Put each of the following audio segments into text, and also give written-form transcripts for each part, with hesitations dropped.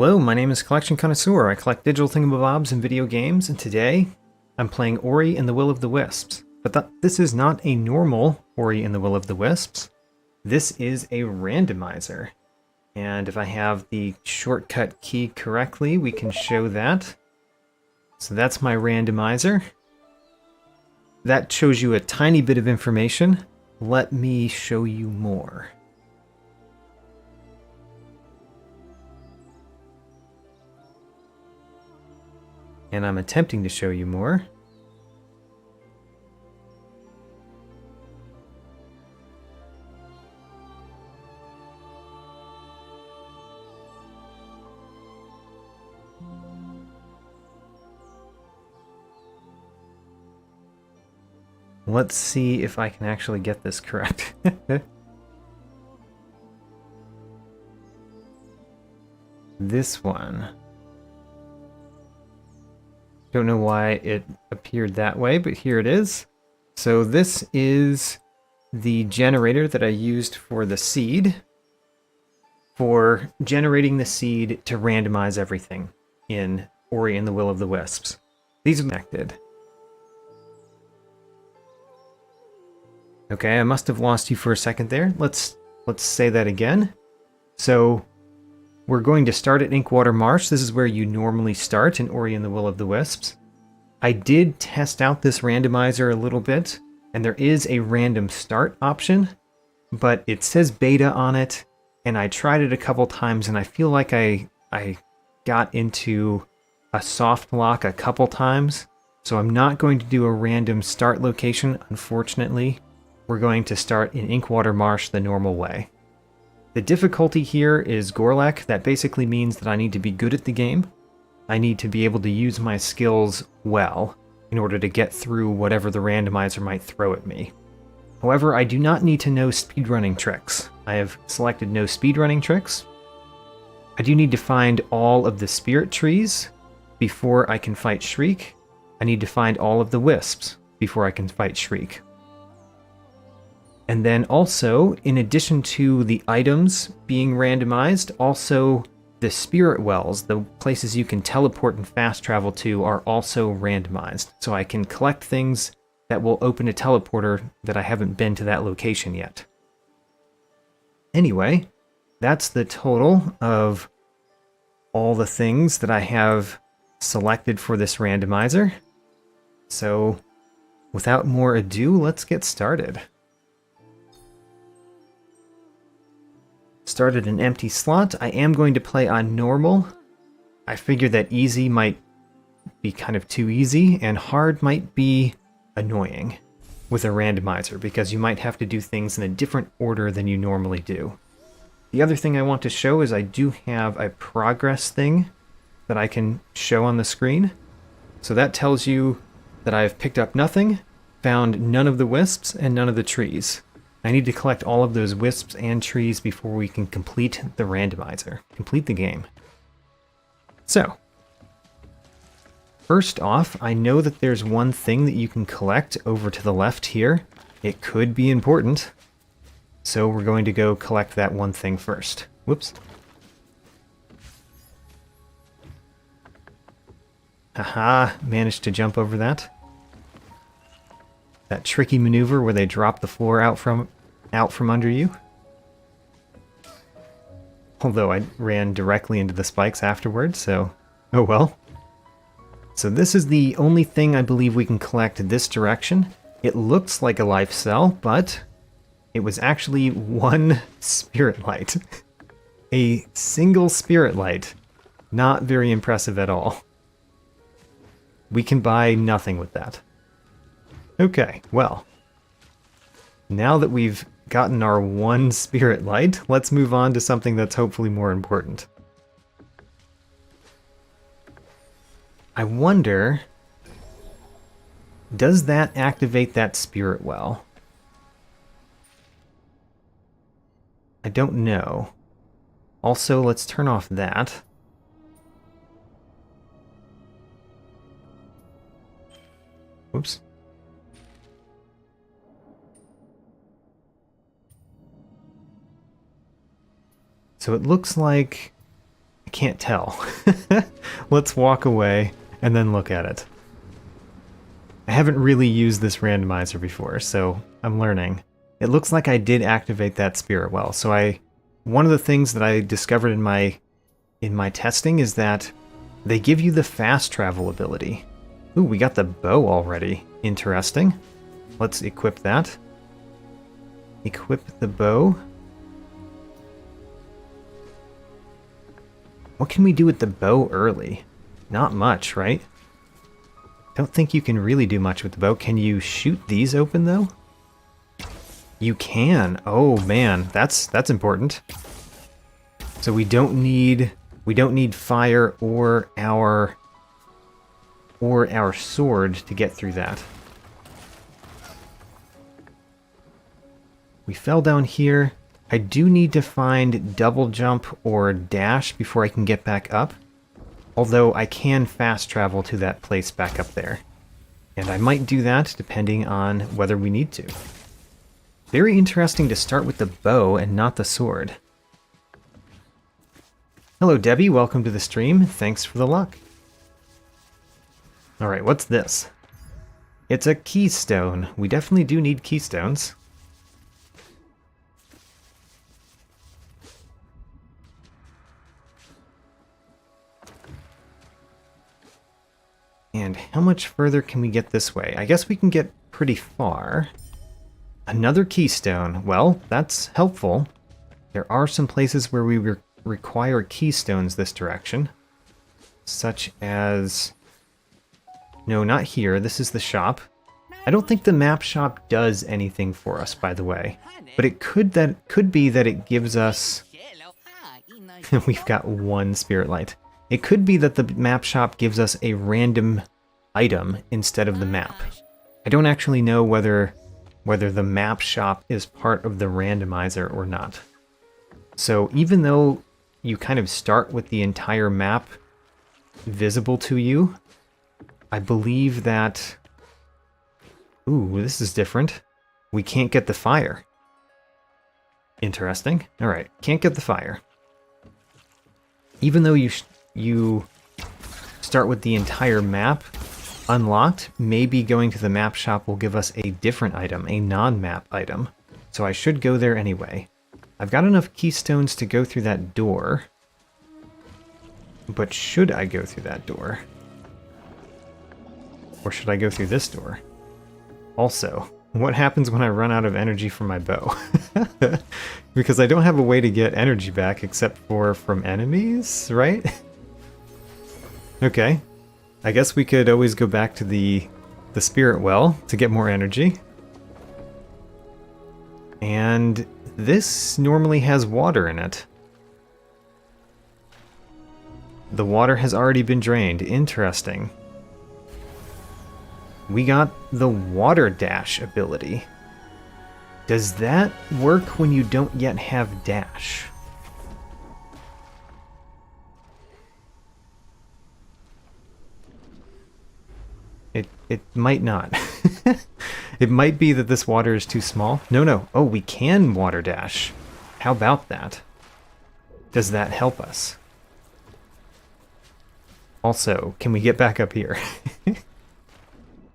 Hello, my name is Collection Connoisseur. I collect digital thingamabobs and video games, and today I'm playing Ori and the Will of the Wisps. But this is not a normal Ori and the Will of the Wisps. This is a randomizer. And if I have the shortcut key correctly, we can show that. So that's my randomizer. That shows you a tiny bit of information. Let me show you more. And I'm attempting to show you more. Let's see if I can actually get this correct. This one. Don't know why it appeared that way, but here it is. So this is the generator that I used for the seed, for generating the seed to randomize everything in Ori and the Will of the Wisps. These are connected. Okay, I must have lost you for a second there. Let's say that again. So we're going to start at Inkwater Marsh. This is where you normally start in Ori and the Will of the Wisps. I did test out this randomizer a little bit, and there is a random start option, but it says beta on it, and I tried it a couple times, and I feel like I got into a soft lock a couple times, so I'm not going to do a random start location, unfortunately. We're going to start in Inkwater Marsh the normal way. The difficulty here is Gorlek. That basically means that I need to be good at the game. I need to be able to use my skills well in order to get through whatever the randomizer might throw at me. However, I do not need to know speedrunning tricks. I have selected no speedrunning tricks. I do need to find all of the spirit trees before I can fight Shriek. I need to find all of the wisps before I can fight Shriek. And then also, in addition to the items being randomized, also the spirit wells, the places you can teleport and fast travel to, are also randomized. So I can collect things that will open a teleporter that I haven't been to that location yet. Anyway, that's the total of all the things that I have selected for this randomizer. So without more ado, let's get started. Started an empty slot. I am going to play on normal. I figured that easy might be kind of too easy, and hard might be annoying with a randomizer, because you might have to do things in a different order than you normally do. The other thing I want to show is I do have a progress thing that I can show on the screen. So that tells you that I've picked up nothing, found none of the wisps, and none of the trees. I need to collect all of those wisps and trees before we can complete the randomizer, complete the game. So, first off, I know that there's one thing that you can collect over to the left here. It could be important, so we're going to go collect that one thing first. Whoops. Haha, managed to jump over that. That tricky maneuver where they drop the floor out from under you. Although I ran directly into the spikes afterwards, so oh well. So this is the only thing I believe we can collect this direction. It looks like a life cell, but it was actually one spirit light. A single spirit light. Not very impressive at all. We can buy nothing with that. Okay, well, now that we've gotten our one spirit light, let's move on to something that's hopefully more important. I wonder, does that activate that spirit well? I don't know. Also, let's turn off that. Whoops. So it looks like I can't tell. Let's walk away and then look at it. I haven't really used this randomizer before, so I'm learning. It looks like I did activate that spirit well. So one of the things that I discovered in my testing is that they give you the fast travel ability. Ooh, we got the bow already. Interesting. Let's equip that. Equip the bow. What can we do with the bow early? Not much, right? Don't think you can really do much with the bow. Can you shoot these open though? You can. Oh man, that's important. So we don't need fire or our sword to get through that. We fell down here. I do need to find double jump or dash before I can get back up. Although I can fast travel to that place back up there. And I might do that depending on whether we need to. Very interesting to start with the bow and not the sword. Hello Debbie, welcome to the stream. Thanks for the luck. Alright, what's this? It's a keystone. We definitely do need keystones. And how much further can we get this way? I guess we can get pretty far. Another keystone. Well, that's helpful. There are some places where we require keystones this direction. Such as... No, not here. This is the shop. I don't think the map shop does anything for us, by the way. But it could be that it gives us... We've got one spirit light. It could be that the map shop gives us a random item instead of the map. I don't actually know whether the map shop is part of the randomizer or not. So even though you kind of start with the entire map visible to you, I believe that... Ooh, this is different. We can't get the fire. Interesting. Alright, can't get the fire. Even though you start with the entire map unlocked, maybe going to the map shop will give us a different item, a non-map item. So I should go there anyway. I've got enough keystones to go through that door. But should I go through that door? Or should I go through this door? Also, what happens when I run out of energy from my bow? Because I don't have a way to get energy back except for from enemies, right? Okay. I guess we could always go back to the spirit well to get more energy. And this normally has water in it. The water has already been drained. Interesting. We got the water dash ability. Does that work when you don't yet have dash? It might not. It might be that this water is too small. No. Oh, we can water dash. How about that? Does that help us? Also, can we get back up here?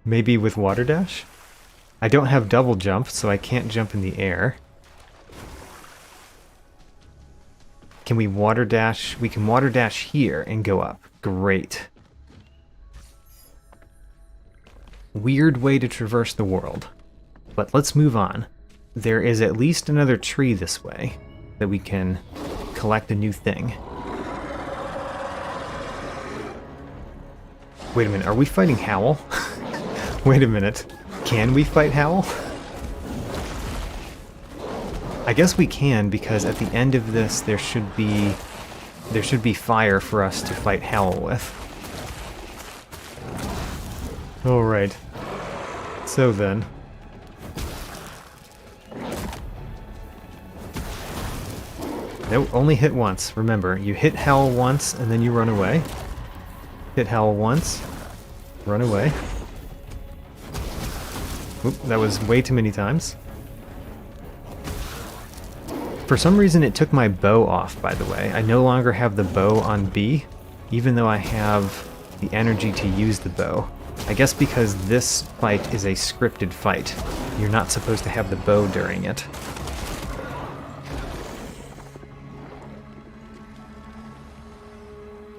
Maybe with water dash? I don't have double jump, so I can't jump in the air. Can we water dash? We can water dash here and go up. Great. Weird way to traverse the world. But let's move on. There is at least another tree this way that we can collect a new thing. Wait a minute, are we fighting Howl? Wait a minute. Can we fight Howl? I guess we can, because at the end of this there should be fire for us to fight Howl with. Alright. So then. Nope, only hit once. Remember, you hit Howl once and then you run away. Hit Howl once, run away. Oop, that was way too many times. For some reason it took my bow off, by the way. I no longer have the bow on B, even though I have the energy to use the bow. I guess because this fight is a scripted fight. You're not supposed to have the bow during it.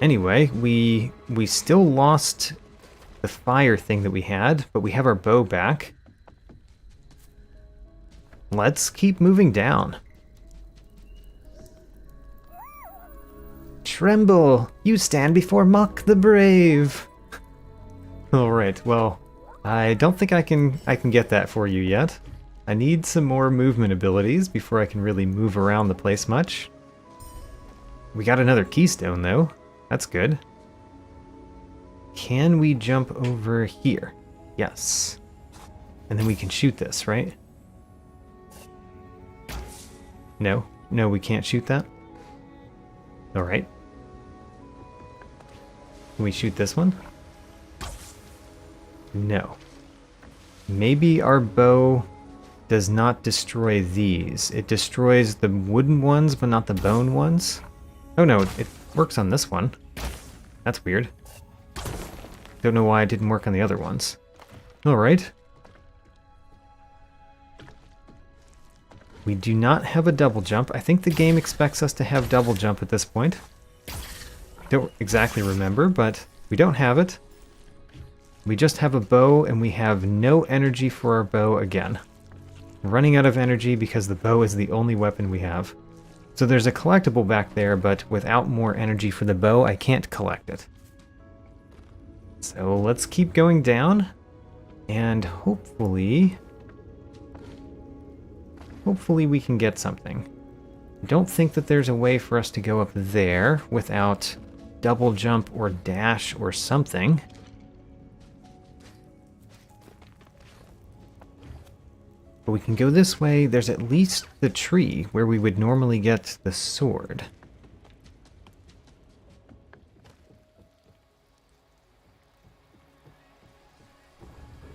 Anyway, we still lost the fire thing that we had, but we have our bow back. Let's keep moving down. Tremble! You stand before Mock the Brave! Alright, well, I don't think I can get that for you yet. I need some more movement abilities before I can really move around the place much. We got another keystone, though. That's good. Can we jump over here? Yes. And then we can shoot this, right? No. No, we can't shoot that? Alright. Can we shoot this one? No. Maybe our bow does not destroy these. It destroys the wooden ones, but not the bone ones. Oh no, it works on this one. That's weird. Don't know why it didn't work on the other ones. Alright. We do not have a double jump. I think the game expects us to have double jump at this point. Don't exactly remember, but we don't have it. We just have a bow, and we have no energy for our bow again. We're running out of energy because the bow is the only weapon we have. So there's a collectible back there, but without more energy for the bow, I can't collect it. So let's keep going down, and hopefully we can get something. I don't think that there's a way for us to go up there without double jump or dash or something. But we can go this way. There's at least the tree where we would normally get the sword.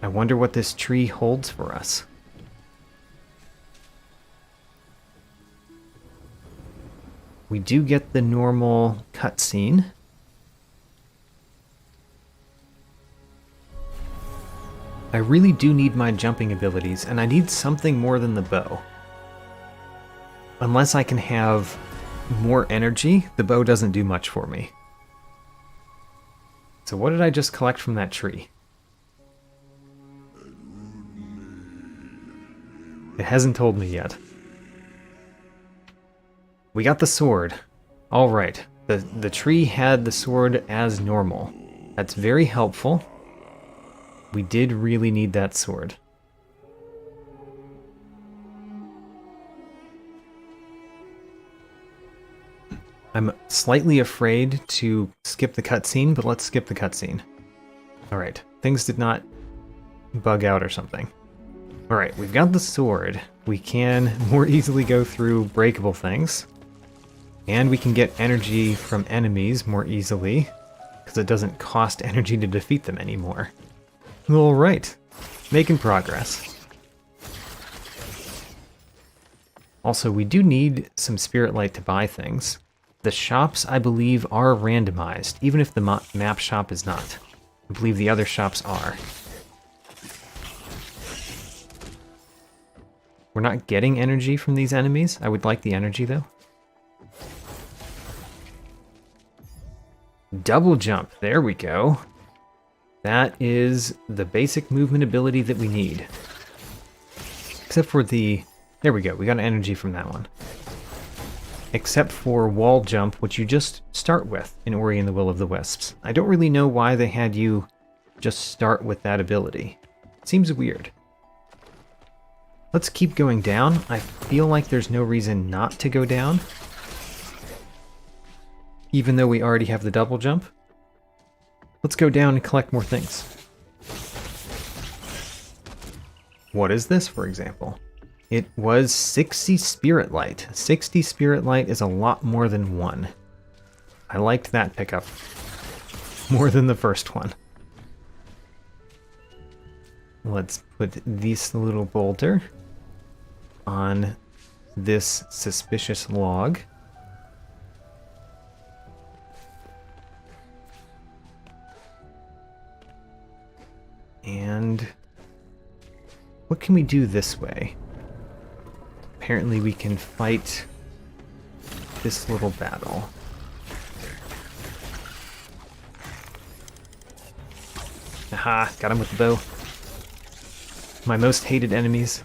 I wonder what this tree holds for us. We do get the normal cutscene. I really do need my jumping abilities, and I need something more than the bow. Unless I can have more energy, the bow doesn't do much for me. So what did I just collect from that tree? It hasn't told me yet. We got the sword. Alright, the tree had the sword as normal. That's very helpful. We did really need that sword. I'm slightly afraid to skip the cutscene, but let's skip the cutscene. Alright, things did not bug out or something. Alright, we've got the sword. We can more easily go through breakable things. And we can get energy from enemies more easily, because it doesn't cost energy to defeat them anymore. Alright, making progress. Also, we do need some spirit light to buy things. The shops, I believe, are randomized, even if the map shop is not. I believe the other shops are. We're not getting energy from these enemies. I would like the energy, though. Double jump, there we go. That is the basic movement ability that we need. Except for the... There we go, we got energy from that one. Except for wall jump, which you just start with in Ori and the Will of the Wisps. I don't really know why they had you just start with that ability. It seems weird. Let's keep going down. I feel like there's no reason not to go down. Even though we already have the double jump. Let's go down and collect more things. What is this, for example? It was 60 spirit light. 60 spirit light is a lot more than 1. I liked that pickup more than the first one. Let's put this little boulder on this suspicious log. And what can we do this way? Apparently we can fight this little battle. Aha, got him with the bow. My most hated enemies.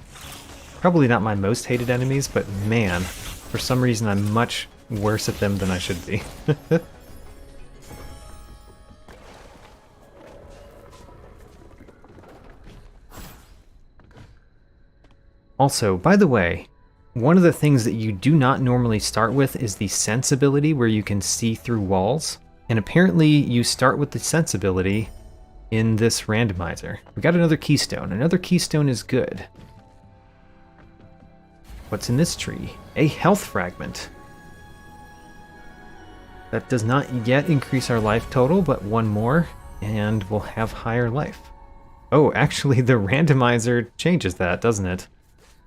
Probably not my most hated enemies, but man, for some reason I'm much worse at them than I should be. Also, by the way, one of the things that you do not normally start with is the sense ability where you can see through walls. And apparently you start with the sense ability in this randomizer. We got another keystone. Another keystone is good. What's in this tree? A health fragment. That does not yet increase our life total, but one more, and we'll have higher life. Oh, actually the randomizer changes that, doesn't it?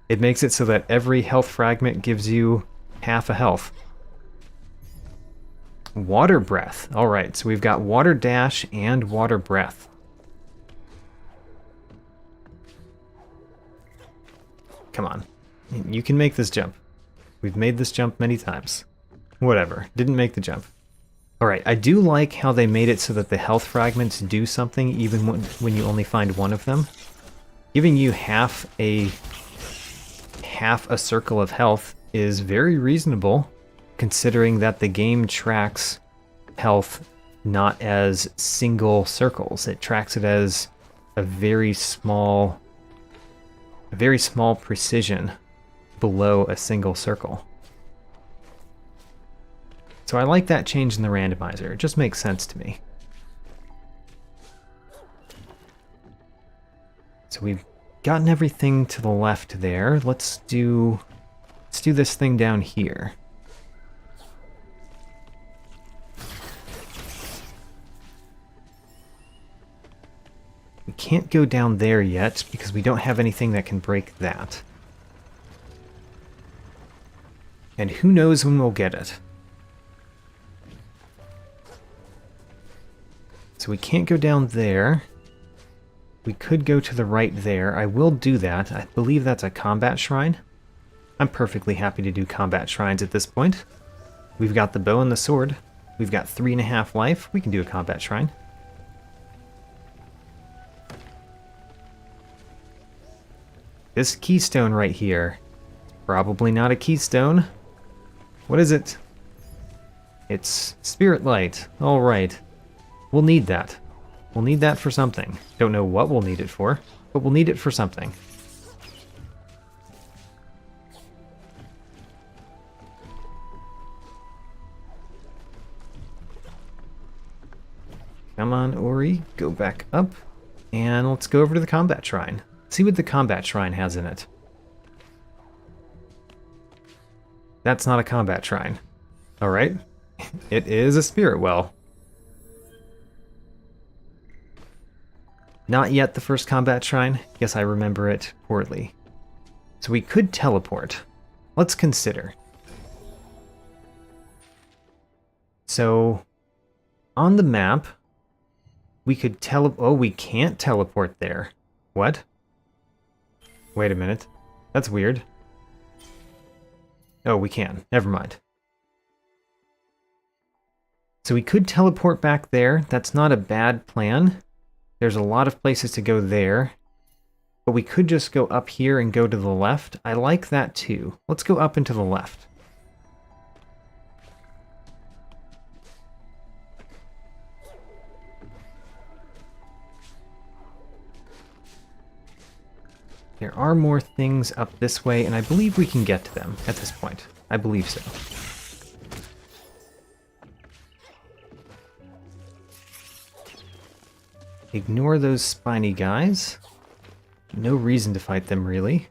It makes it so that every health fragment gives you half a health. Water breath. Alright, so we've got water dash and water breath. Come on. You can make this jump. We've made this jump many times. Whatever. Didn't make the jump. Alright, I do like how they made it so that the health fragments do something even when you only find one of them. Giving you half a circle of health is very reasonable, considering that the game tracks health not as single circles. It tracks it as a very small precision below a single circle. So I like that change in the randomizer. It just makes sense to me. So we've gotten everything to the left there. Let's do this thing down here. We can't go down there yet because we don't have anything that can break that. And who knows when we'll get it. So we can't go down there. We could go to the right there. I will do that. I believe that's a combat shrine. I'm perfectly happy to do combat shrines at this point. We've got the bow and the sword. We've got 3.5 life. We can do a combat shrine. This keystone right here. Probably not a keystone. What is it? It's spirit light. All right. We'll need that. We'll need that for something. Don't know what we'll need it for, but we'll need it for something. Come on, Ori. Go back up. And let's go over to the combat shrine. See what the combat shrine has in it. That's not a combat shrine. Alright. It is a spirit well. Not yet the first combat shrine. Guess I remember it poorly. So we could teleport. Let's consider. So, on the map, we could oh, we can't teleport there. What? Wait a minute. That's weird. Oh, we can. Never mind. So we could teleport back there. That's not a bad plan. There's a lot of places to go there. But we could just go up here and go to the left. I like that too. Let's go up and to the left. There are more things up this way, and I believe we can get to them at this point. I believe so. Ignore those spiny guys. No reason to fight them, really.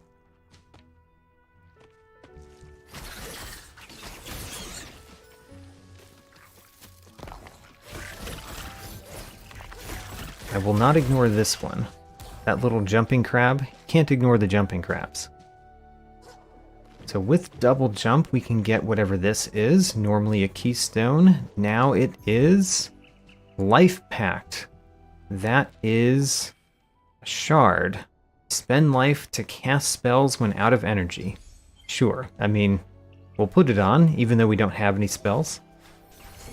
I will not ignore this one. That little jumping crab. Can't ignore the jumping crabs. So with double jump, we can get whatever this is. Normally a keystone. Now it is Life Pact. That is a shard. Spend life to cast spells when out of energy. Sure, I mean, we'll put it on, even though we don't have any spells.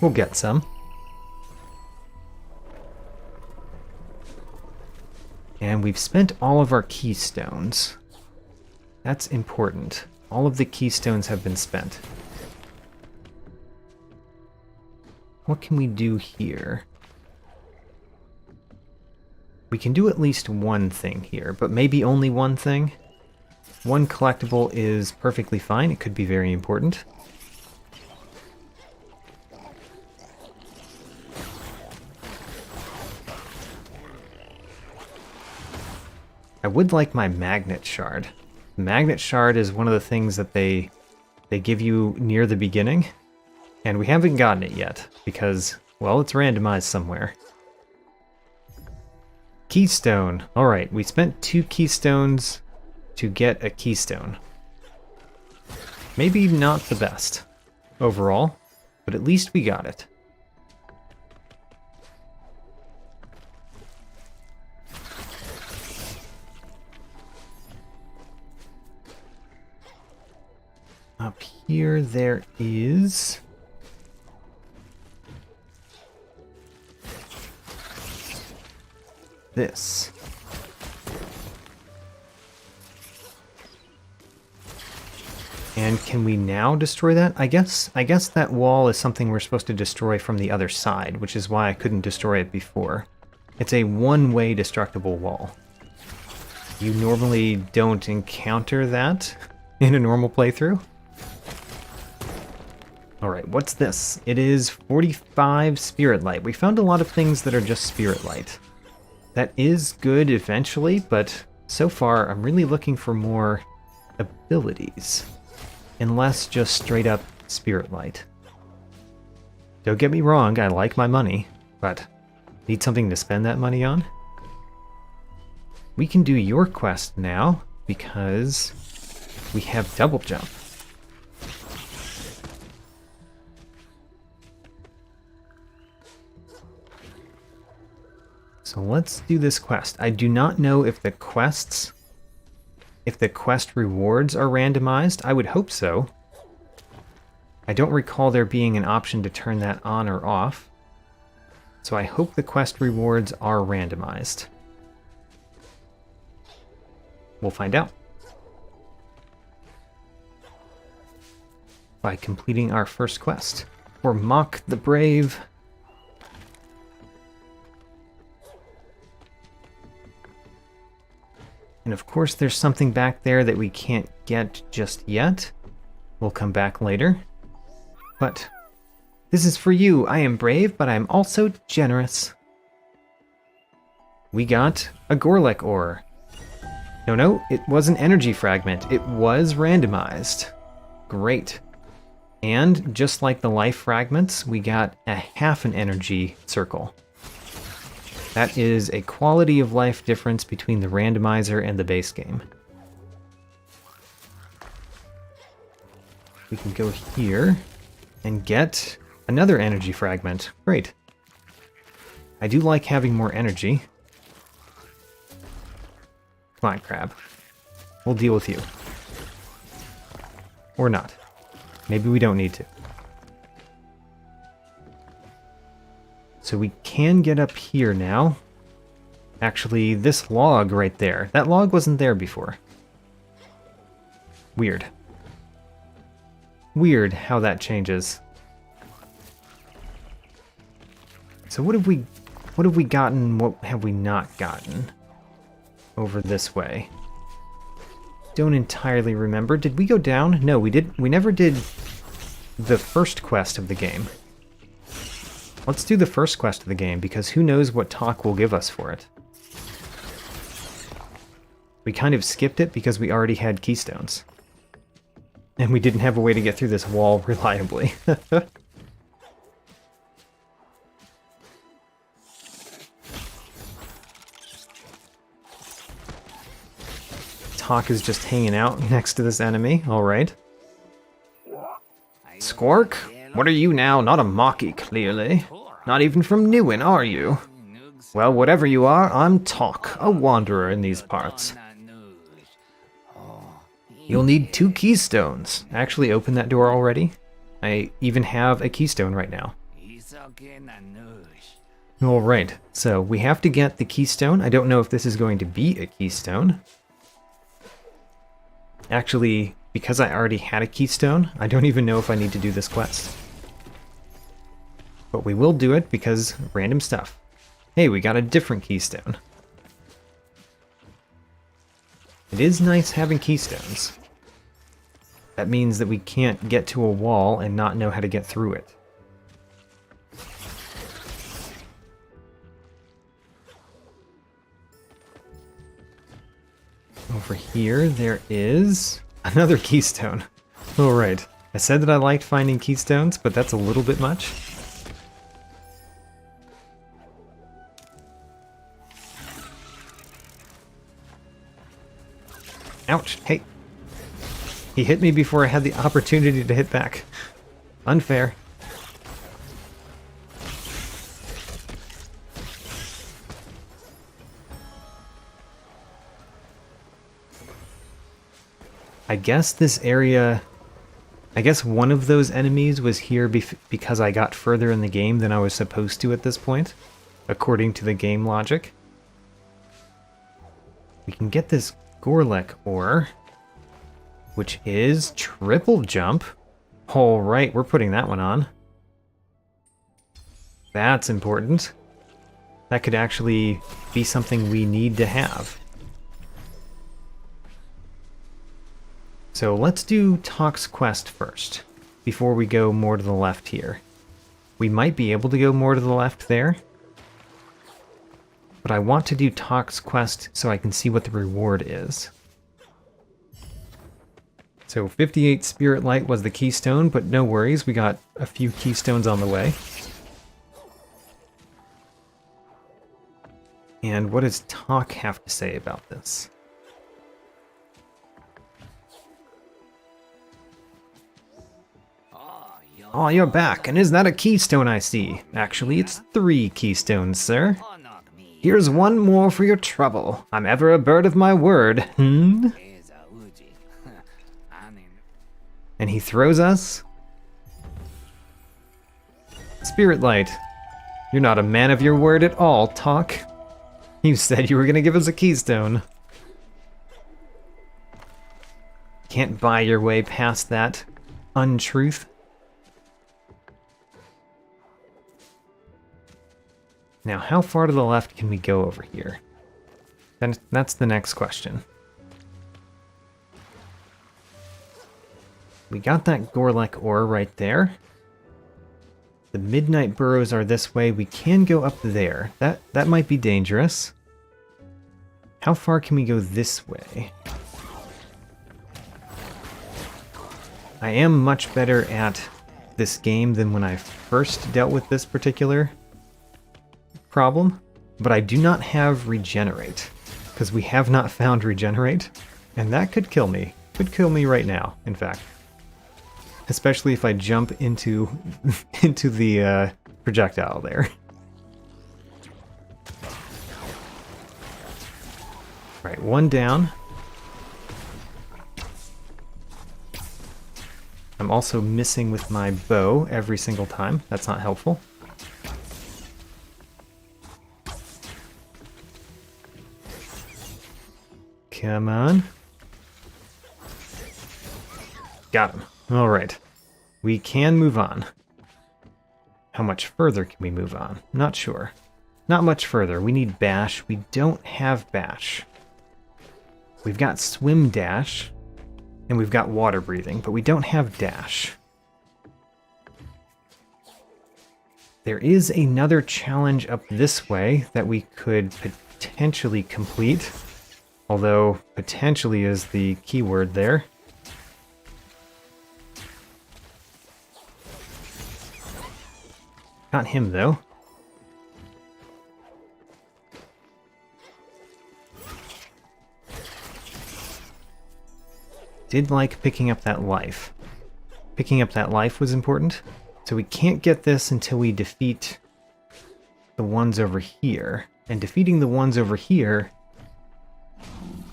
We'll get some. And we've spent all of our keystones. That's important. All of the keystones have been spent. What can we do here? We can do at least one thing here, but maybe only one thing. One collectible is perfectly fine. It could be very important. I would like my magnet shard. The magnet shard is one of the things that they give you near the beginning, and we haven't gotten it yet because, well, it's randomized somewhere. Keystone. Alright, we spent 2 keystones to get a keystone. Maybe not the best overall, but at least we got it. Up here there is this. And can we now destroy that? I guess that wall is something we're supposed to destroy from the other side, which is why I couldn't destroy it before. It's a one-way destructible wall. You normally don't encounter that in a normal playthrough. Alright, what's this? It is 45 Spirit Light. We found a lot of things that are just Spirit Light. That is good eventually, but so far I'm really looking for more abilities. And less just straight up Spirit Light. Don't get me wrong, I like my money, but need something to spend that money on? We can do your quest now, because we have double jump. So let's do this quest. I do not know if the quest rewards are randomized. I would hope so. I don't recall there being an option to turn that on or off. So I hope the quest rewards are randomized. We'll find out. By completing our first quest. Or Mock the Brave. And of course there's something back there that we can't get just yet. We'll come back later. But this is for you. I am brave, but I'm also generous. We got a Gorlek ore. No, it was an energy fragment. It was randomized. Great. And just like the life fragments, we got a half an energy circle. That is a quality of life difference between the randomizer and the base game. We can go here and get another energy fragment. Great. I do like having more energy. Come on, crab. We'll deal with you. Or not. Maybe we don't need to. So we can get up here now. Actually, this log right there. That log wasn't there before. Weird. Weird how that changes. So what have we gotten, what have we not gotten over this way? Don't entirely remember. Did we go down? No, we never did the first quest of the game. Let's do the first quest of the game, because who knows what talk will give us for it. We kind of skipped it because we already had keystones. And we didn't have a way to get through this wall reliably. Talk is just hanging out next to this enemy, alright. Squark? What are you now? Not a Mocky, clearly. Not even from Newen, are you? Well, whatever you are, I'm Talk, a wanderer in these parts. You'll need 2 keystones. I actually opened that door already. I even have a keystone right now. Alright, so we have to get the keystone. I don't know if this is going to be a keystone. Actually, because I already had a keystone, I don't even know if I need to do this quest. But we will do it because random stuff. Hey, we got a different keystone. It is nice having keystones. That means that we can't get to a wall and not know how to get through it. Over here, there is another keystone. Alright, I said that I liked finding keystones, but that's a little bit much. Ouch, hey. He hit me before I had the opportunity to hit back. Unfair. I guess this area... I guess one of those enemies was here because I got further in the game than I was supposed to at this point, according to the game logic. We can get this Gorlek ore, which is triple jump. Alright, we're putting that one on. That's important. That could actually be something we need to have. So let's do Talk's quest first, before we go more to the left here. We might be able to go more to the left there, but I want to do Talk's quest so I can see what the reward is. So 58 Spirit Light was the keystone, but no worries, we got a few keystones on the way. And what does Talk have to say about this? Oh, you're back, and isn't that a keystone I see? Actually, it's 3 keystones, sir. Here's one more for your trouble. I'm ever a bird of my word, And he throws us... Spirit Light. You're not a man of your word at all, Talk. You said you were gonna give us a keystone. Can't buy your way past that untruth. Now, how far to the left can we go over here? Then that's the next question. We got that Gorlek ore right there. The Midnight Burrows are this way. We can go up there. That might be dangerous. How far can we go this way? I am much better at this game than when I first dealt with this particular problem, but I do not have Regenerate, because we have not found Regenerate, and that could kill me. Could kill me right now, in fact. Especially if I jump into into the projectile there. Right, one down. I'm also missing with my bow every single time. That's not helpful. Come on. Got him. Alright. We can move on. How much further can we move on? Not sure. Not much further. We need Bash. We don't have Bash. We've got Swim Dash, and we've got Water Breathing, but we don't have Dash. There is another challenge up this way that we could potentially complete. Although, potentially is the keyword there. Not him, though. Did like picking up that life. picking up that life was important. So we can't get this until we defeat the ones over here. And defeating the ones over here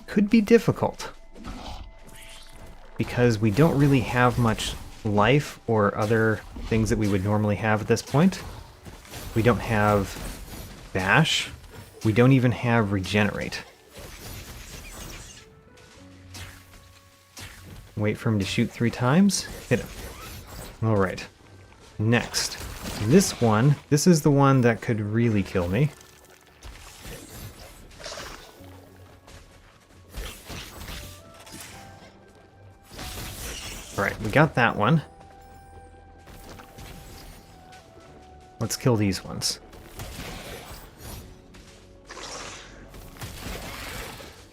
could be difficult, because we don't really have much life or other things that we would normally have at this point. We don't have bash. We don't even have regenerate. Wait for him to shoot 3 times. Hit him. Alright. Next. This one. This is the one that could really kill me. Alright, we got that one. Let's kill these ones.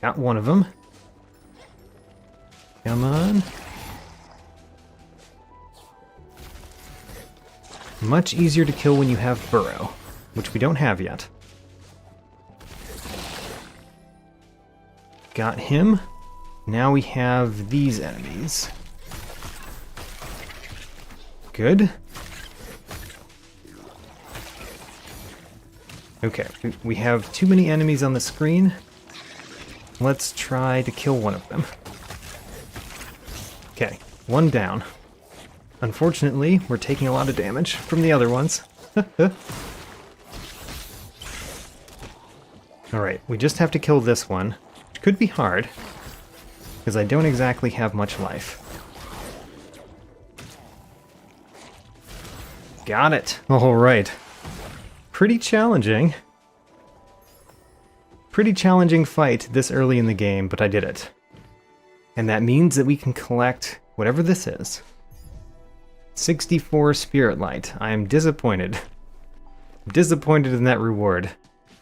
Got one of them. Come on. Much easier to kill when you have Burrow, which we don't have yet. Got him. Now we have these enemies. Good. Okay, we have too many enemies on the screen. Let's try to kill one of them. Okay, one down. Unfortunately, we're taking a lot of damage from the other ones. Alright, we just have to kill this one, which could be hard, because I don't exactly have much life. Got it! Alright. Pretty challenging. Pretty challenging fight this early in the game, but I did it. And that means that we can collect whatever this is. 64 Spirit Light. I am disappointed. I'm disappointed in that reward.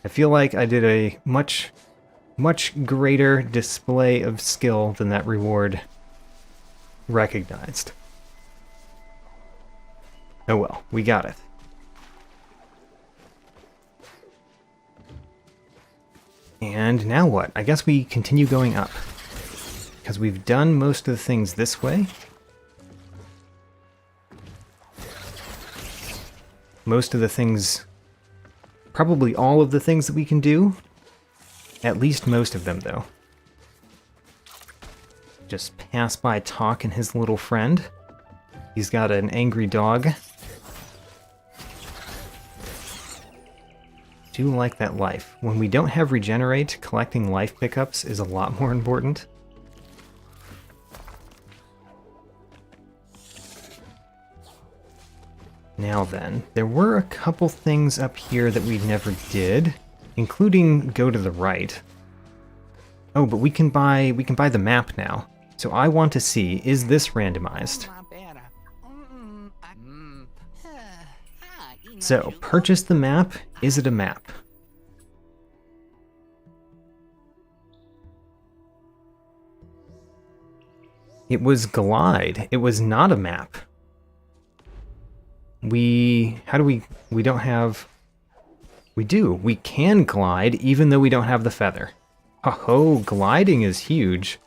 I feel like I did a much greater display of skill than that reward recognized. Oh well, we got it. And now what? I guess we continue going up, because we've done most of the things this way. Most of the things, probably all of the things that we can do. At least most of them, though. Just pass by Talk and his little friend. He's got an angry dog. Do like that life. When we don't have regenerate, collecting life pickups is a lot more important. Now then, there were a couple things up here that we never did, including go to the right. Oh, but we can buy the map now. So I want to see, is this randomized? So, purchase the map. Is it a map? It was glide. It was not a map. We don't have... We do. We can glide even though we don't have the feather. Oh, gliding is huge.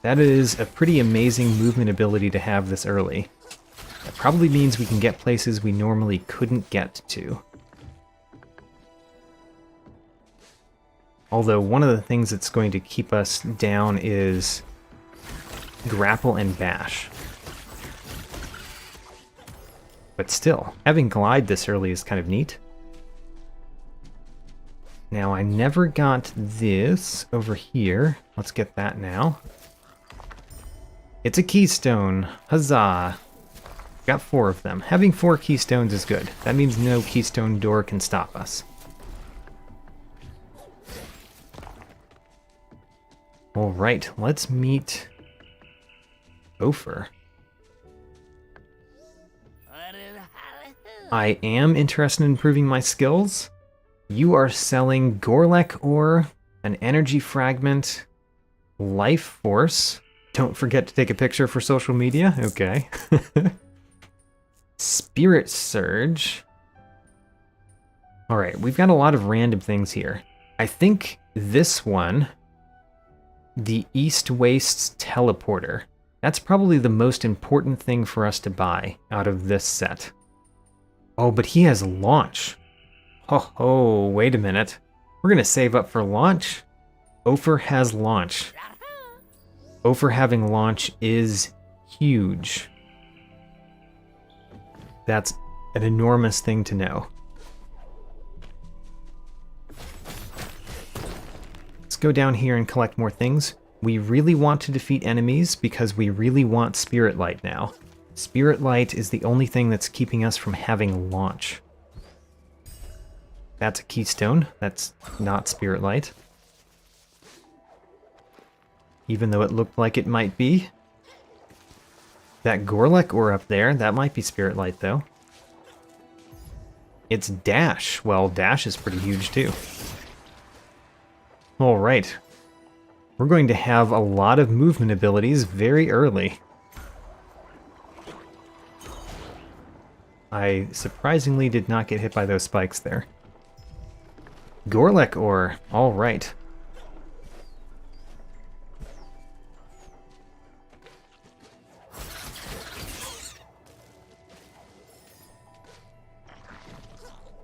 That is a pretty amazing movement ability to have this early. That probably means we can get places we normally couldn't get to. Although one of the things that's going to keep us down is grapple and bash. But still, having glide this early is kind of neat. Now, I never got this over here. Let's get that now. It's a keystone. Huzzah! Got 4 of them. Having 4 keystones is good. That means no keystone door can stop us. Alright, let's meet Gopher. I am interested in improving my skills. You are selling Gorlek ore, an energy fragment, life force. Don't forget to take a picture for social media. Okay. Spirit surge. Alright, we've got a lot of random things here. I think this one, the East Wastes teleporter, That's probably the most important thing for us to buy out of this set. Oh, but he has launch. Oh, wait a minute. We're going to save up for launch. Ophir has launch. Ophir having launch is huge. That's an enormous thing to know. Let's go down here and collect more things. We really want to defeat enemies because we really want Spirit Light now. Spirit Light is the only thing that's keeping us from having launch. That's a keystone. That's not Spirit Light. Even though it looked like it might be. That Gorlek ore up there, that might be Spirit Light though. It's Dash. Well, Dash is pretty huge too. Alright. We're going to have a lot of movement abilities very early. I surprisingly did not get hit by those spikes there. Gorlek ore. Alright.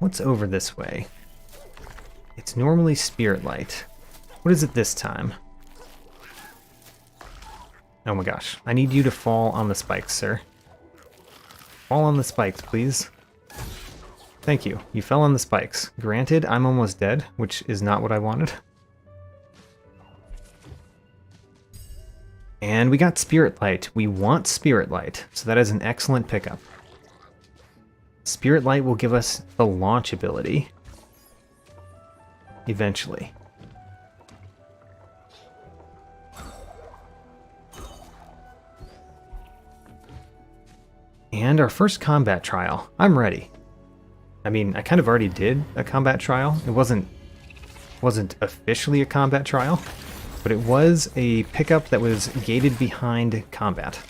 What's over this way? It's normally Spirit Light. What is it this time? Oh my gosh. I need you to fall on the spikes, sir. Fall on the spikes, please. Thank you. You fell on the spikes. Granted, I'm almost dead, which is not what I wanted. And we got Spirit Light. We want Spirit Light, so that is an excellent pickup. Spirit Light will give us the launch ability. Eventually. And our first combat trial. I'm ready. I mean, I kind of already did a combat trial. It wasn't officially a combat trial, but it was a pickup that was gated behind combat.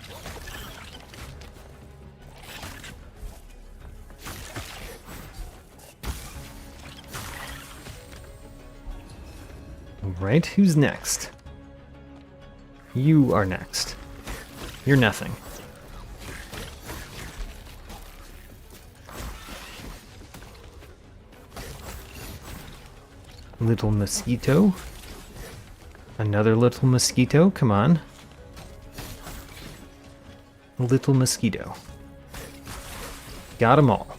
Alright, who's next? You are next. You're nothing. Little mosquito. Another little mosquito, come on. Little mosquito. Got them all.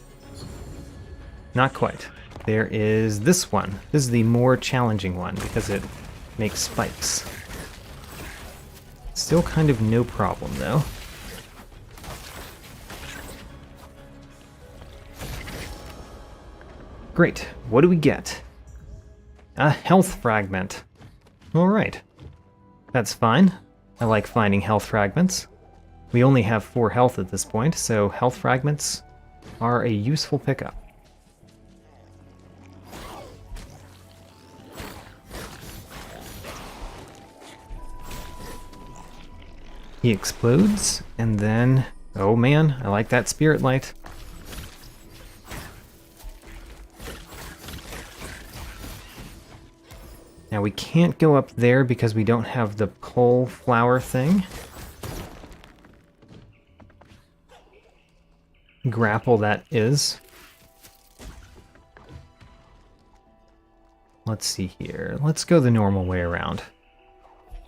Not quite. There is this one. This is the more challenging one because it makes spikes. Still kind of no problem though. Great. What do we get? A health fragment. Alright. That's fine. I like finding health fragments. We only have 4 health at this point, so health fragments are a useful pickup. He explodes, and then... oh man, I like that Spirit Light. Now we can't go up there because we don't have the pole flower thing. Grapple, that is. Let's see here. Let's go the normal way around.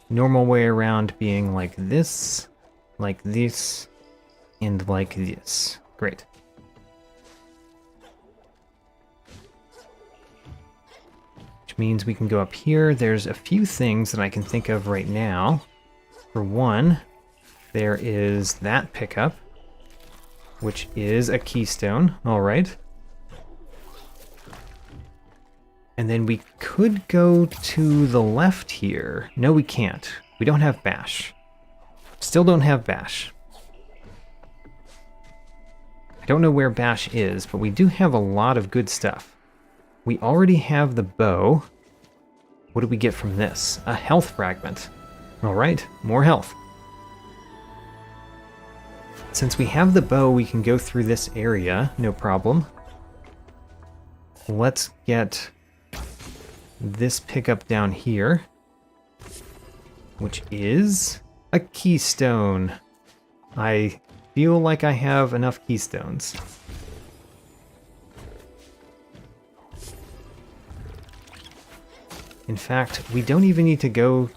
Normal way around being like this, and like this. Great. Means we can go up here. There's a few things that I can think of right now. For one, there is that pickup, which is a keystone. All right. And then we could go to the left here. No, we can't. We don't have Bash. Still don't have Bash. I don't know where Bash is, but we do have a lot of good stuff. We already have the bow. What do we get from this? A health fragment. Alright, more health. Since we have the bow, we can go through this area, no problem. Let's get this pickup down here, which is A keystone. I feel like I have enough keystones. In fact, we don't even need to go...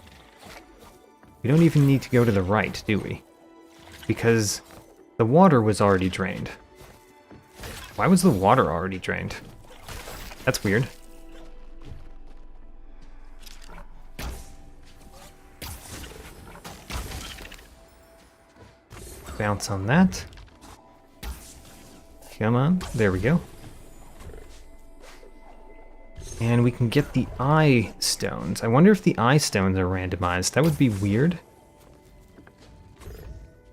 We don't even need to go to the right, do we? Because the water was already drained. Why was the water already drained? That's weird. Bounce on that. Come on, there we go. And we can get the eye stones. I wonder if the eye stones are randomized. That would be weird.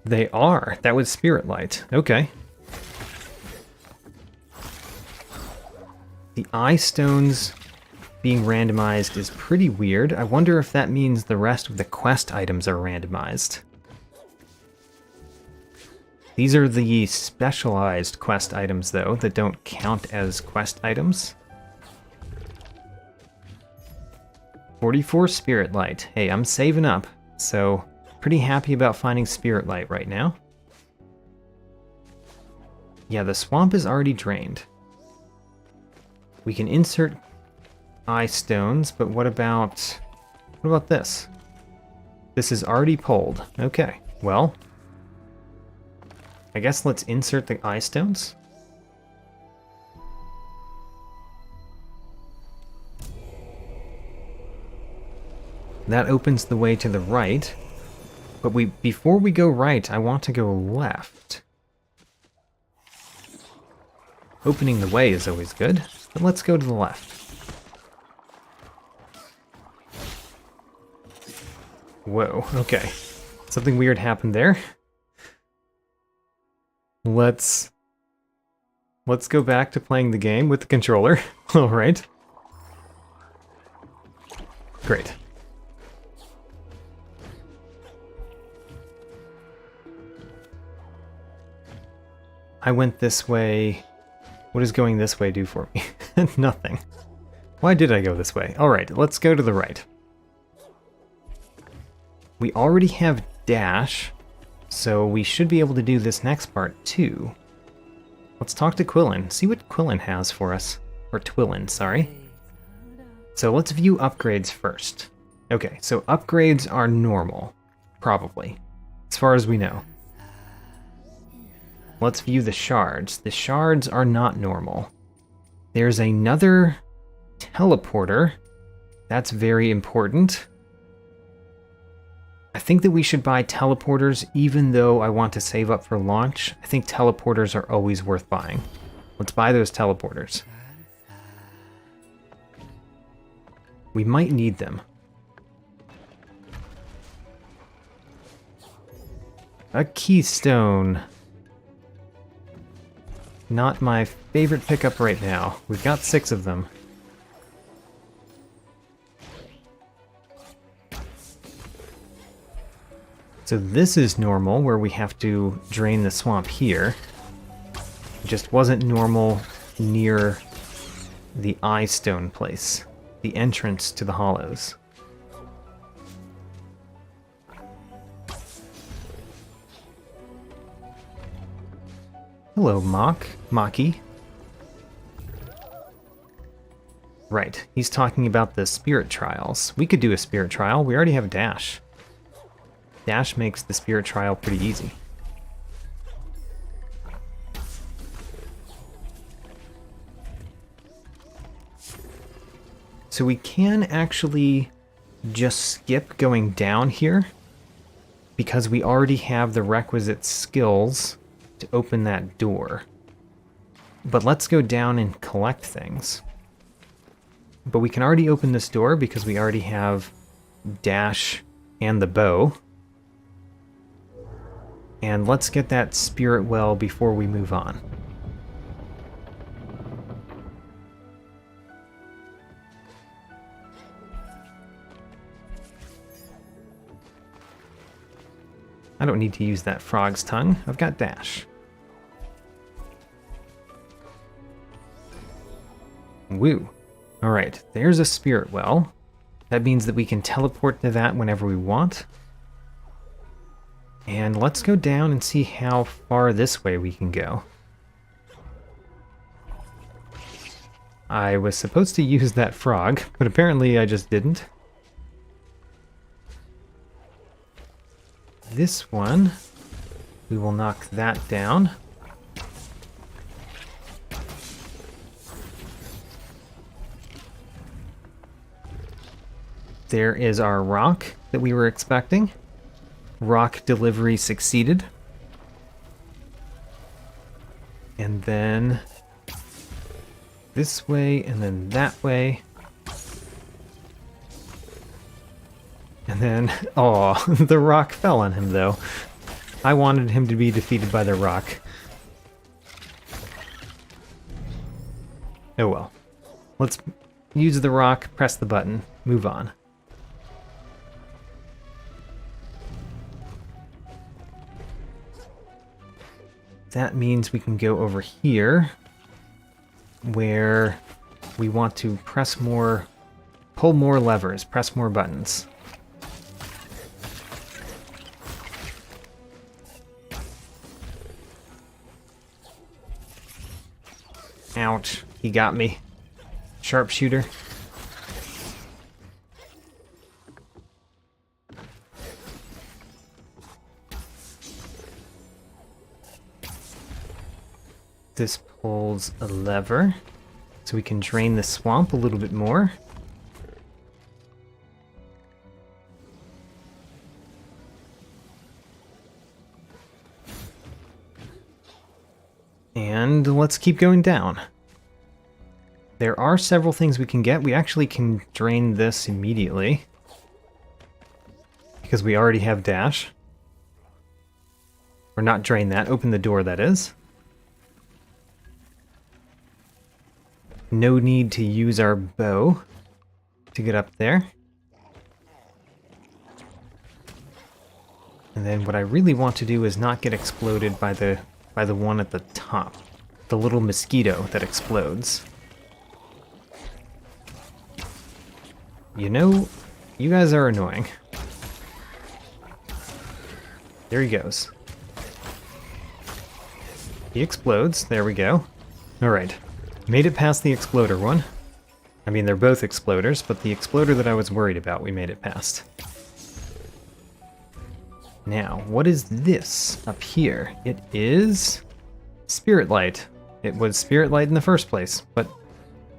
They are. That was spirit light. Okay. The eye stones being randomized is pretty weird. I wonder if that means the rest of the quest items are randomized. These are the specialized quest items, though, that don't count as quest items. 44 spirit light. Hey, I'm saving up, so pretty happy about finding spirit light right now. Yeah, the swamp is already drained. We can insert eye stones, but what about this? This is already pulled. Okay, well, I guess let's insert the eye stones. That opens the way to the right, but before we go right, I want to go left. Opening the way is always good, but let's go to the left. Whoa, okay. Something weird happened there. Let's go back to playing the game with the controller. All right. Great. I went this way. What does going this way do for me? Nothing. Why did I go this way? Alright, let's go to the right. We already have dash, so we should be able to do this next part too. Let's talk to Quillin, see what Quillin has for us. Or Twillin, sorry. So let's view upgrades first. Okay, so upgrades are normal. Probably. As far as we know. Let's view the shards. The shards are not normal. There's another teleporter. That's very important. I think that we should buy teleporters even though I want to save up for launch. I think teleporters are always worth buying. Let's buy those teleporters. We might need them. A keystone. Not my favorite pickup right now. We've got 6 of them. So this is normal, where we have to drain the swamp here. It just wasn't normal near the eye stone place, the entrance to the hollows. Hello, Maki. Right, he's talking about the spirit trials. We could do a spirit trial. We already have dash. Dash makes the spirit trial pretty easy. So we can actually just skip going down here because we already have the requisite skills to open that door. But let's go down and collect things. But we can already open this door because we already have dash and the bow. And let's get that spirit well before we move on. I don't need to use that frog's tongue. I've got dash. Woo. Alright, there's a spirit well. That means that we can teleport to that whenever we want. And let's go down and see how far this way we can go. I was supposed to use that frog, but apparently I just didn't. This one, we will knock that down. There is our rock that we were expecting. Rock delivery succeeded. And then this way, and then that way. And then, oh, the rock fell on him though. I wanted him to be defeated by the rock. Oh well. Let's use the rock, press the button, move on. That means we can go over here, where we want to press more, pull more levers, press more buttons. Ouch, he got me. Sharpshooter. This pulls a lever, so we can drain the swamp a little bit more. And let's keep going down. There are several things we can get. We actually can drain this immediately, because we already have dash. Or not drain that, open the door, that is. No need to use our bow to get up there. And then what I really want to do is not get exploded by the one at the top. The little mosquito that explodes. You know, you guys are annoying. There he goes. He explodes. There we go. Alright. Made it past the exploder one. I mean, they're both exploders, but the exploder that I was worried about, we made it past. Now, what is this up here? It is Spirit Light. It was Spirit Light in the first place, but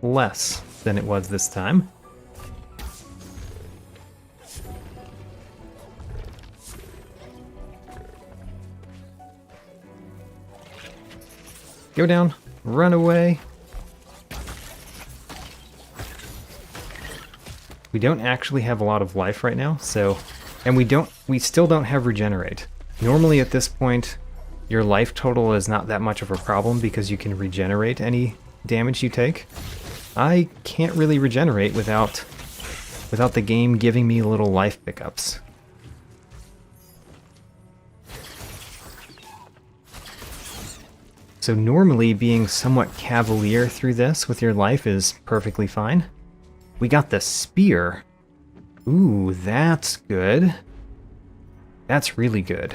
less than it was this time. Go down, run away. We don't actually have a lot of life right now, so... And we still don't have regenerate. Normally at this point, your life total is not that much of a problem because you can regenerate any damage you take. I can't really regenerate without the game giving me little life pickups. So normally being somewhat cavalier through this with your life is perfectly fine. We got the spear. Ooh, that's good. That's really good.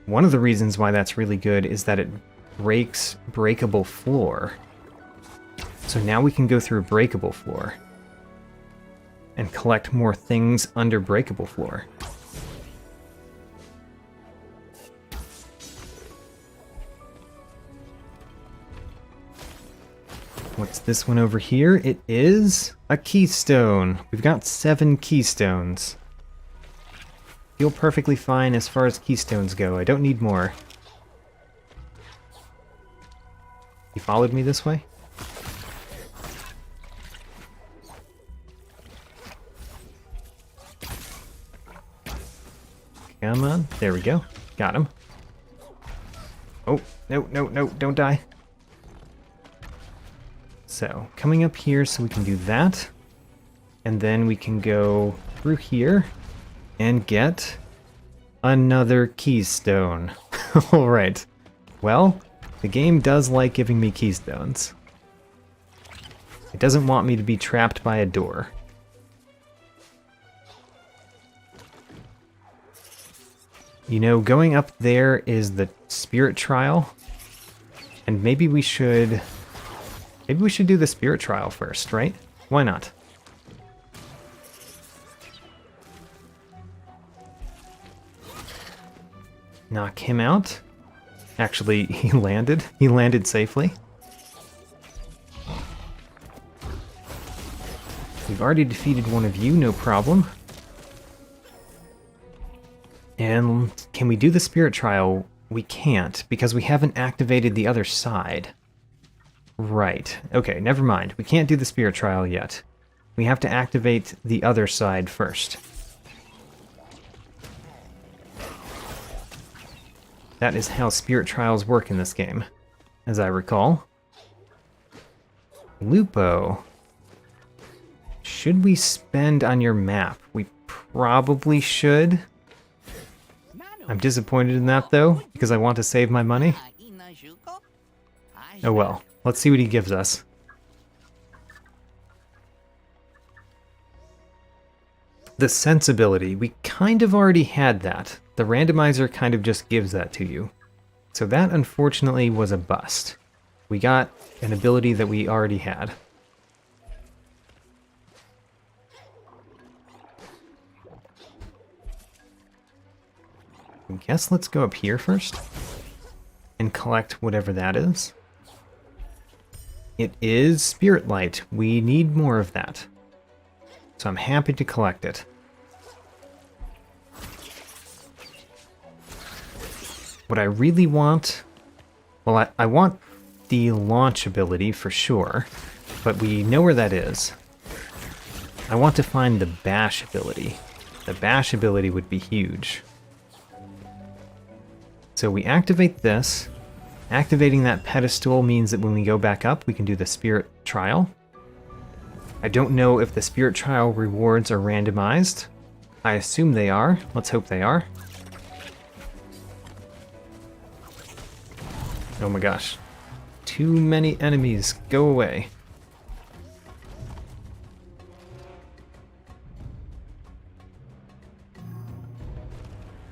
One of the reasons why that's really good is that it breaks breakable floor. So now we can go through breakable floor and collect more things under breakable floor. What's this one over here? It is a keystone. We've got 7 keystones. Feel perfectly fine as far as keystones go. I don't need more. You followed me this way? Come on. There we go. Got him. Oh, no, no, no, don't die. So, coming up here so we can do that. And then we can go through here and get another keystone. Alright. Well, the game does like giving me keystones. It doesn't want me to be trapped by a door. You know, going up there is the spirit trial. And maybe we should do the spirit trial first, right? Why not? Knock him out. Actually, he landed. He landed safely. We've already defeated one of you, no problem. And can we do the spirit trial? We can't, because we haven't activated the other side. Right. Okay, never mind. We can't do the spirit trial yet. We have to activate the other side first. That is how spirit trials work in this game, as I recall. Lupo. Should we spend on your map? We probably should. I'm disappointed in that, though, because I want to save my money. Oh well, let's see what he gives us. The sensibility, we kind of already had that. The randomizer kind of just gives that to you. So that, unfortunately, was a bust. We got an ability that we already had. I guess let's go up here first and collect whatever that is. It is Spirit Light. We need more of that. So I'm happy to collect it. What I really want... Well, I want the launch ability for sure, but we know where that is. I want to find the bash ability. The bash ability would be huge. So we activate this. Activating that pedestal means that when we go back up, we can do the spirit trial. I don't know if the spirit trial rewards are randomized. I assume they are. Let's hope they are. Oh my gosh. Too many enemies. Go away.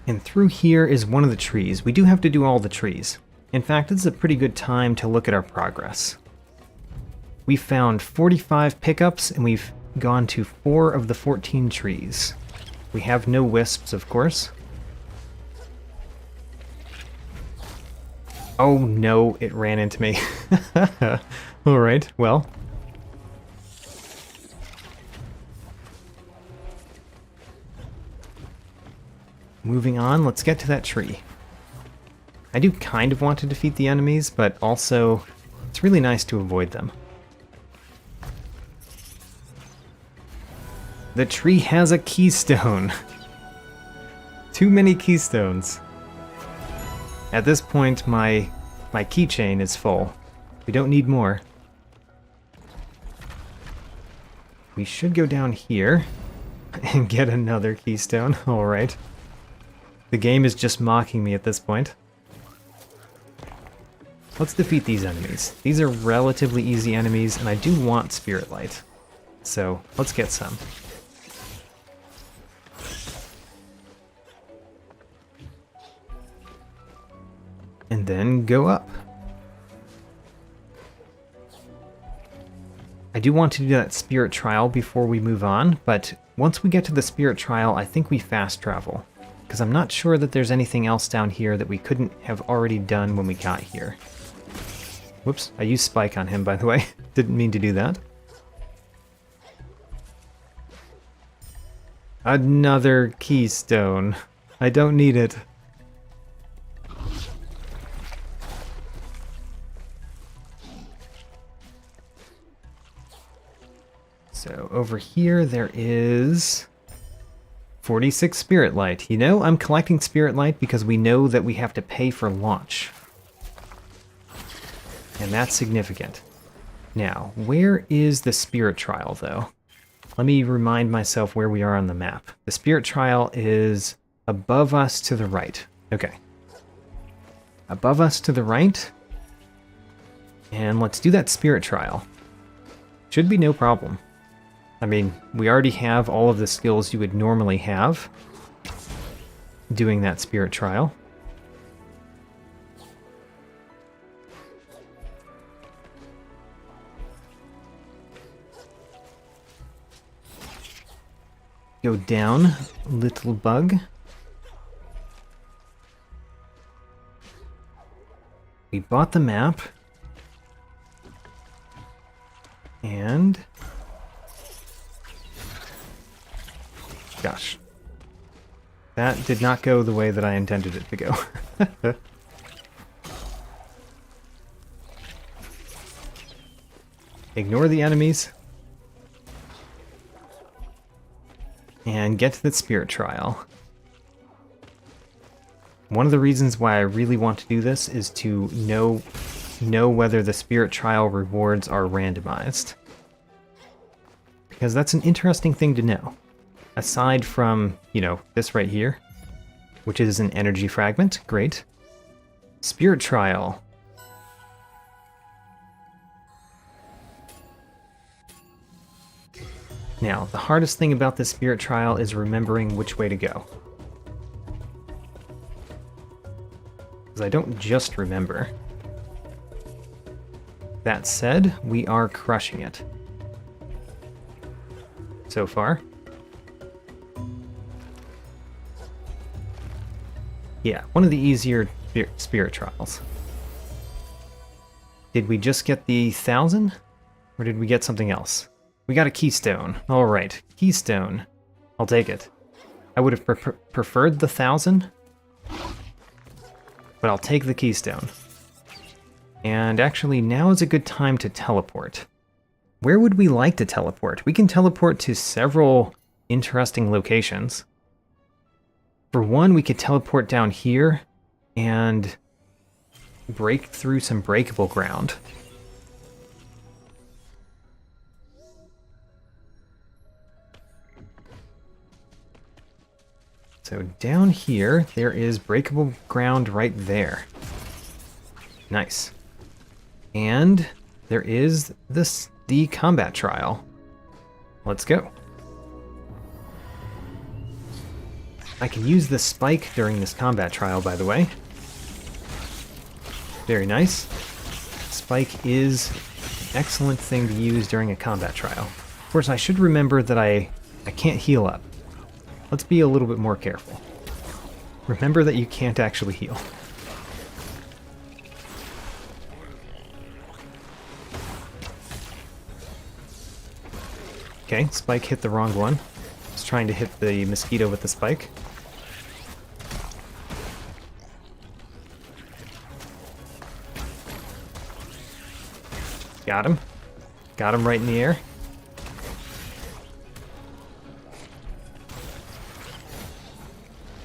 And through here is one of the trees. We do have to do all the trees. In fact, this is a pretty good time to look at our progress. We found 45 pickups, and we've gone to 4 of the 14 trees. We have no wisps, of course. Oh no, it ran into me. Alright, well. Moving on, let's get to that tree. I do kind of want to defeat the enemies, but also it's really nice to avoid them. The tree has a keystone. Too many keystones. At this point, my keychain is full. We don't need more. We should go down here and get another keystone. Alright. The game is just mocking me at this point. Let's defeat these enemies. These are relatively easy enemies, and I do want Spirit Light. So, let's get some. And then go up. I do want to do that Spirit Trial before we move on, but once we get to the Spirit Trial, I think we fast travel. Because I'm not sure that there's anything else down here that we couldn't have already done when we got here. Whoops, I used Spike on him, by the way. Didn't mean to do that. Another keystone. I don't need it. So over here there is 46 Spirit Light. You know, I'm collecting Spirit Light because we know that we have to pay for launch. And that's significant. Now, where is the Spirit Trial, though? Let me remind myself where we are on the map. The Spirit Trial is above us to the right. Okay. Above us to the right. And let's do that Spirit Trial. Should be no problem. I mean, we already have all of the skills you would normally have. doing that spirit trial. Go down, little bug. We bought the map. And... gosh. That did not go the way that I intended it to go. Ignore the enemies. And get to the spirit trial. One of the reasons why I really want to do this is to know whether the spirit trial rewards are randomized. Because that's an interesting thing to know. Aside from, you know, this right here, which is an energy fragment, great. Spirit trial. Now, the hardest thing about this spirit trial is remembering which way to go. Because I don't just remember. That said, we are crushing it. So far. Yeah, one of the easier spirit trials. Did we just get the 1,000? Or did we get something else? We got a keystone. Alright, keystone. I'll take it. I would have preferred the 1,000, but I'll take the keystone. And actually, now is a good time to teleport. Where would we like to teleport? We can teleport to several interesting locations. For one, we could teleport down here and break through some breakable ground. So down here, there is breakable ground right there. Nice. And there is the combat trial. Let's go. I can use the spike during this combat trial, by the way. Very nice. Spike is an excellent thing to use during a combat trial. Of course, I should remember that I can't heal up. Let's be a little bit more careful. Remember that you can't actually heal. Okay, spike hit the wrong one. I was trying to hit the mosquito with the spike. Got him. Got him right in the air.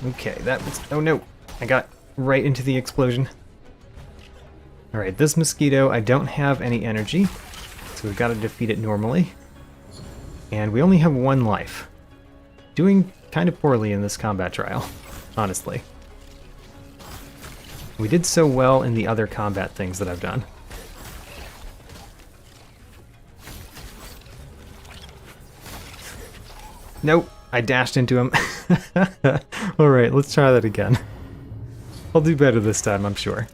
Okay, that was... oh no! I got right into the explosion. Alright, this mosquito, I don't have any energy, so we've got to defeat it normally. And we only have 1 life. Doing kind of poorly in this combat trial, honestly. We did so well in the other combat things that I've done. Nope, I dashed into him. Alright, let's try that again. I'll do better this time, I'm sure.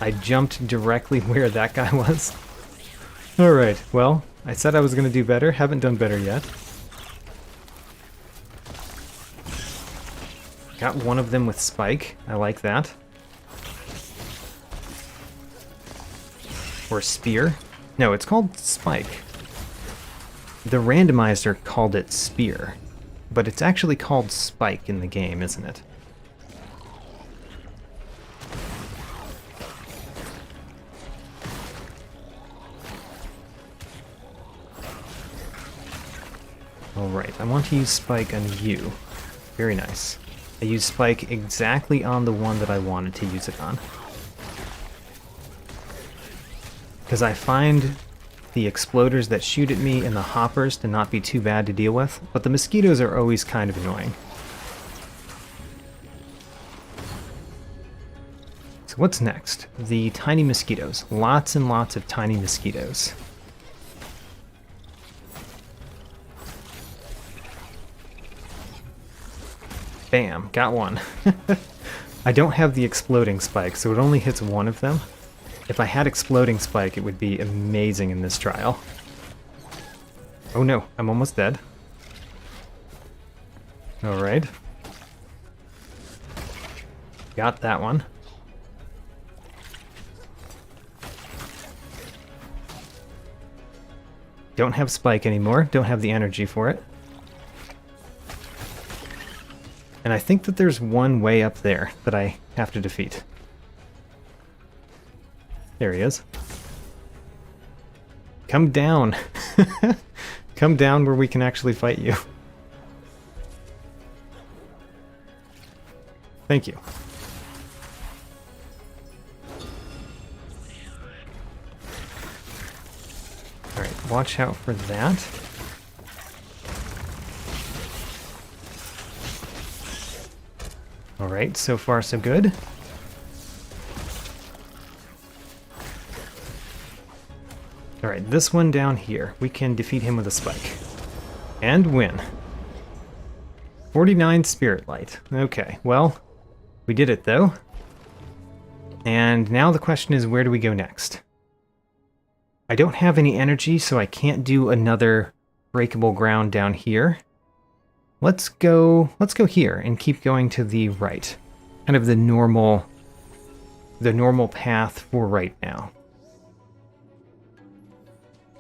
I jumped directly where that guy was. Alright, well, I said I was going to do better. Haven't done better yet. Got one of them with spike. I like that. Or spear. No, it's called spike. The randomizer called it spear, but it's actually called spike in the game, isn't it? Alright, I want to use spike on you. Very nice. I used spike exactly on the one that I wanted to use it on. Because I find the exploders that shoot at me and the hoppers to not be too bad to deal with, but the mosquitoes are always kind of annoying. So what's next? The tiny mosquitoes. Lots and lots of tiny mosquitoes. Bam, got one. I don't have the exploding spike, so it only hits one of them. If I had exploding spike, it would be amazing in this trial. Oh no, I'm almost dead. Alright. Got that one. Don't have spike anymore, don't have the energy for it. And I think that there's one way up there that I have to defeat. There he is. Come down. Come down where we can actually fight you. Thank you. Alright, watch out for that. Alright, so far so good. Alright, this one down here, we can defeat him with a spike. And win. 49 Spirit Light. Okay, well, we did it though. And now the question is, where do we go next? I don't have any energy, so I can't do another breakable ground down here. Let's go here and keep going to the right. Kind of the normal path for right now.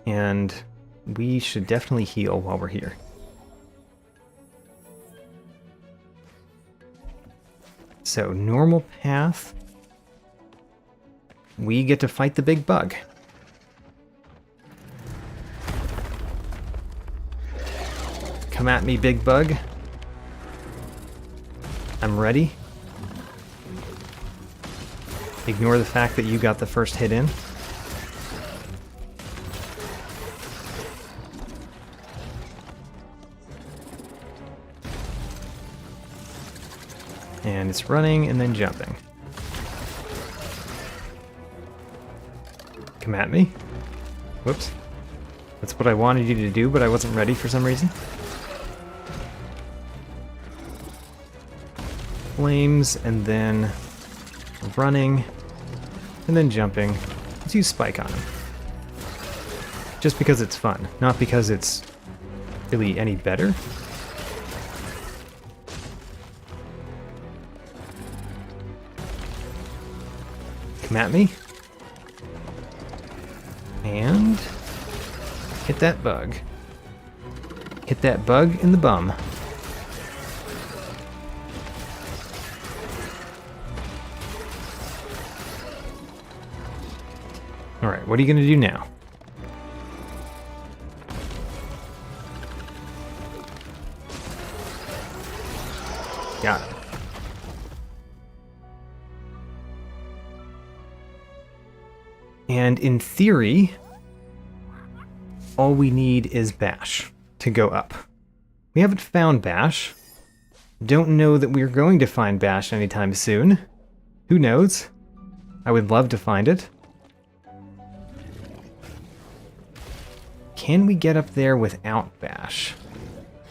And we should definitely heal while we're here. So, normal path. We get to fight the big bug. Come at me, big bug. I'm ready. Ignore the fact that you got the first hit in. And it's running and then jumping. Come at me. Whoops. That's what I wanted you to do, but I wasn't ready for some reason. Flames, and then running, and then jumping. Let's use spike on him. Just because it's fun, not because it's really any better. Come at me. And hit that bug. Hit that bug in the bum. Alright, what are you going to do now? Got it. And in theory, all we need is Bash to go up. We haven't found Bash. Don't know that we're going to find Bash anytime soon. Who knows? I would love to find it. Can we get up there without Bash?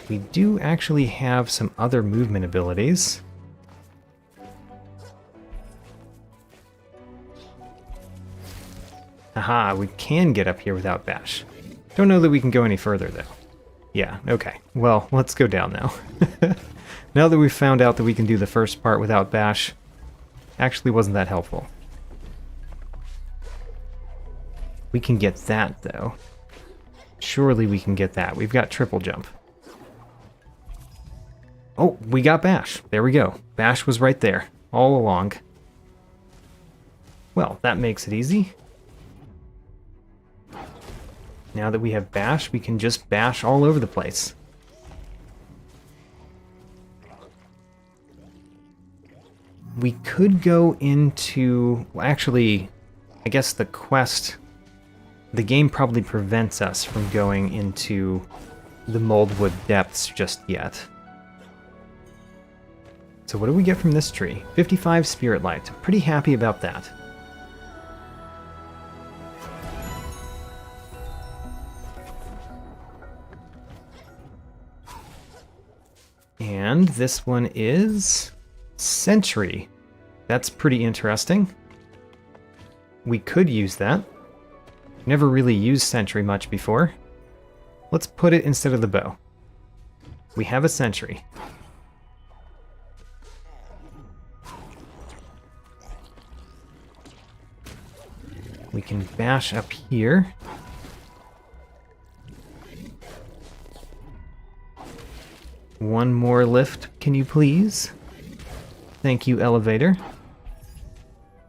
We do actually have some other movement abilities. Aha, we can get up here without Bash. Don't know that we can go any further, though. Yeah, okay. Well, let's go down now. Now that we've found out that we can do the first part without Bash, actually wasn't that helpful. We can get that, though. Surely we can get that. We've got triple jump. Oh, we got Bash. There we go. Bash was right there, all along. Well, that makes it easy. Now that we have Bash, we can just bash all over the place. We could go into... Well, actually, I guess the quest... The game probably prevents us from going into the Moldwood depths just yet. So what do we get from this tree? 55 Spirit Light. Pretty happy about that. And this one is Sentry. That's pretty interesting. We could use that. Never really used Sentry much before. Let's put it instead of the bow. We have a Sentry. We can bash up here. One more lift, can you please? Thank you, elevator.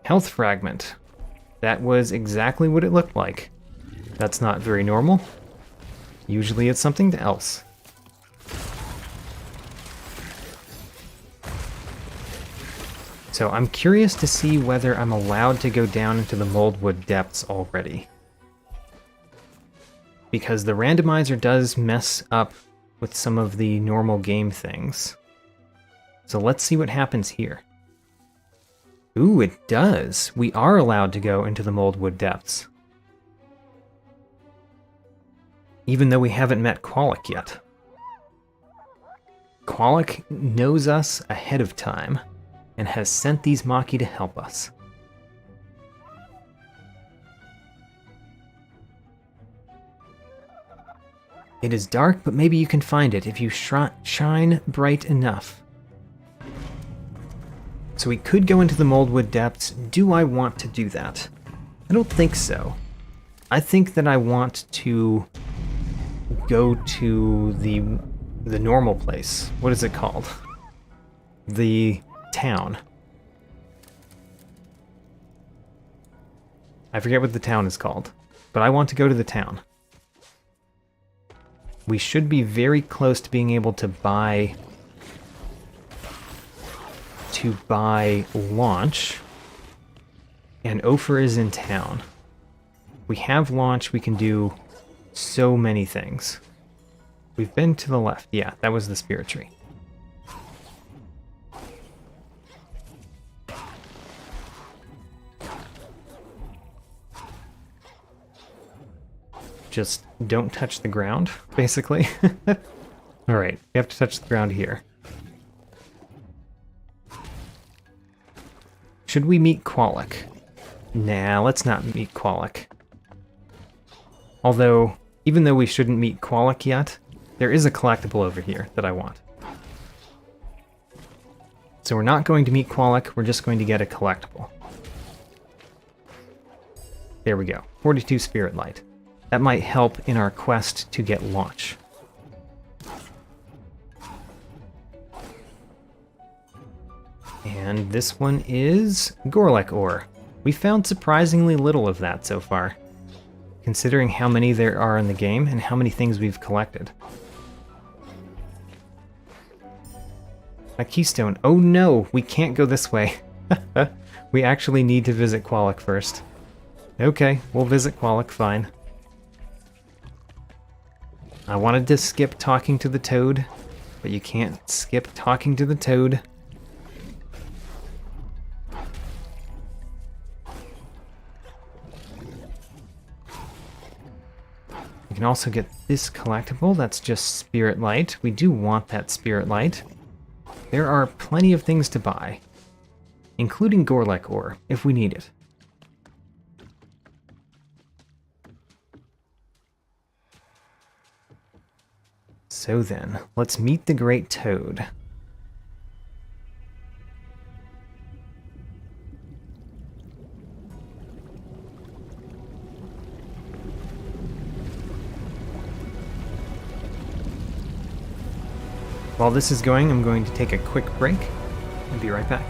Health fragment. That was exactly what it looked like. That's not very normal. Usually it's something else. So I'm curious to see whether I'm allowed to go down into the moldwood depths already. Because the randomizer does mess up with some of the normal game things. So let's see what happens here. Ooh, it does. We are allowed to go into the moldwood depths. Even though we haven't met Qualic yet. Qualic knows us ahead of time and has sent these Maki to help us. It is dark, but maybe you can find it if you shine bright enough. So we could go into the moldwood depths. Do I want to do that? I don't think so. I think that I want to go to the normal place. What is it called? The town. I forget what the town is called, but I want to go to the town. We should be very close to being able to buy launch, and Ophir is in town. We have launch, we can do so many things. We've been to the left. Yeah, that was the spirit tree. Just don't touch the ground, basically. Alright, we have to touch the ground here. Should we meet Qualic? Nah, let's not meet Qualic. Although, even though we shouldn't meet Qualic yet, there is a collectible over here that I want. So we're not going to meet Qualic, we're just going to get a collectible. There we go, 42 Spirit Light. That might help in our quest to get launch. And this one is Gorlek ore. We found surprisingly little of that so far, considering how many there are in the game and how many things we've collected. A keystone. Oh no, we can't go this way. We actually need to visit Qualic first. Okay, we'll visit Qualic, fine. I wanted to skip talking to the toad, but you can't skip talking to the toad. We can also get this collectible, that's just Spirit Light. We do want that Spirit Light. There are plenty of things to buy, including Gorlek ore, if we need it. So then, let's meet the Great Toad. While this is going, I'm going to take a quick break and be right back.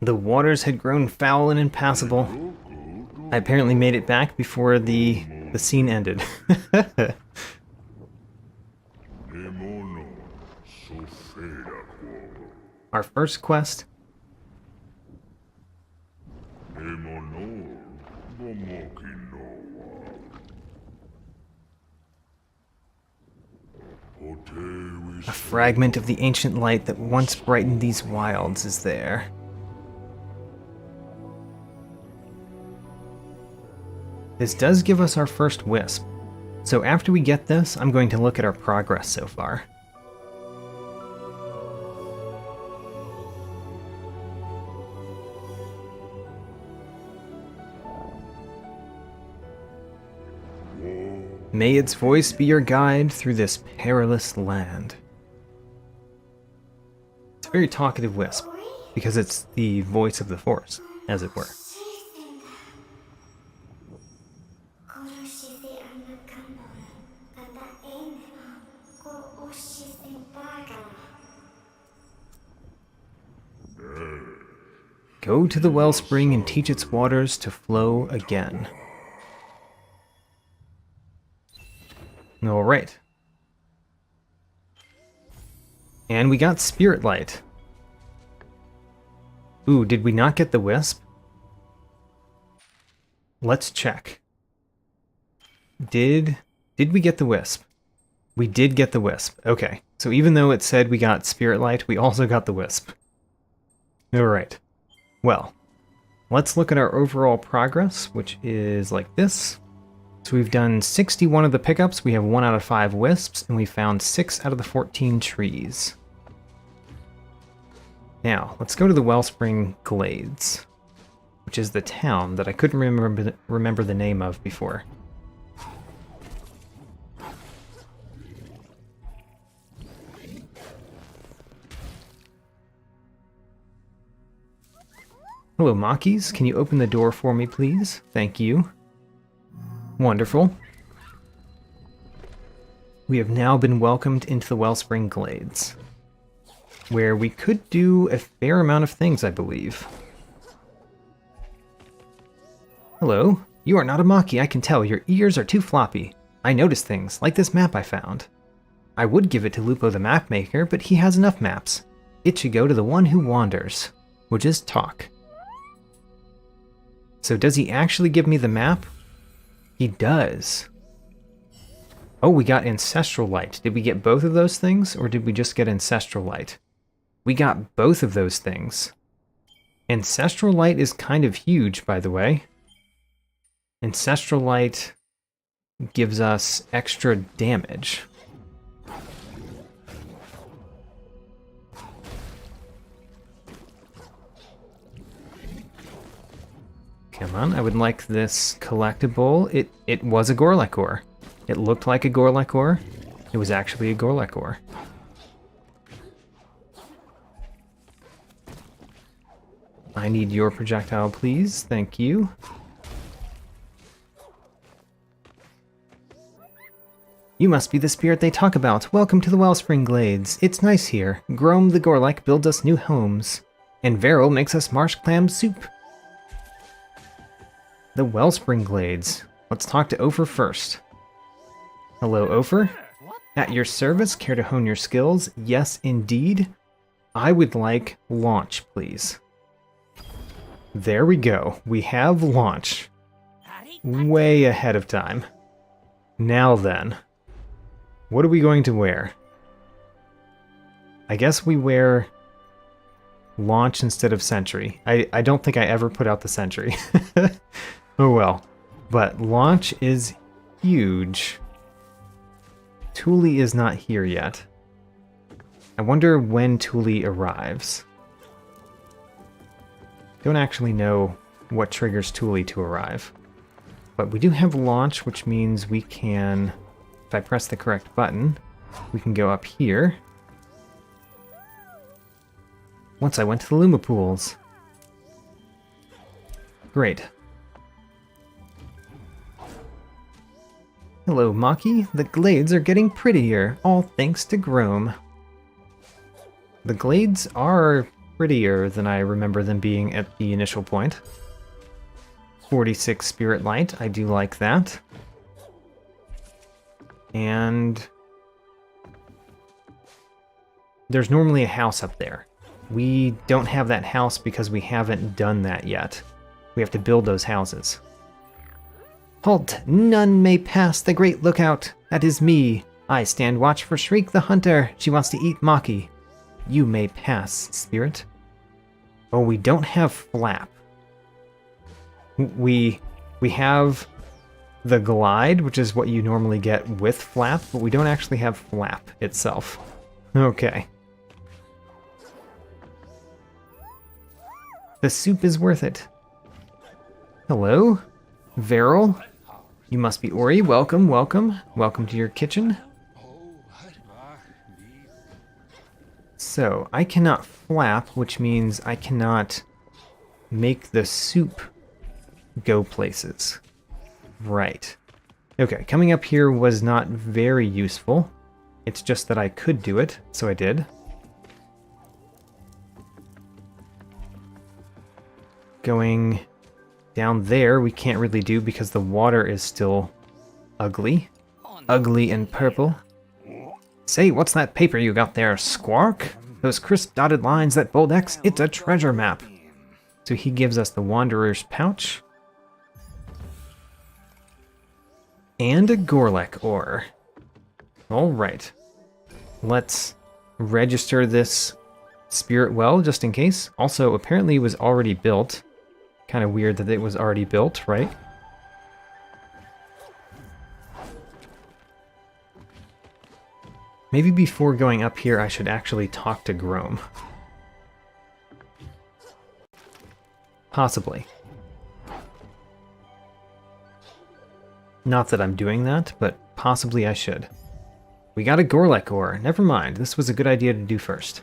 The waters had grown foul and impassable. I apparently made it back before the scene ended. Our first quest. A fragment of the ancient light that once brightened these wilds is there. This does give us our first wisp. So after we get this, I'm going to look at our progress so far. May its voice be your guide through this perilous land. It's a very talkative wisp, because it's the voice of the forest, as it were. Go to the wellspring and teach its waters to flow again. Alright. And we got Spirit Light. Ooh, did we not get the wisp? Let's check. Did we get the wisp? We did get the wisp. Okay. So even though it said we got Spirit Light, we also got the wisp. Alright. Well, let's look at our overall progress, which is like this. So we've done 61 of the pickups, we have 1 out of 5 wisps, and we found 6 out of the 14 trees. Now, let's go to the Wellspring Glades, which is the town that I couldn't remember the name of before. Hello, Makis. Can you open the door for me, please? Thank you. Wonderful. We have now been welcomed into the Wellspring Glades, where we could do a fair amount of things, I believe. Hello. You are not a Maki, I can tell. Your ears are too floppy. I noticed things, like this map I found. I would give it to Lupo the map maker, but he has enough maps. It should go to the one who wanders. We'll just talk. So does he actually give me the map? He does. Oh, we got Ancestral Light. Did we get both of those things, or did we just get Ancestral Light? We got both of those things. Ancestral Light is kind of huge, by the way. Ancestral Light gives us extra damage. Come on, I would like this collectible. It was a Gorlek ore. It looked like a Gorlek ore. It was actually a Gorlek ore. I need your projectile, please. Thank you. You must be the spirit they talk about. Welcome to the Wellspring Glades. It's nice here. Grom the Gorlek builds us new homes. And Veril makes us marsh clam soup. The Wellspring Glades. Let's talk to Ophir first. Hello, Ophir. At your service, care to hone your skills? Yes, indeed. I would like launch, please. There we go. We have launch. Way ahead of time. Now then. What are we going to wear? I guess we wear launch instead of sentry. I don't think I ever put out the sentry. Oh well. But launch is huge. Thule is not here yet. I wonder when Thule arrives. Don't actually know what triggers Thule to arrive. But we do have launch, which means we can, if I press the correct button, we can go up here. Once I went to the Luma pools. Great. Hello, Maki. The glades are getting prettier, all thanks to Grom. The glades are prettier than I remember them being at the initial point. 46 spirit light, I do like that. And there's normally a house up there. We don't have that house because we haven't done that yet. We have to build those houses. Halt! None may pass the great lookout. That is me. I stand watch for Shriek the Hunter. She wants to eat Maki. You may pass, spirit. Oh, we don't have Flap. We have the Glide, which is what you normally get with Flap, but we don't actually have Flap itself. Okay. The soup is worth it. Hello? Veril? You must be Ori. Welcome, welcome. Welcome to your kitchen. So, I cannot flap, which means I cannot make the soup go places. Right. Okay, coming up here was not very useful. It's just that I could do it, so I did. Going down there, we can't really do because the water is still ugly. Ugly and purple. Say, what's that paper you got there, Squark? Those crisp dotted lines, that bold X, it's a treasure map. So he gives us the Wanderer's Pouch. And a Gorlek ore. Alright. Let's register this spirit well, just in case. Also, apparently it was already built. Kind of weird that it was already built, right? Maybe before going up here, I should actually talk to Grom. Possibly. Not that I'm doing that, but possibly I should. We got a Gorlek ore. Never mind, this was a good idea to do first.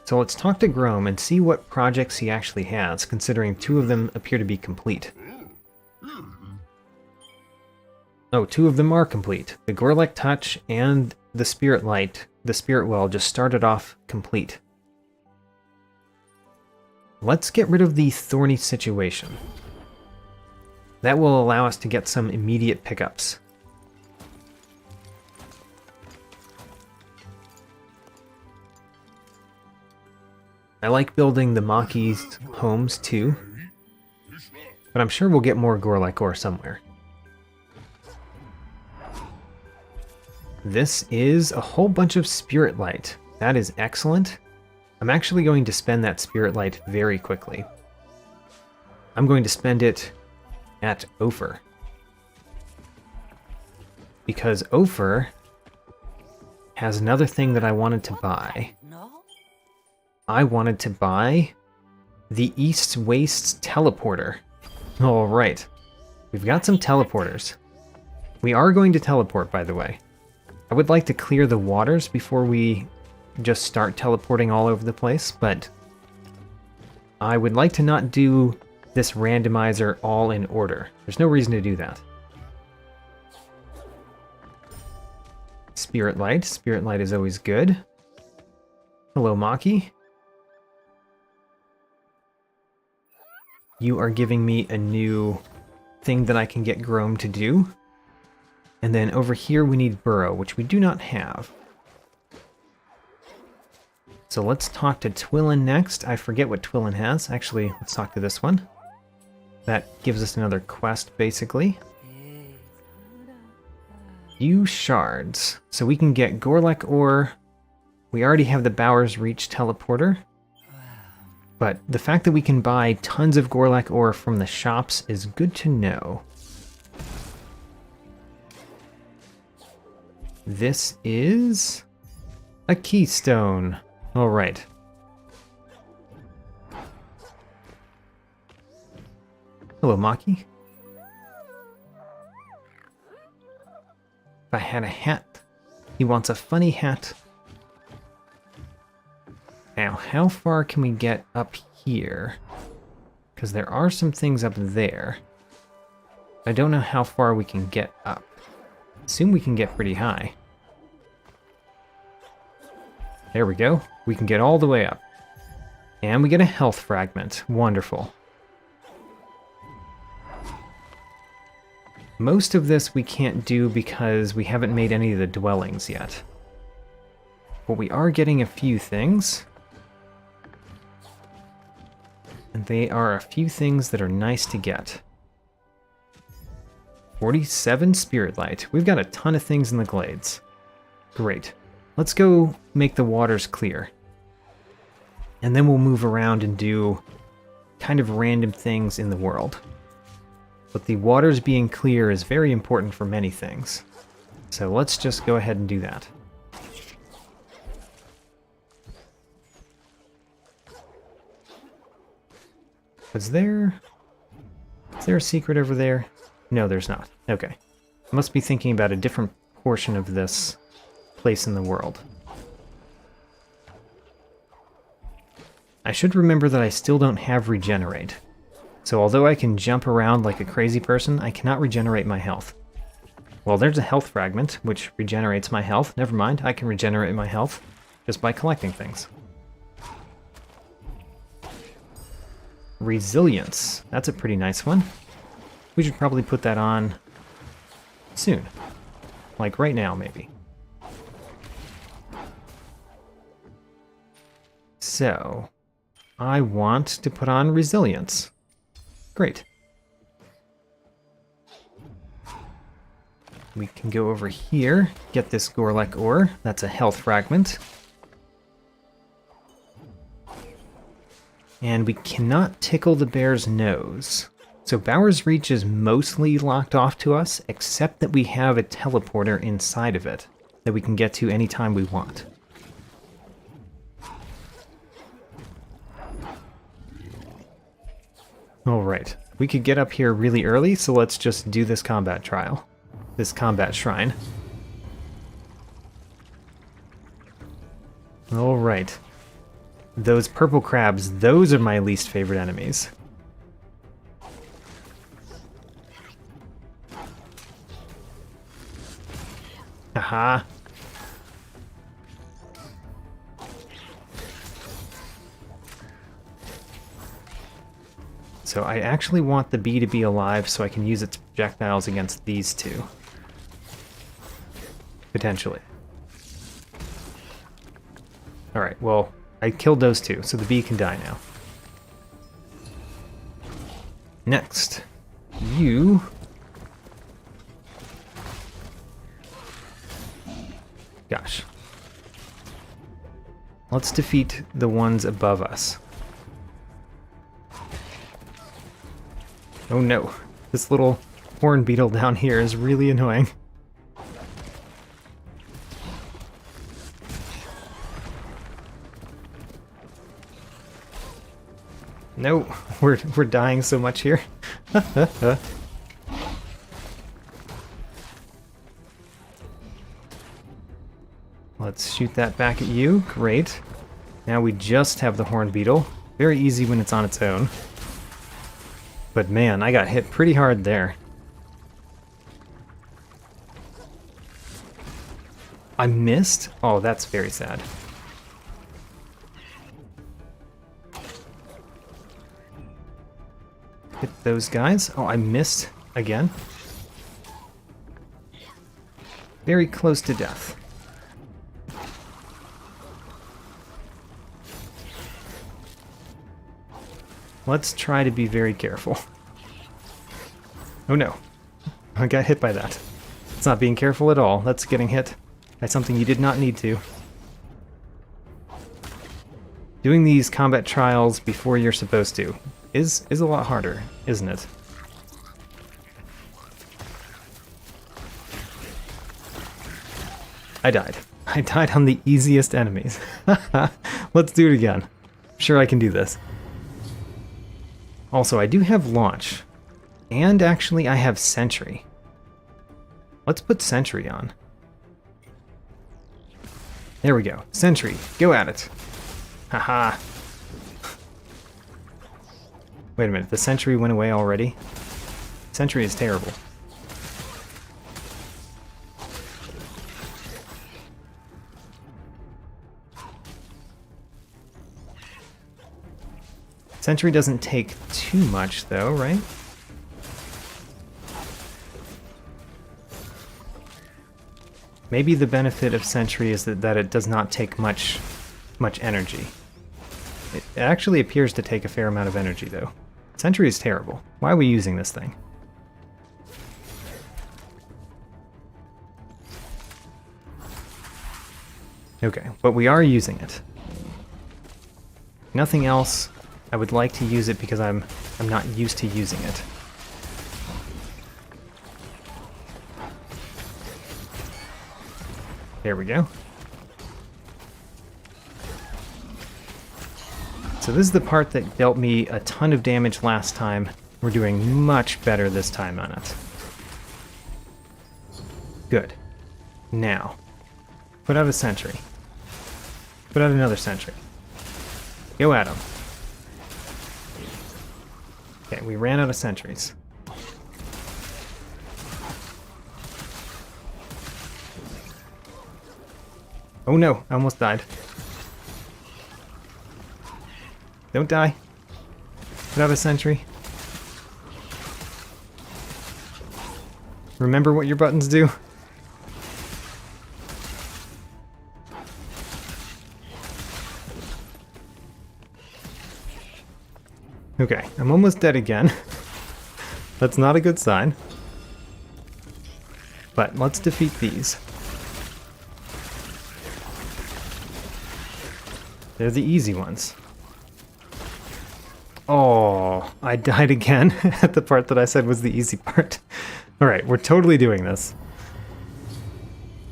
So let's talk to Grom and see what projects he actually has, considering 2 of them appear to be complete. Oh, 2 of them are complete. The Gorlek Touch and the Spirit Light, the Spirit Well, just started off complete. Let's get rid of the thorny situation. That will allow us to get some immediate pickups. I like building the Maki's homes too, but I'm sure we'll get more Gorlek ore somewhere. This is a whole bunch of Spirit Light. That is excellent. I'm actually going to spend that Spirit Light very quickly. I'm going to spend it at Ophir. Because Ophir has another thing that I wanted to buy. I wanted to buy the East Wastes teleporter. Alright. We've got some teleporters. We are going to teleport, by the way. I would like to clear the waters before we just start teleporting all over the place, but I would like to not do this randomizer all in order. There's no reason to do that. Spirit Light. Spirit Light is always good. Hello, Maki. You are giving me a new thing that I can get Grom to do. And then over here we need Burrow, which we do not have. So let's talk to Twillin next. I forget what Twillin has. Actually, let's talk to this one. That gives us another quest, basically. Few shards. So we can get Gorlek ore. We already have the Bowers Reach teleporter. But the fact that we can buy tons of Gorlek ore from the shops is good to know. This is a keystone. All right. Hello, Maki. If I had a hat. He wants a funny hat. Now, how far can we get up here? Because there are some things up there. I don't know how far we can get up. Assume we can get pretty high. There we go. We can get all the way up. And we get a health fragment. Wonderful. Most of this we can't do because we haven't made any of the dwellings yet. But we are getting a few things. And they are a few things that are nice to get. 47 Spirit Light. We've got a ton of things in the glades. Great. Let's go make the waters clear. And then we'll move around and do kind of random things in the world. But the waters being clear is very important for many things. So let's just go ahead and do that. Is there a secret over there? No, there's not. Okay. I must be thinking about a different portion of this place in the world. I should remember that I still don't have regenerate. So although I can jump around like a crazy person, I cannot regenerate my health. Well, there's a health fragment, which regenerates my health. Never mind, I can regenerate my health just by collecting things. Resilience. That's a pretty nice one. We should probably put that on soon. Like right now, maybe. So, I want to put on resilience. Great. We can go over here, get this Gorlek ore. That's a health fragment. And we cannot tickle the bear's nose. So Bower's Reach is mostly locked off to us, except that we have a teleporter inside of it that we can get to anytime we want. Alright, we could get up here really early, so let's just do this combat trial. This combat shrine. Alright. Those purple crabs, those are my least favorite enemies. Aha. So I actually want the bee to be alive so I can use its projectiles against these two. Potentially. Alright, well, I killed those two, so the bee can die now. Next, you... Gosh. Let's defeat the ones above us. Oh no, this little horn beetle down here is really annoying. No, we're dying so much here. Let's shoot that back at you. Great. Now we just have the horn beetle. Very easy when it's on its own. But man, I got hit pretty hard there. I missed? Oh, that's very sad. Hit those guys. Oh, I missed again. Very close to death. Let's try to be very careful. Oh no. I got hit by that. It's not being careful at all. That's getting hit by something you did not need to. Doing these combat trials before you're supposed to is a lot harder, isn't it? I died. I died on the easiest enemies. Let's do it again. I'm sure I can do this. Also, I do have launch. And actually, I have sentry. Let's put sentry on. There we go. Sentry. Go at it. Haha. Wait a minute. The sentry went away already? Sentry is terrible. Sentry doesn't take too much, though, right? Maybe the benefit of Sentry is that it does not take much energy. It actually appears to take a fair amount of energy, though. Sentry is terrible. Why are we using this thing? Okay, but we are using it. Nothing else. I would like to use it because I'm not used to using it. There we go. So this is the part that dealt me a ton of damage last time. We're doing much better this time on it. Good. Now, put out a sentry. Put out another sentry. Go at him. Okay, we ran out of sentries. Oh no, I almost died. Don't die. Put out a sentry. Remember what your buttons do. Okay, I'm almost dead again. That's not a good sign. But let's defeat these. They're the easy ones. Oh, I died again at the part that I said was the easy part. Alright, we're totally doing this.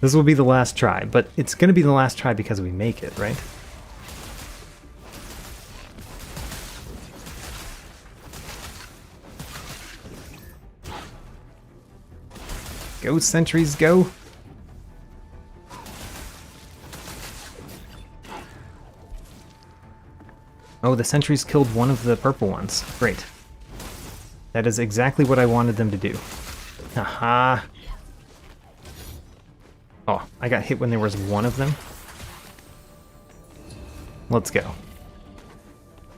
This will be the last try, but it's going to be the last try because we make it, right? Go, sentries, go! Oh, the sentries killed one of the purple ones. Great. That is exactly what I wanted them to do. Aha! Oh, I got hit when there was one of them. Let's go.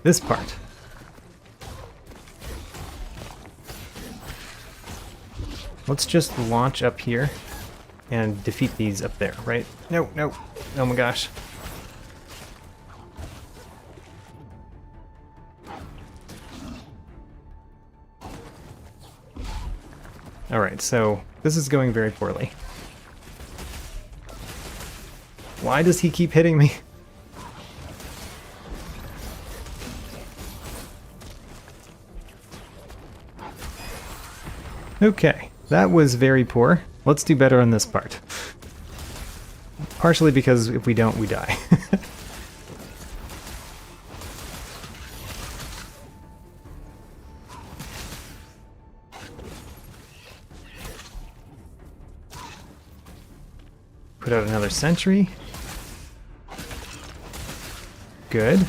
This part. Let's just launch up here and defeat these up there, right? No, no. Oh my gosh. Alright, so this is going very poorly. Why does he keep hitting me? Okay, that was very poor. Let's do better on this part. Partially because if we don't, we die. Put out another sentry. Good.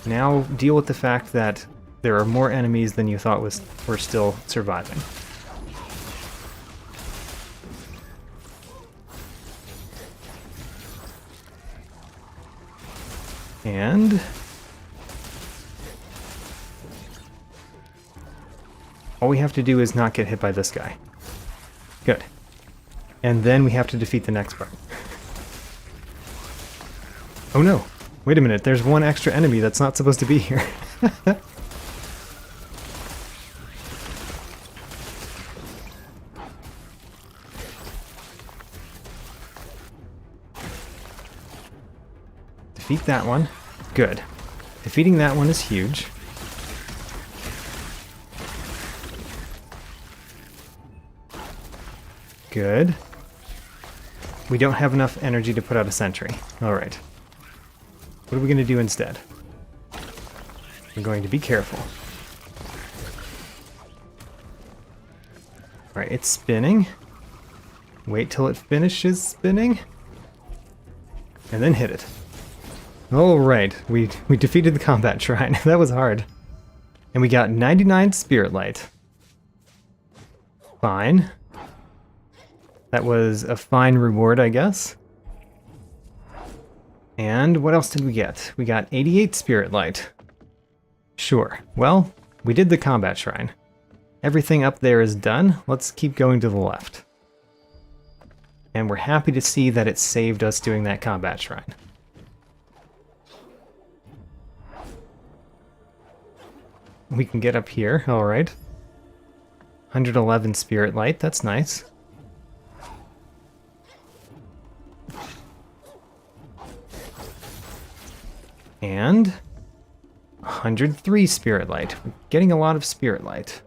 Now deal with the fact that there are more enemies than you thought were still surviving. And all we have to do is not get hit by this guy. Good. And then we have to defeat the next part. Oh no! Wait a minute, there's one extra enemy that's not supposed to be here. Defeat that one. Good. Defeating that one is huge. Good. We don't have enough energy to put out a sentry. Alright. What are we going to do instead? We're going to be careful. Alright, it's spinning. Wait till it finishes spinning. And then hit it. Alright, we defeated the combat shrine. That was hard. And we got 99 spirit light. Fine. That was a fine reward, I guess. And what else did we get? We got 88 spirit light. Sure. Well, we did the combat shrine. Everything up there is done. Let's keep going to the left. And we're happy to see that it saved us doing that combat shrine. We can get up here, alright. 111 spirit light, that's nice. And 103 spirit light. We're getting a lot of spirit light.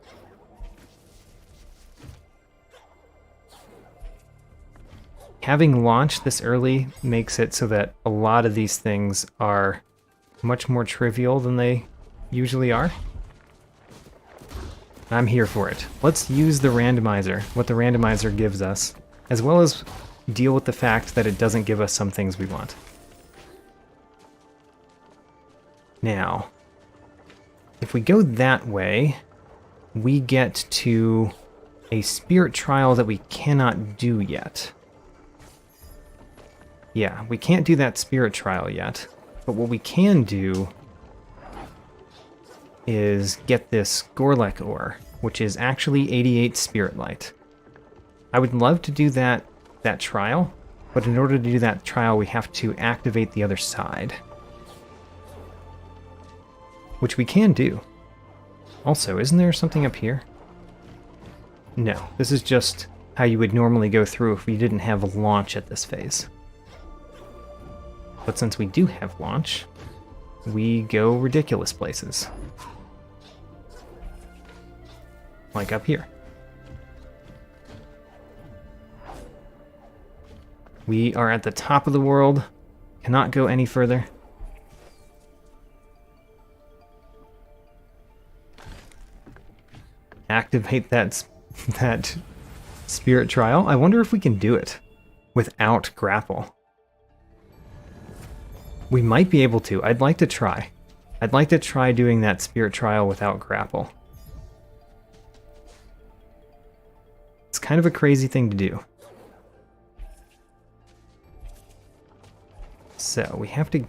Having launched this early makes it so that a lot of these things are much more trivial than they usually are. I'm here for it. Let's use the randomizer, what the randomizer gives us, as well as deal with the fact that it doesn't give us some things we want. Now, if we go that way, we get to a spirit trial that we cannot do yet. Yeah, we can't do that spirit trial yet, but what we can do is get this Gorlek ore, which is actually 88 spirit light. I would love to do that trial, but in order to do that trial, we have to activate the other side. Which we can do. Also, isn't there something up here? No, this is just how you would normally go through if we didn't have launch at this phase. But since we do have launch, we go ridiculous places. Like up here. We are at the top of the world, cannot go any further. Activate that spirit trial. I wonder if we can do it without grapple. We might be able to. I'd like to try. I'd like to try doing that spirit trial without grapple. It's kind of a crazy thing to do. So we have to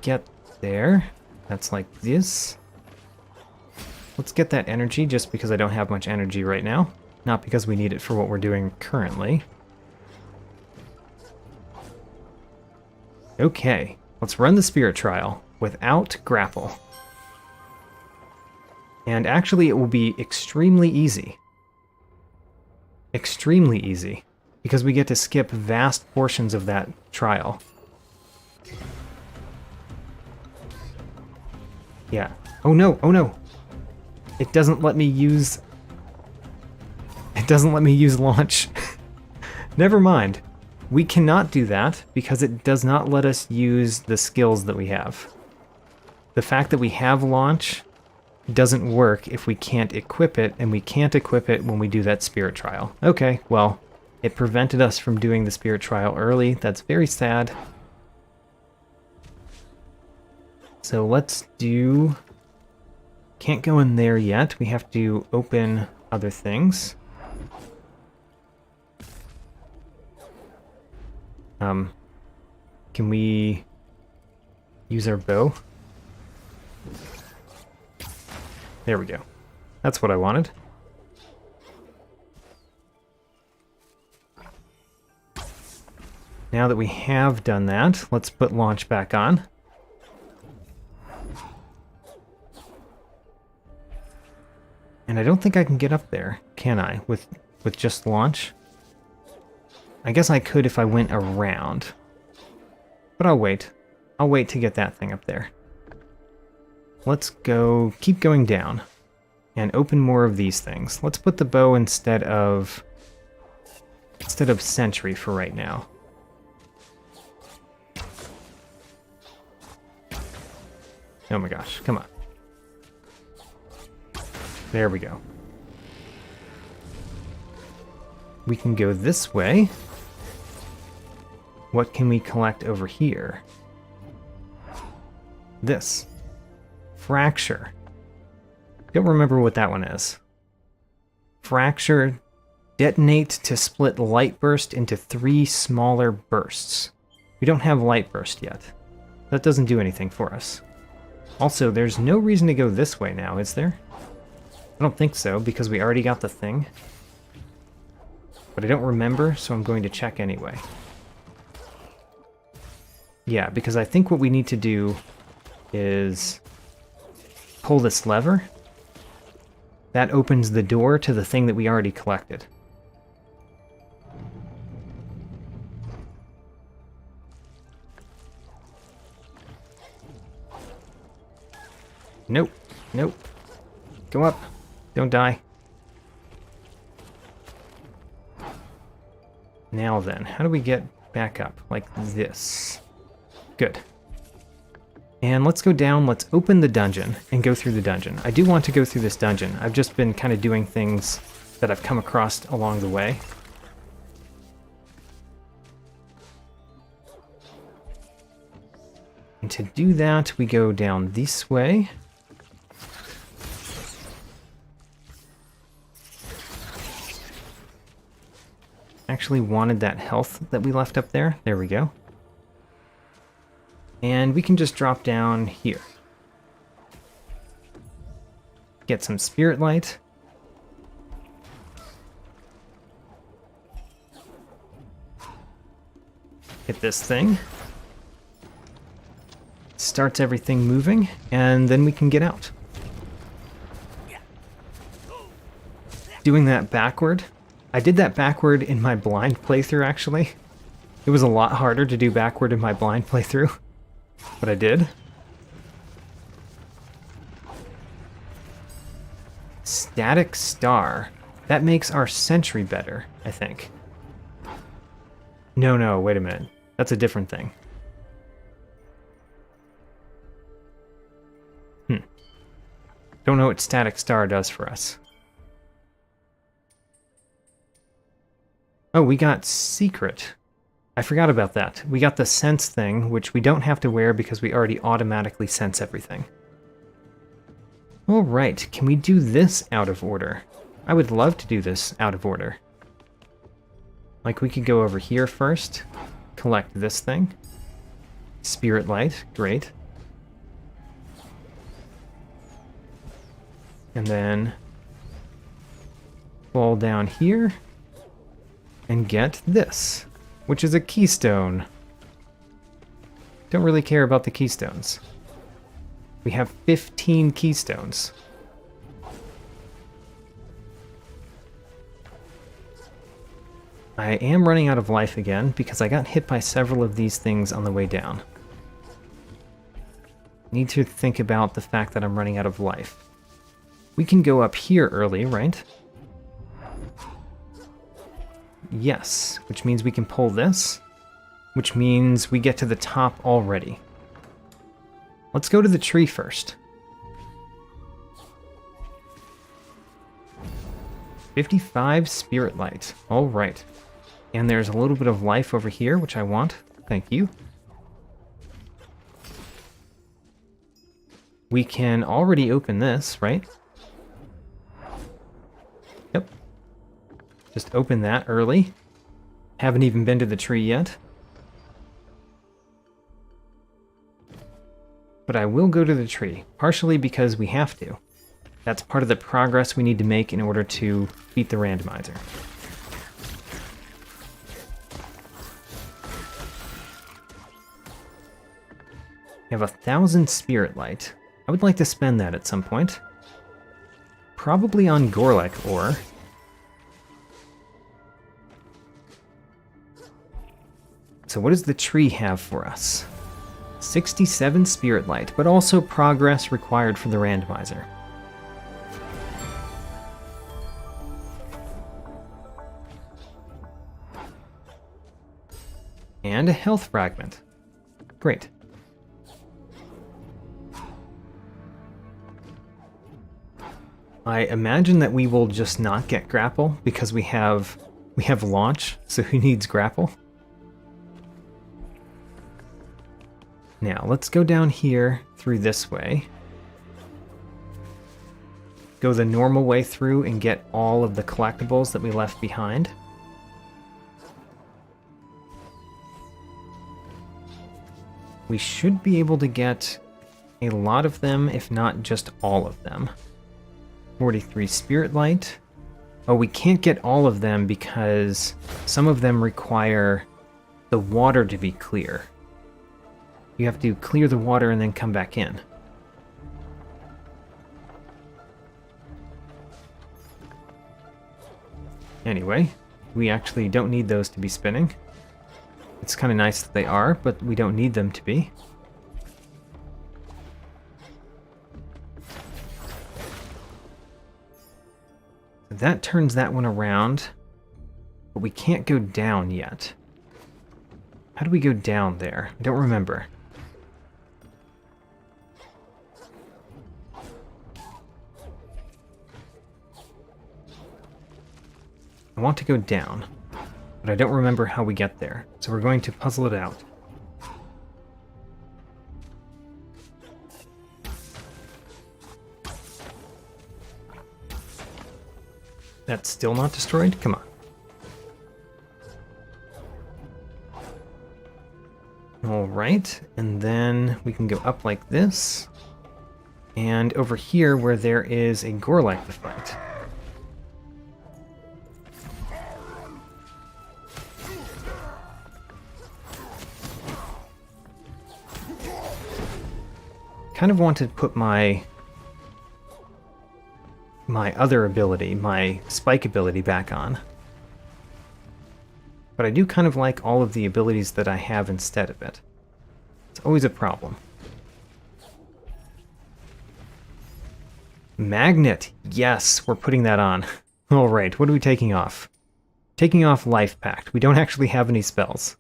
get there. That's like this. Let's get that energy just because I don't have much energy right now. Not because we need it for what we're doing currently. Okay, let's run the spirit trial without grapple. And actually it will be extremely easy. Extremely easy. Because we get to skip vast portions of that trial. Yeah. Oh no, oh no! It doesn't let me use... It doesn't let me use launch. Never mind. We cannot do that because it does not let us use the skills that we have. The fact that we have launch doesn't work if we can't equip it, and we can't equip it when we do that spirit trial. Okay, well, it prevented us from doing the spirit trial early. That's very sad. So let's do... Can't go in there yet. We have to open other things. Can we use our bow? There we go. That's what I wanted. Now that we have done that, let's put launch back on. And I don't think I can get up there, can I, with just launch? I guess I could if I went around. But I'll wait. I'll wait to get that thing up there. Let's go, keep going down. And open more of these things. Let's put the bow instead of sentry for right now. Oh my gosh, come on. There we go. We can go this way. What can we collect over here? This. Fracture. Don't remember what that one is. Fracture. Detonate to split light burst into 3 smaller bursts. We don't have light burst yet. That doesn't do anything for us. Also, there's no reason to go this way now, is there? I don't think so, because we already got the thing. But I don't remember, so I'm going to check anyway. Yeah, because I think what we need to do is pull this lever. That opens the door to the thing that we already collected. Nope. Nope. Go up. Don't die. Now then, how do we get back up? Like this. Good. And let's go down, let's open the dungeon and go through the dungeon. I do want to go through this dungeon. I've just been kind of doing things that I've come across along the way. And to do that, we go down this way. Actually wanted that health that we left up there. There we go. And we can just drop down here. Get some spirit light. Hit this thing. Starts everything moving, and then we can get out. Doing that backward. I did that backward in my blind playthrough, actually. It was a lot harder to do backward in my blind playthrough, but I did. Static star. That makes our sentry better, I think. No, wait a minute. That's a different thing. Don't know what static star does for us. Oh, we got secret. I forgot about that. We got the sense thing, which we don't have to wear because we already automatically sense everything. Alright, can we do this out of order? I would love to do this out of order. Like, we could go over here first, collect this thing. Spirit light, great. And then fall down here and get this, which is a keystone. Don't really care about the keystones. We have 15 keystones. I am running out of life again because I got hit by several of these things on the way down. Need to think about the fact that I'm running out of life. We can go up here early, right? Yes, which means we can pull this, which means we get to the top already. Let's go to the tree first. 55 spirit light. All right. And there's a little bit of life over here, which I want. Thank you. We can already open this, right? Yep. Just open that early. Haven't even been to the tree yet. But I will go to the tree, partially because we have to. That's part of the progress we need to make in order to beat the randomizer. We have 1,000 spirit light. I would like to spend that at some point. Probably on Gorlek ore. So what does the tree have for us? 67 spirit light, but also progress required for the randomizer. And a health fragment. Great. I imagine that we will just not get grapple because we have launch, so who needs grapple? Now, let's go down here through this way. Go the normal way through and get all of the collectibles that we left behind. We should be able to get a lot of them, if not just all of them. 43 Spirit Light. Oh, we can't get all of them because some of them require the water to be clear. You have to clear the water and then come back in. Anyway, we actually don't need those to be spinning. It's kind of nice that they are, but we don't need them to be. That turns that one around, but we can't go down yet. How do we go down there? I don't remember. I want to go down, but I don't remember how we get there, so we're going to puzzle it out. That's still not destroyed? Come on. Alright, and then we can go up like this. And over here where there is a Gorlike to fight. Kind of want to put my other ability, my spike ability, back on. But I do kind of like all of the abilities that I have instead of it. It's always a problem. Magnet! Yes, we're putting that on. Alright, what are we taking off? Taking off Life Pact. We don't actually have any spells.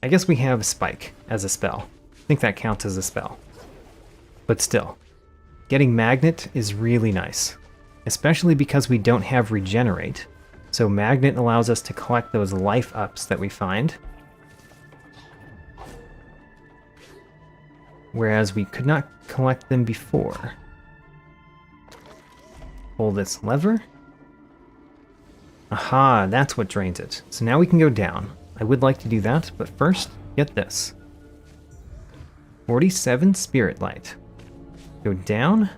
I guess we have Spike as a spell. I think that counts as a spell. But still, getting Magnet is really nice. Especially because we don't have Regenerate. So Magnet allows us to collect those life ups that we find. Whereas we could not collect them before. Pull this lever. Aha, that's what drains it. So now we can go down. I would like to do that, but first, get this. 47 Spirit Light. Go down.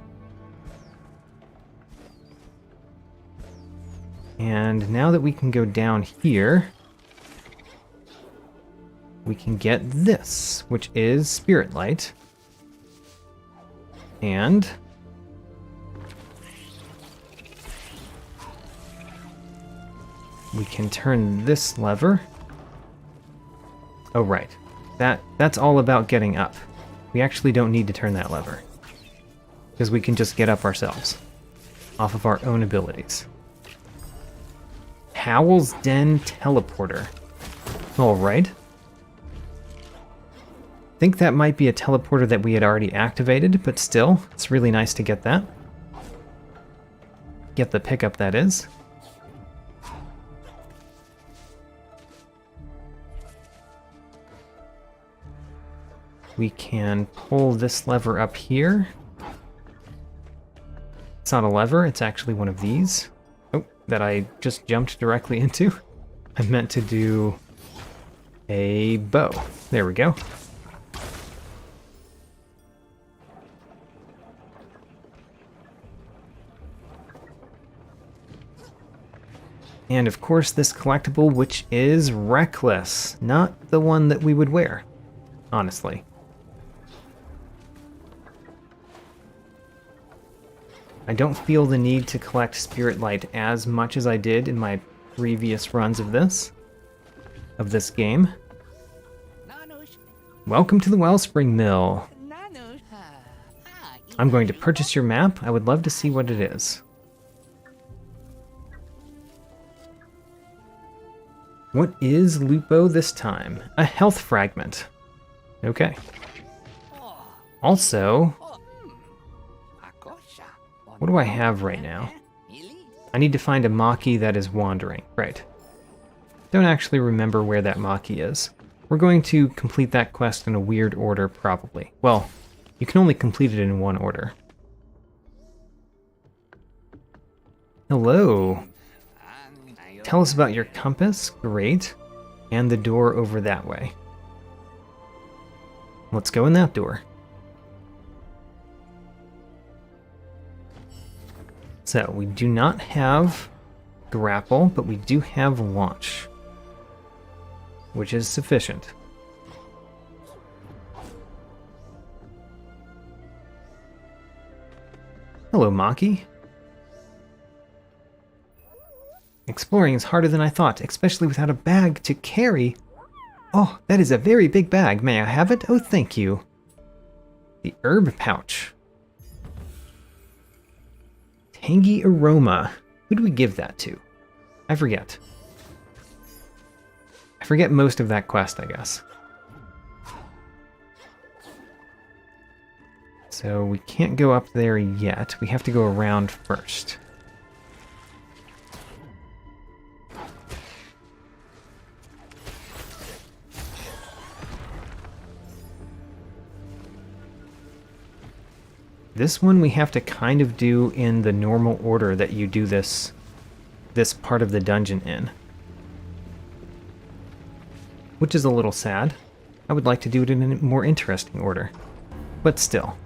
And now that we can go down here, we can get this, which is Spirit Light. And we can turn this lever. Oh, right. That's all about getting up. We actually don't need to turn that lever, because we can just get up ourselves, off of our own abilities. Howl's Den Teleporter. Alright. I think that might be a teleporter that we had already activated, but still, it's really nice to get that. Get the pickup, that is. We can pull this lever up here. It's not a lever, it's actually one of these. Oh, that I just jumped directly into. I meant to do a bow. There we go. And of course this collectible, which is Reckless. Not the one that we would wear, honestly. I don't feel the need to collect Spirit Light as much as I did in my previous runs of this game. Welcome to the Wellspring Mill. I'm going to purchase your map. I would love to see what it is. What is Lupo this time? A health fragment. Okay. Also, what do I have right now? I need to find a Maki that is wandering. Right. Don't actually remember where that Maki is. We're going to complete that quest in a weird order, probably. Well, you can only complete it in one order. Hello. Tell us about your compass. Great. And the door over that way. Let's go in that door. So we do not have grapple, but we do have launch, which is sufficient. Hello, Maki. Exploring is harder than I thought, especially without a bag to carry. Oh, that is a very big bag. May I have it? Oh, thank you. The herb pouch. Tangy aroma. Who do we give that to? I forget. I forget most of that quest, I guess. So we can't go up there yet. We have to go around first. This one we have to kind of do in the normal order that you do this part of the dungeon in. Which is a little sad. I would like to do it in a more interesting order. But still,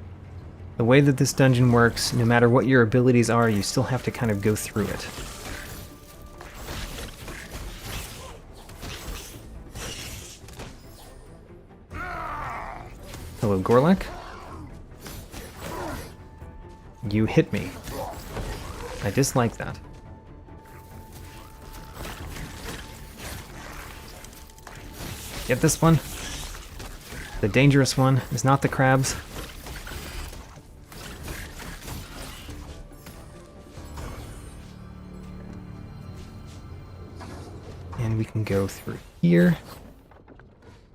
the way that this dungeon works, no matter what your abilities are, you still have to kind of go through it. Hello, Gorlek. You hit me. I dislike that. Get this one. The dangerous one is not the crabs. And we can go through here.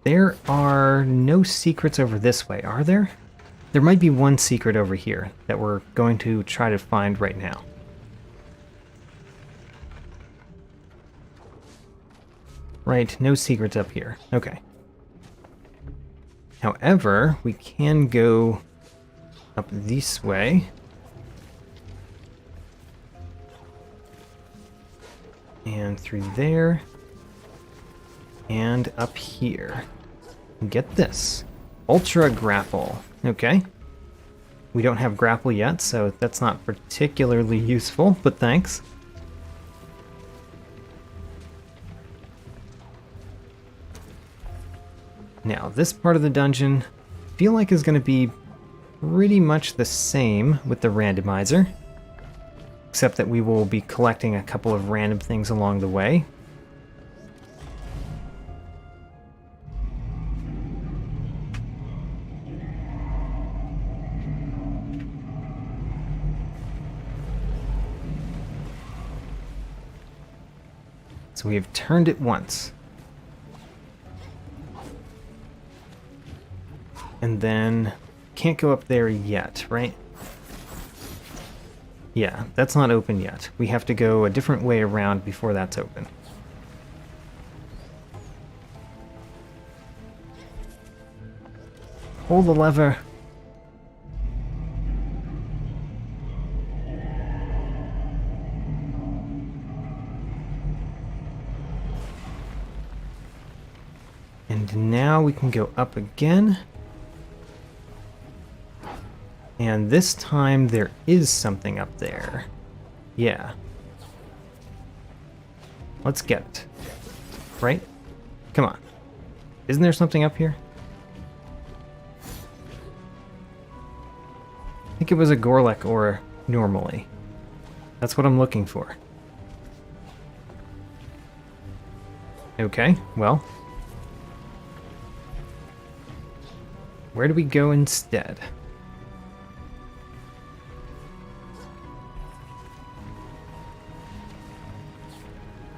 There are no secrets over this way, are there? There might be one secret over here that we're going to try to find right now. Right, no secrets up here. Okay. However, we can go up this way. And through there. And up here. Get this. Ultra grapple. Okay. We don't have grapple yet, so that's not particularly useful, but thanks. Now, this part of the dungeon, I feel like is going to be pretty much the same with the randomizer, except that we will be collecting a couple of random things along the way. So we have turned it once. And then can't go up there yet, right? Yeah, that's not open yet. We have to go a different way around before that's open. Pull the lever. And now we can go up again. And this time there is something up there. Yeah. Let's get it. Right? Come on. Isn't there something up here? I think it was a Gorlek ore normally. That's what I'm looking for. Okay, well. Where do we go instead?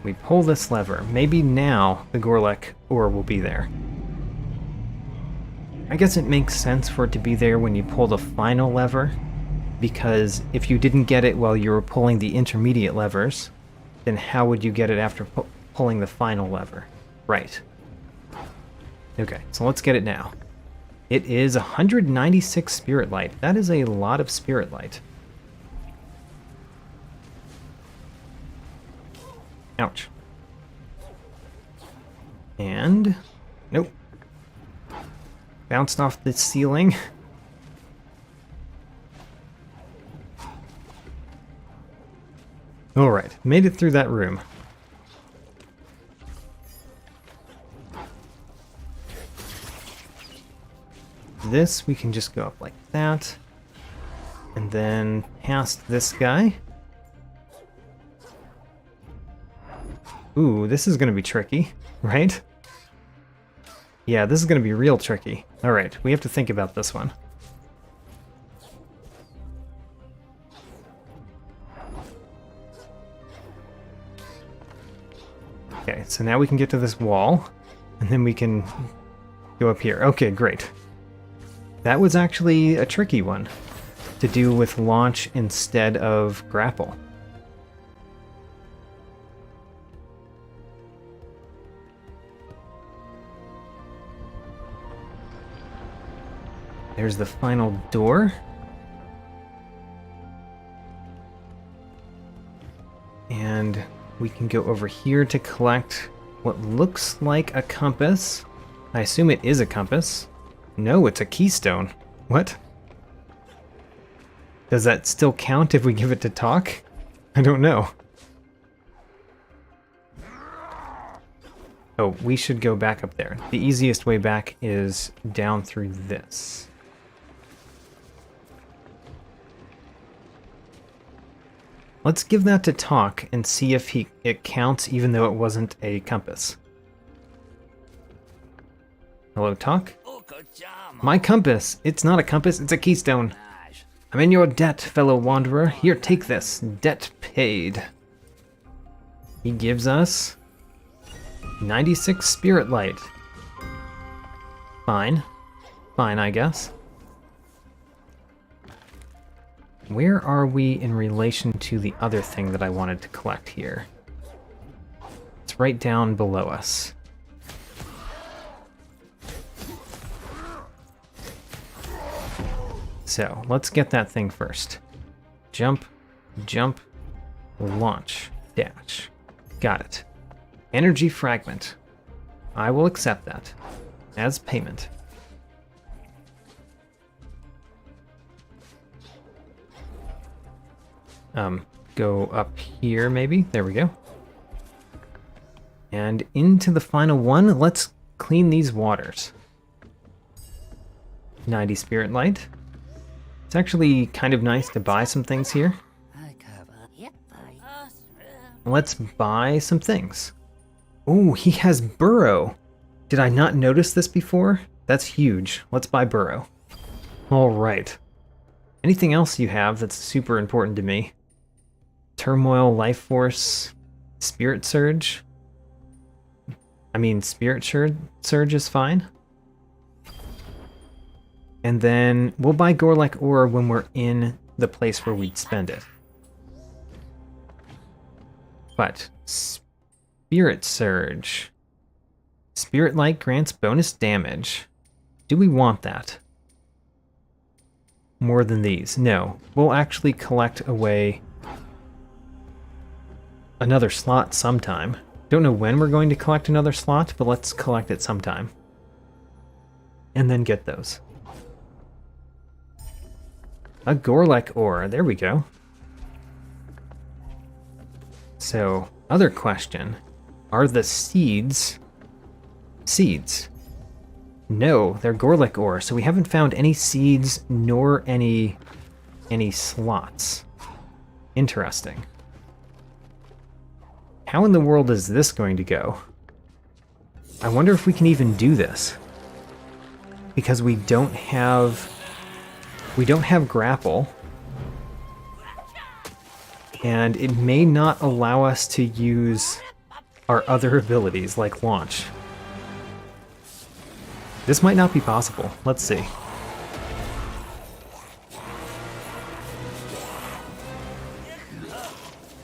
We pull this lever. Maybe now the Gorlek ore will be there. I guess it makes sense for it to be there when you pull the final lever, because if you didn't get it while you were pulling the intermediate levers, then how would you get it after pulling the final lever? Right. Okay, so let's get it now. It is 196 spirit light. That is a lot of spirit light. Ouch. And nope. Bounced off the ceiling. Made it through that room. This, we can just go up like that. And then past this guy. Ooh, this is going to be tricky, right? Yeah, this is going to be real tricky. Alright, we have to think about this one. Okay, so now we can get to this wall, and then we can go up here. Okay, great. That was actually a tricky one to do with launch instead of grapple. There's the final door. And we can go over here to collect what looks like a compass. I assume it is a compass. No, it's a keystone. What? Does that still count if we give it to talk? I don't know. Oh, we should go back up there. The easiest way back is down through this. Let's give that to talk and see if it counts even though it wasn't a compass. Hello, talk? My compass! It's not a compass, it's a keystone. I'm in your debt, fellow wanderer. Here, take this. Debt paid. He gives us 96 spirit light. Fine. Fine, I guess. Where are we in relation to the other thing that I wanted to collect here? It's right down below us. So, let's get that thing first. Jump, jump, launch, dash. Got it. Energy fragment. I will accept that as payment. Go up here maybe. There we go. And into the final one. Let's clean these waters. 90 spirit light. It's actually kind of nice to buy some things here. Let's buy some things. Oh, he has burrow. Did I not notice this before? That's huge. Let's buy burrow. All right. Anything else you have that's super important to me? Turmoil, life force, spirit surge. I mean, spirit surge is fine. And then we'll buy Gorlek ore when we're in the place where we'd spend it. But spirit surge. Spirit light grants bonus damage. Do we want that? More than these? No. We'll actually collect away another slot sometime. Don't know when we're going to collect another slot, but let's collect it sometime. And then get those. A Gorlek ore. There we go. So, other question. Are the seeds... seeds? No, they're Gorlek ore, so we haven't found any seeds nor any slots. Interesting. How in the world is this going to go? I wonder if we can even do this. Because we don't have grapple. And it may not allow us to use our other abilities, like launch. This might not be possible. Let's see.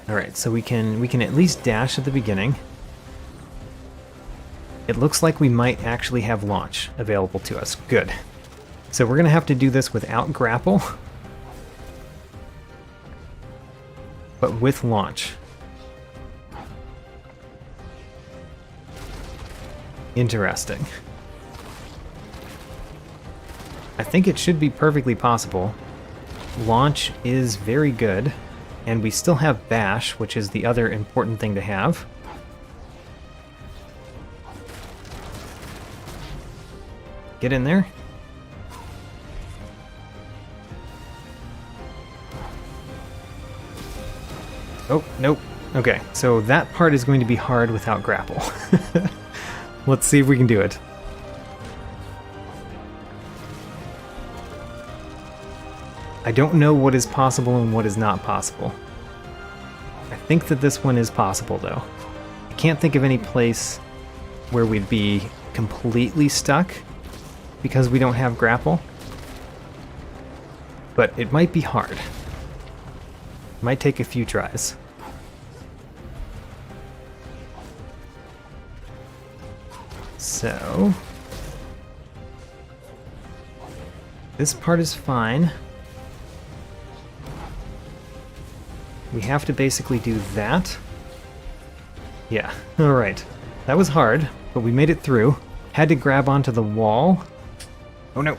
Alright, so we can at least dash at the beginning. It looks like we might actually have launch available to us. Good. So we're going to have to do this without grapple. But with launch. Interesting. I think it should be perfectly possible. Launch is very good, And we still have Bash, which is the other important thing to have. Get in there. Oh, nope. Okay, so that part is going to be hard without grapple. Let's see if we can do it. I don't know what is possible and what is not possible. I think that this one is possible, though. I can't think of any place where we'd be completely stuck because we don't have grapple. But it might be hard. Might take a few tries. So... this part is fine. We have to basically do that. Yeah, alright. That was hard, but we made it through. Had to grab onto the wall. Oh no!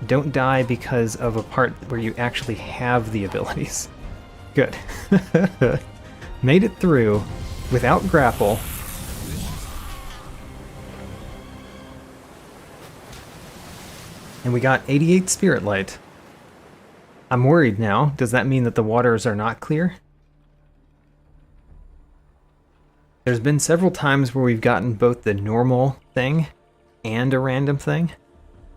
Don't die because of a part where you actually have the abilities. Good. Made it through without grapple. And we got 88 Spirit Light. I'm worried now. Does that mean that the waters are not clear? There's been several times where we've gotten both the normal thing and a random thing.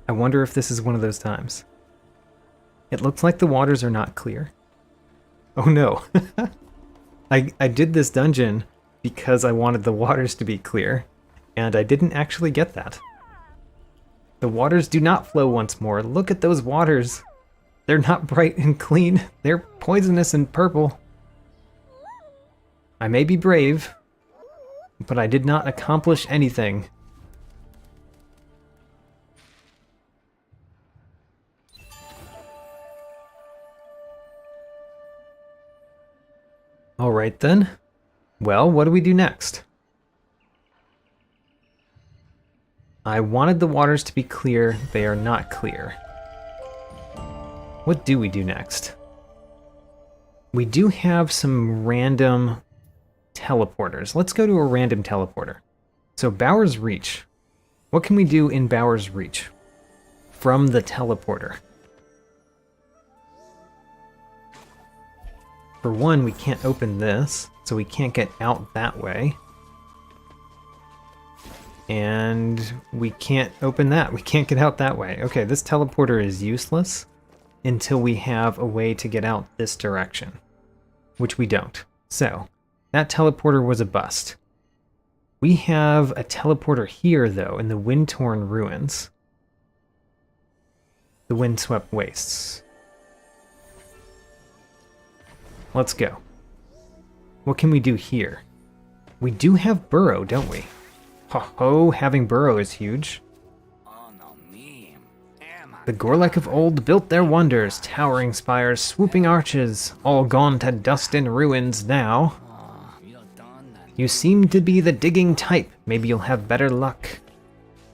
I wonder if this is one of those times. It looks like the waters are not clear. Oh no. I did this dungeon because I wanted the waters to be clear, and I didn't actually get that. The waters do not flow once more. Look at those waters. They're not bright and clean. They're poisonous and purple. I may be brave, but I did not accomplish anything. All right then. Well, what do we do next? I wanted the waters to be clear. They are not clear. What do we do next? We do have some random teleporters. Let's go to a random teleporter. So Bower's Reach. What can we do in Bower's Reach from the teleporter? For one, we can't open this, so we can't get out that way. And we can't open that. We can't get out that way. Okay, this teleporter is useless until we have a way to get out this direction, which we don't. So, that teleporter was a bust. We have a teleporter here, though, in the Wind-Torn Ruins. The Windswept Wastes. Let's go. What can we do here? We do have Burrow, don't we? Ho-ho, having Burrow is huge. The Gorlek of old built their wonders, towering spires, swooping arches, all gone to dust and ruins now. You seem to be the digging type. Maybe you'll have better luck.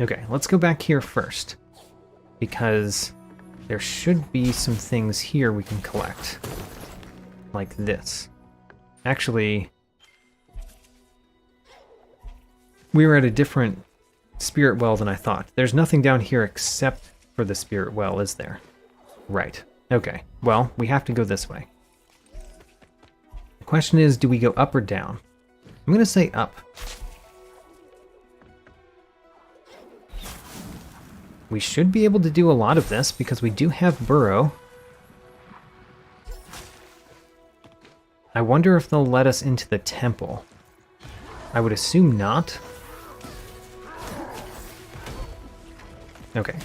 Okay, let's go back here first, because there should be some things here we can collect. Like this. Actually, we were at a different spirit well than I thought. There's nothing down here except for the spirit well, is there? Right. Okay. Well, we have to go this way. The question is, do we go up or down? I'm going to say up. We should be able to do a lot of this because we do have Burrow. I wonder if they'll let us into the temple. I would assume not. Okay,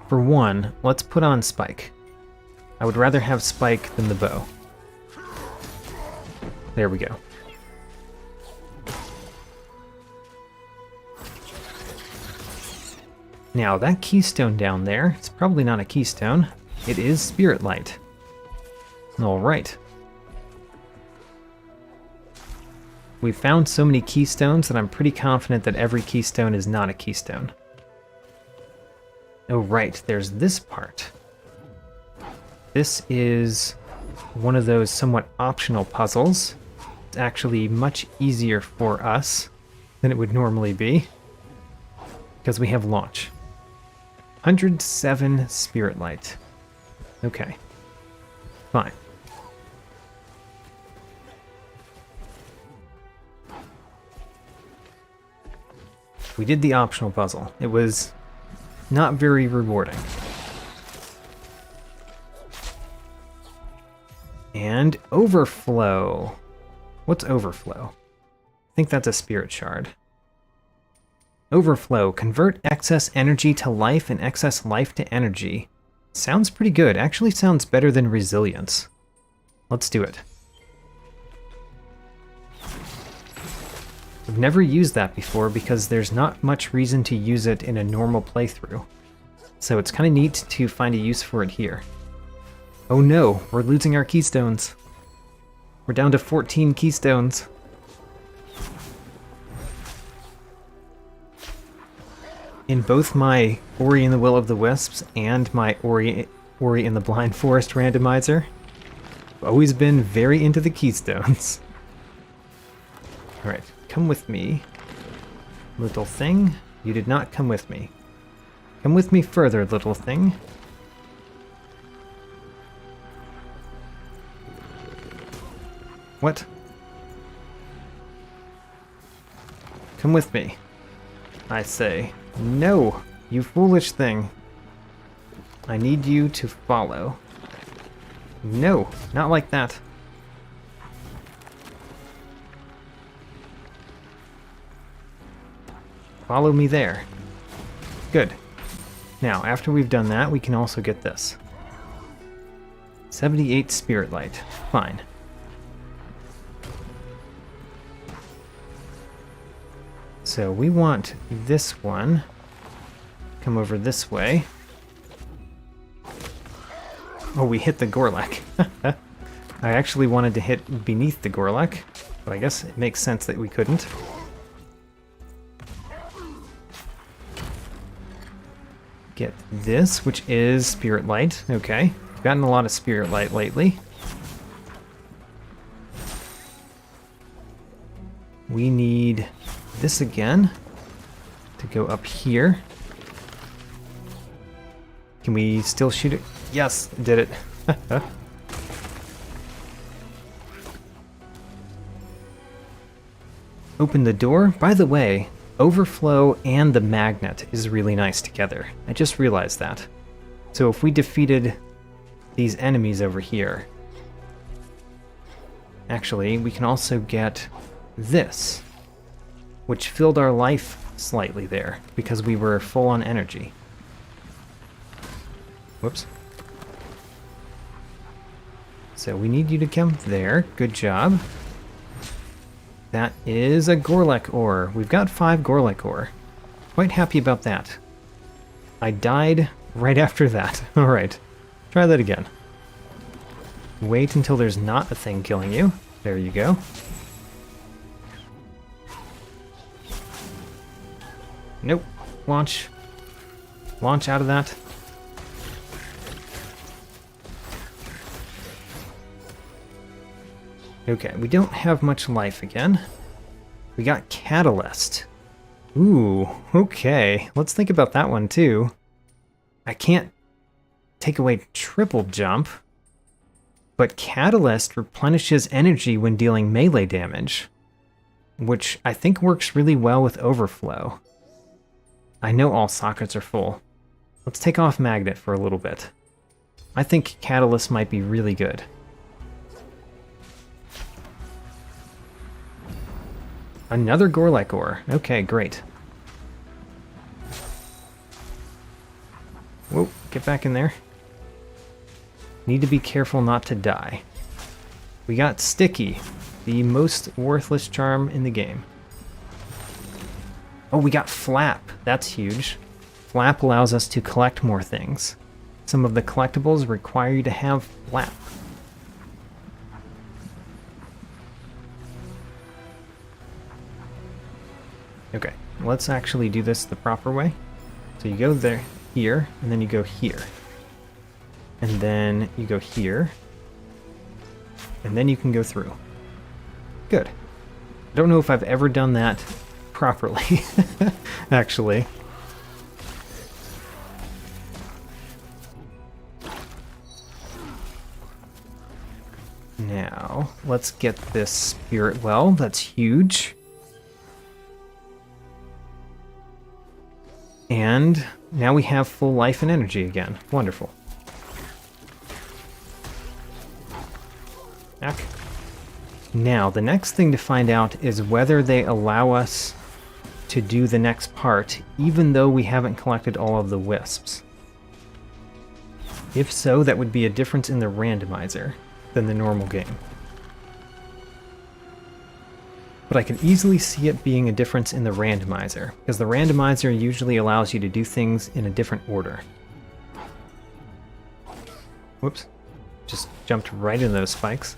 for one, let's put on Spike. I would rather have Spike than the bow. There we go. Now, that keystone down there, it's probably not a keystone. It is Spirit Light. Alright. We've found so many keystones that I'm pretty confident that every keystone is not a keystone. Oh right, there's this part. This is one of those somewhat optional puzzles. It's actually much easier for us than it would normally be, because we have launch. 107 Spirit Light. Okay. Fine. We did the optional puzzle. It was not very rewarding. And overflow. What's overflow? I think that's a spirit shard. Overflow. Convert excess energy to life and excess life to energy. Sounds pretty good. Actually sounds better than resilience. Let's do it. I've never used that before because there's not much reason to use it in a normal playthrough. So it's kind of neat to find a use for it here. Oh no, we're losing our keystones. We're down to 14 keystones. In both my Ori and the Will of the Wisps and my Ori and the Blind Forest randomizer, I've always been very into the keystones. Alright, come with me, little thing. You did not come with me. Come with me further, little thing. What? Come with me. I say, no, you foolish thing. I need you to follow. No, not like that. Follow me there. Good. Now, after we've done that, we can also get this. 78 Spirit Light. Fine. So we want this one. Come over this way. Oh, we hit the Gorlek. I actually wanted to hit beneath the Gorlek, but I guess it makes sense that we couldn't. Get this, which is Spirit Light. Okay, we've gotten a lot of Spirit Light lately. We need this again to go up here. Can we still shoot it? Yes, did it. Open the door. By the way, overflow and the magnet is really nice together. I just realized that. So if we defeated these enemies over here, actually, we can also get this, which filled our life slightly there because we were full on energy. Whoops. So we need you to come there. Good job. That is a Gorlek ore. We've got 5 Gorlek ore. Quite happy about that. I died right after that. Alright. Try that again. Wait until there's not a thing killing you. There you go. Nope. Launch. Launch out of that. Okay, we don't have much life again. We got Catalyst. Ooh, okay. Let's think about that one too. I can't take away triple jump, but Catalyst replenishes energy when dealing melee damage, which I think works really well with overflow. I know all sockets are full. Let's take off Magnet for a little bit. I think Catalyst might be really good. Another Gorlek ore. Okay, great. Whoa, get back in there. Need to be careful not to die. We got Sticky, the most worthless charm in the game. Oh, we got Flap. That's huge. Flap allows us to collect more things. Some of the collectibles require you to have Flap. Okay, let's actually do this the proper way. So you go there, here, and then you go here. And then you go here. and then you can go through. Good. I don't know if I've ever done that properly, actually. Now, let's get this spirit well. That's huge. And now we have full life and energy again. Wonderful. Back. Now, the next thing to find out is whether they allow us to do the next part, even though we haven't collected all of the wisps. If so, that would be a difference in the randomizer than the normal game. But I can easily see it being a difference in the randomizer, because the randomizer usually allows you to do things in a different order. Whoops. Just jumped right into those spikes.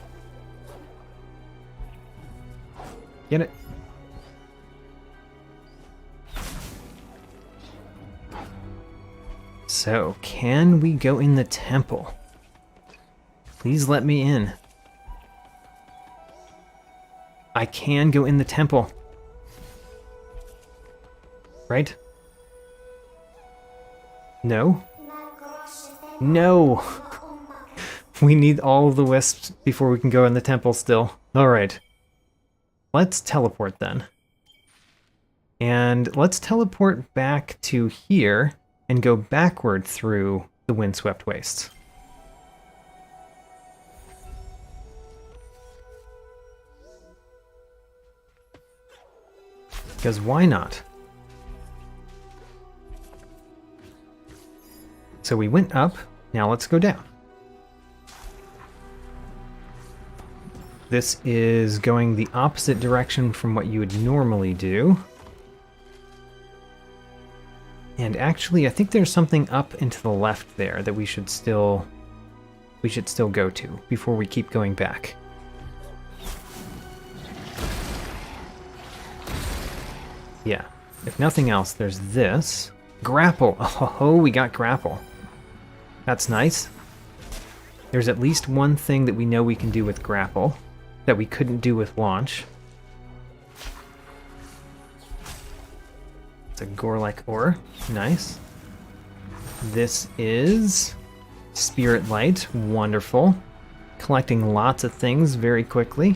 Get it? So, can we go in the temple? Please let me in. I can go in the temple. Right? No? No! We need all of the wisps before we can go in the temple still. Alright. Let's teleport then. And let's teleport back to here and go backward through the windswept wastes. Because why not? So we went up, now let's go down. This is going the opposite direction from what you would normally do. And actually, I think there's something up and to the left there that we should still go to before we keep going back. Yeah, if nothing else, there's this. Grapple! Oh, we got grapple. That's nice. There's at least one thing that we know we can do with grapple that we couldn't do with launch. It's a gore-like ore. Nice. This is Spirit Light. Wonderful. Collecting lots of things very quickly.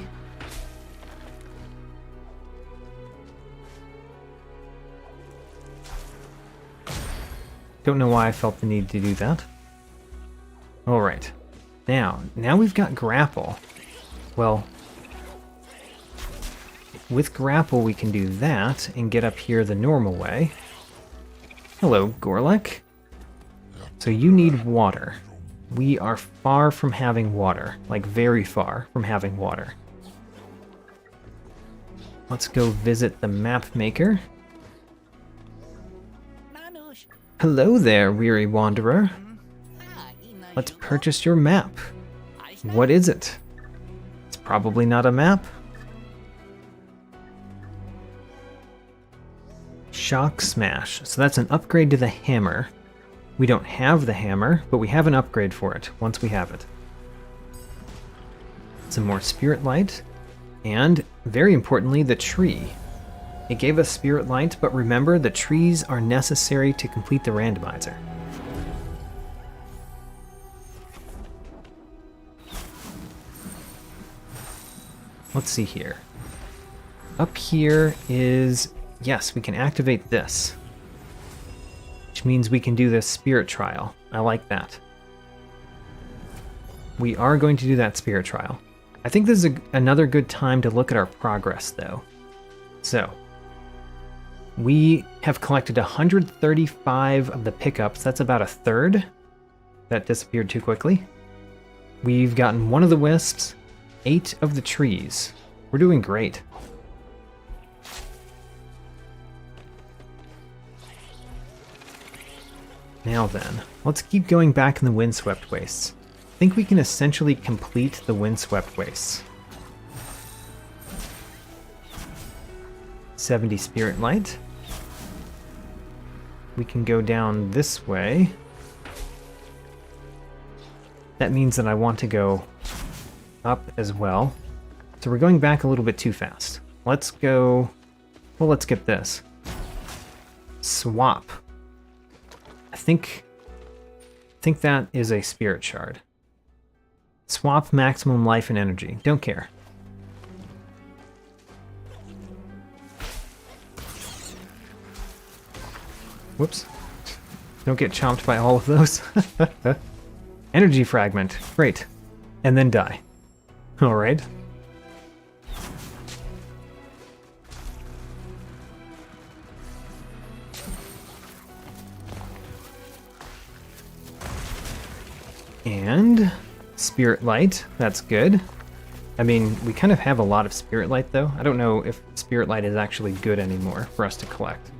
Don't know why I felt the need to do that. Alright. Now we've got grapple. Well, with grapple we can do that and get up here the normal way. Hello, Gorlek. So you need water. We are far from having water. Like, very far from having water. Let's go visit the map maker. Hello there, weary wanderer. Let's purchase your map. What is it? It's probably not a map. Shock Smash. So that's an upgrade to the hammer. We don't have the hammer, but we have an upgrade for it once we have it. Some more Spirit Light. And, very importantly, the tree. It gave us Spirit Light, but remember, the trees are necessary to complete the randomizer. Let's see here. Up here is... Yes, we can activate this. Which means we can do this spirit trial. I like that. We are going to do that spirit trial. I think this is another good time to look at our progress, though. So, we have collected 135 of the pickups. That's about a third. That disappeared too quickly. We've gotten one of the wisps, 8 of the trees. We're doing great. Now then, let's keep going back in the windswept wastes. I think we can essentially complete the windswept wastes. 70 Spirit Light. We can go down this way. That means that I want to go up as well. So we're going back a little bit too fast. Let's go... Well, let's get this. Swap. I think that is a spirit shard. Swap maximum life and energy. Don't care. Whoops. Don't get chomped by all of those. Energy fragment. Great. And then die. Alright. And Spirit Light. That's good. I mean, we kind of have a lot of Spirit Light, though. I don't know if Spirit Light is actually good anymore for us to collect.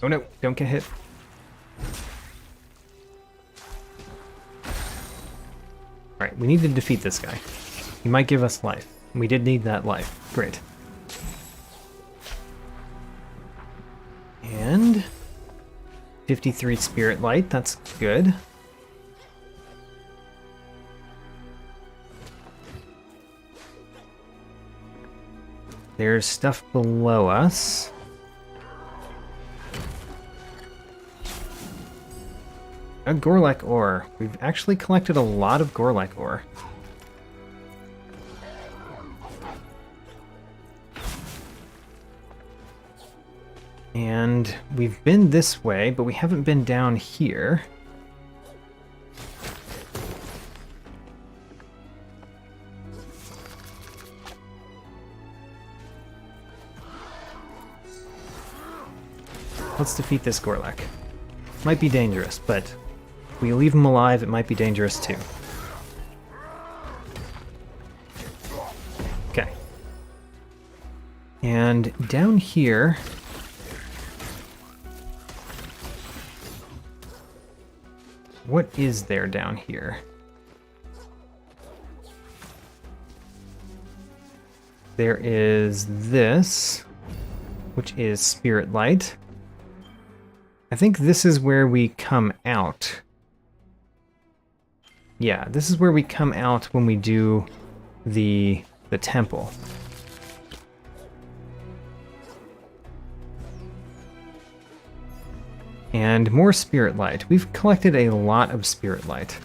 Oh no, don't get hit. Alright, we need to defeat this guy. He might give us life. We did need that life. Great. And 53 Spirit Light, that's good. There's stuff below us. A Gorlek ore. We've actually collected a lot of Gorlek ore. And we've been this way, but we haven't been down here. Let's defeat this Gorlek. Might be dangerous, but if we leave him alive, it might be dangerous too. Okay. And down here... What is there down here? There is this, which is Spirit Light. I think this is where we come out. Yeah, this is where we come out when we do the temple. And more Spirit Light. We've collected a lot of Spirit Light.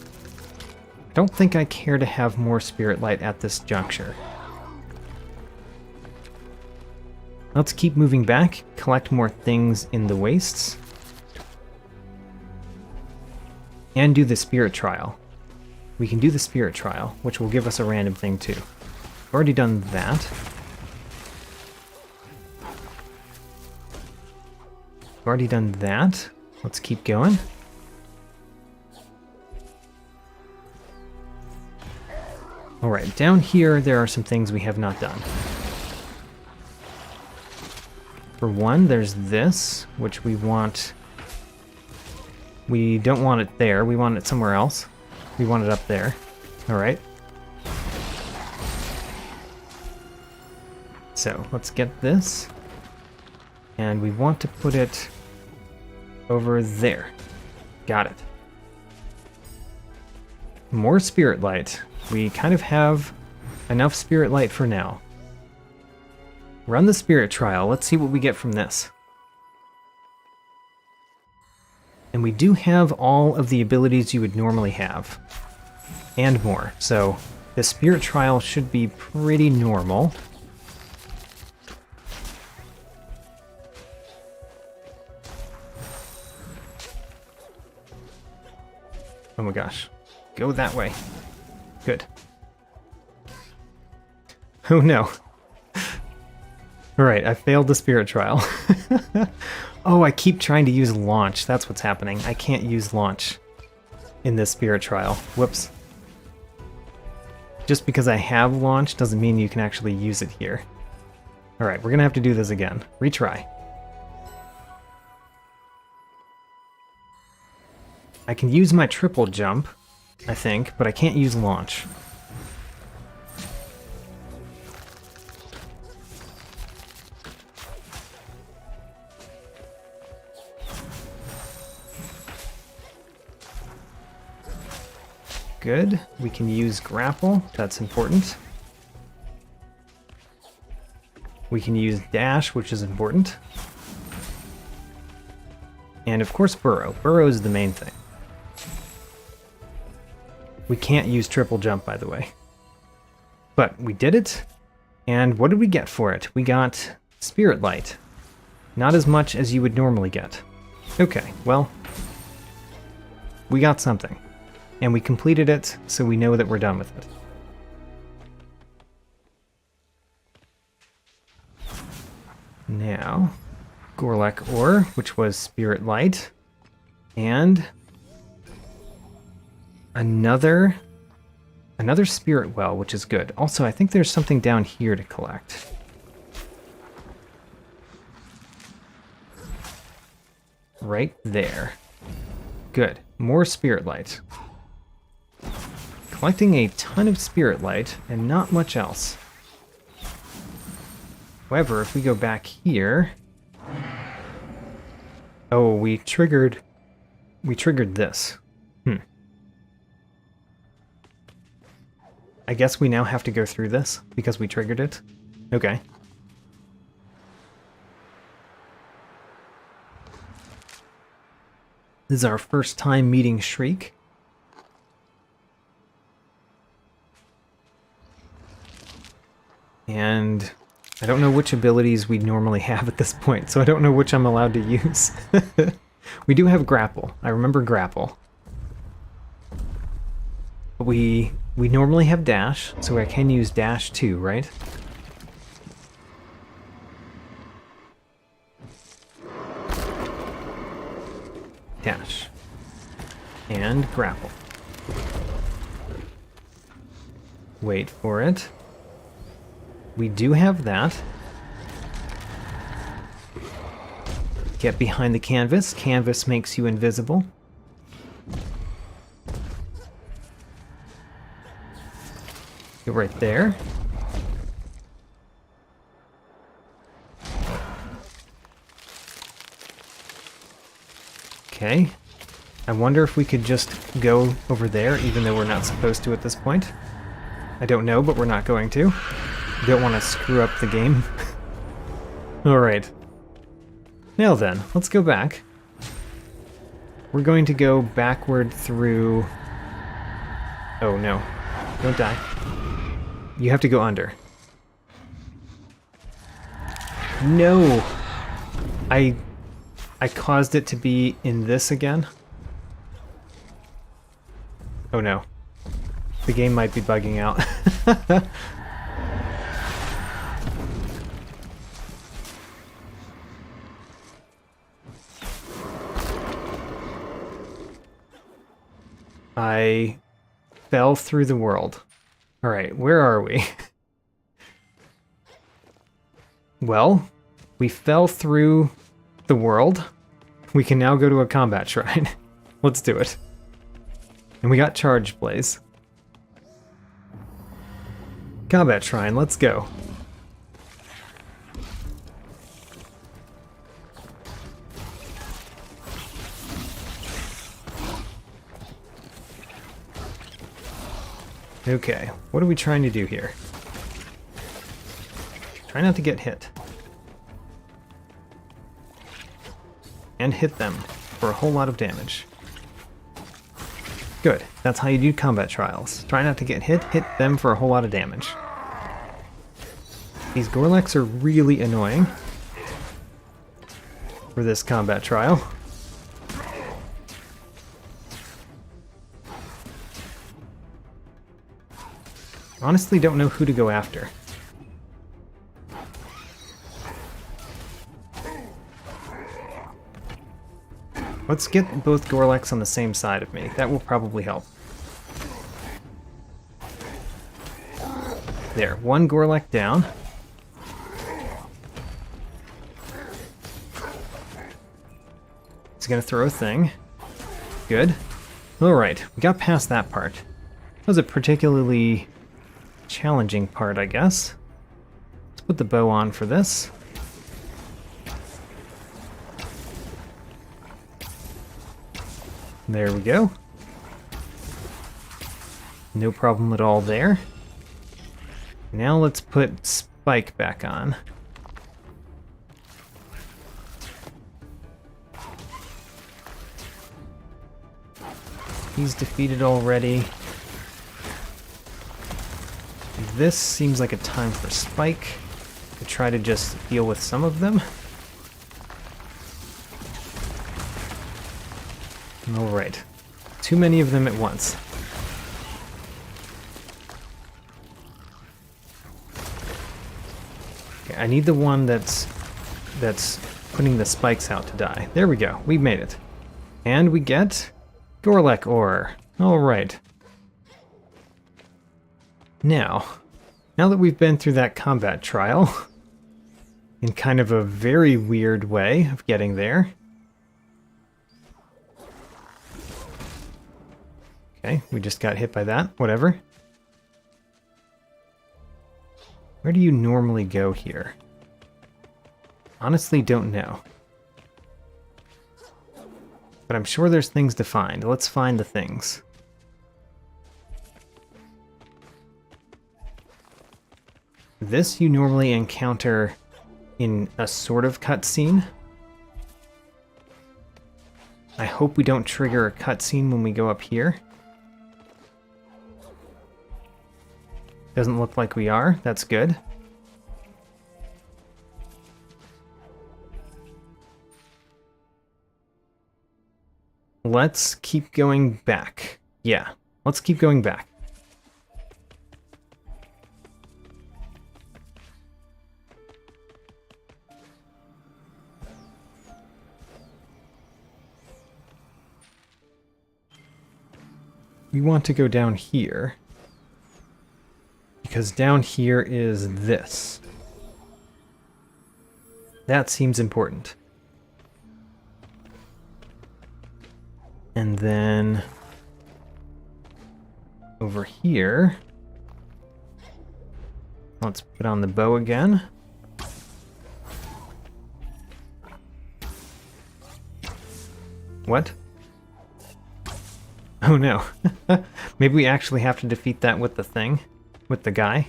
I don't think I care to have more Spirit Light at this juncture. Let's keep moving back, collect more things in the wastes. And do the Spirit Trial. We can do the Spirit Trial, which will give us a random thing too. We've already done that. We've already done that. Let's keep going. Alright, down here there are some things we have not done. For one, there's this, which we want... We don't want it there, we want it somewhere else. We want it up there. Alright. So, let's get this. And we want to put it over there. Got it. More Spirit Light. We kind of have enough Spirit Light for now. Run the Spirit Trial. Let's see what we get from this. And we do have all of the abilities you would normally have. And more. So the Spirit Trial should be pretty normal. Oh my gosh. Go that way. Good. Oh no. Alright, I failed the Spirit Trial. Oh, I keep trying to use launch. That's what's happening. I can't use launch in this Spirit Trial. Whoops. Just because I have launch doesn't mean you can actually use it here. Alright, we're gonna have to do this again. Retry. I can use my triple jump, I think, but I can't use launch. Good. We can use grapple. That's important. We can use dash, which is important. And of course burrow. Burrow is the main thing. We can't use triple jump, by the way. But we did it. And what did we get for it? We got Spirit Light. Not as much as you would normally get. Okay, well, we got something. And we completed it, so we know that we're done with it. Now, Gorlek Ore, which was Spirit Light, and another Spirit Well, which is good. Also, I think there's something down here to collect. Right there. Good. More Spirit Light. Collecting a ton of Spirit Light and not much else. However, if we go back here... Oh, we triggered this. I guess we now have to go through this because we triggered it. Okay. This is our first time meeting Shriek. And I don't know which abilities we normally have at this point, so I don't know which I'm allowed to use. We do have grapple. I remember grapple. But we normally have dash, so I can use dash too, right? Dash. And grapple. Wait for it. We do have that. Get behind the canvas. Canvas makes you invisible. Get right there. Okay. I wonder if we could just go over there, even though we're not supposed to at this point. I don't know, but we're not going to. Don't want to screw up the game. Alright. Now then, let's go back. We're going to go backward through... Oh no. Don't die. You have to go under. No! I caused it to be in this again. Oh no. The game might be bugging out. I fell through the world. Alright, where are we? Well, we fell through the world. We can now go to a combat shrine. Let's do it. And we got charge blaze. Combat shrine, let's go. Okay, what are we trying to do here? Try not to get hit. And hit them for a whole lot of damage. Good, that's how you do combat trials. Try not to get hit them for a whole lot of damage. These Gorleks are really annoying for this combat trial. Honestly, don't know who to go after. Let's get both Gorleks on the same side of me. That will probably help. There, one Gorlek down. He's gonna throw a thing. Good. Alright, we got past that part. That was a particularly challenging part, I guess. Let's put the bow on for this. There we go. No problem at all there. Now let's put Spike back on. He's defeated already. This seems like a time for Spike to try to just deal with some of them. Alright. Too many of them at once. Okay, I need the one that's putting the spikes out to die. There we go. We made it. And we get Gorlek ore. Alright. Now that we've been through that combat trial, in kind of a very weird way of getting there. Okay, we just got hit by that. Whatever. Where do you normally go here? Honestly, don't know. But I'm sure there's things to find. Let's find the things. This you normally encounter in a sort of cutscene. I hope we don't trigger a cutscene when we go up here. Doesn't look like we are. That's good. Let's keep going back. Yeah, let's keep going back. We want to go down here. Because down here is this. That seems important. And then over here, let's put on the bow again. What? Oh no. Maybe we actually have to defeat that with the thing. With the guy.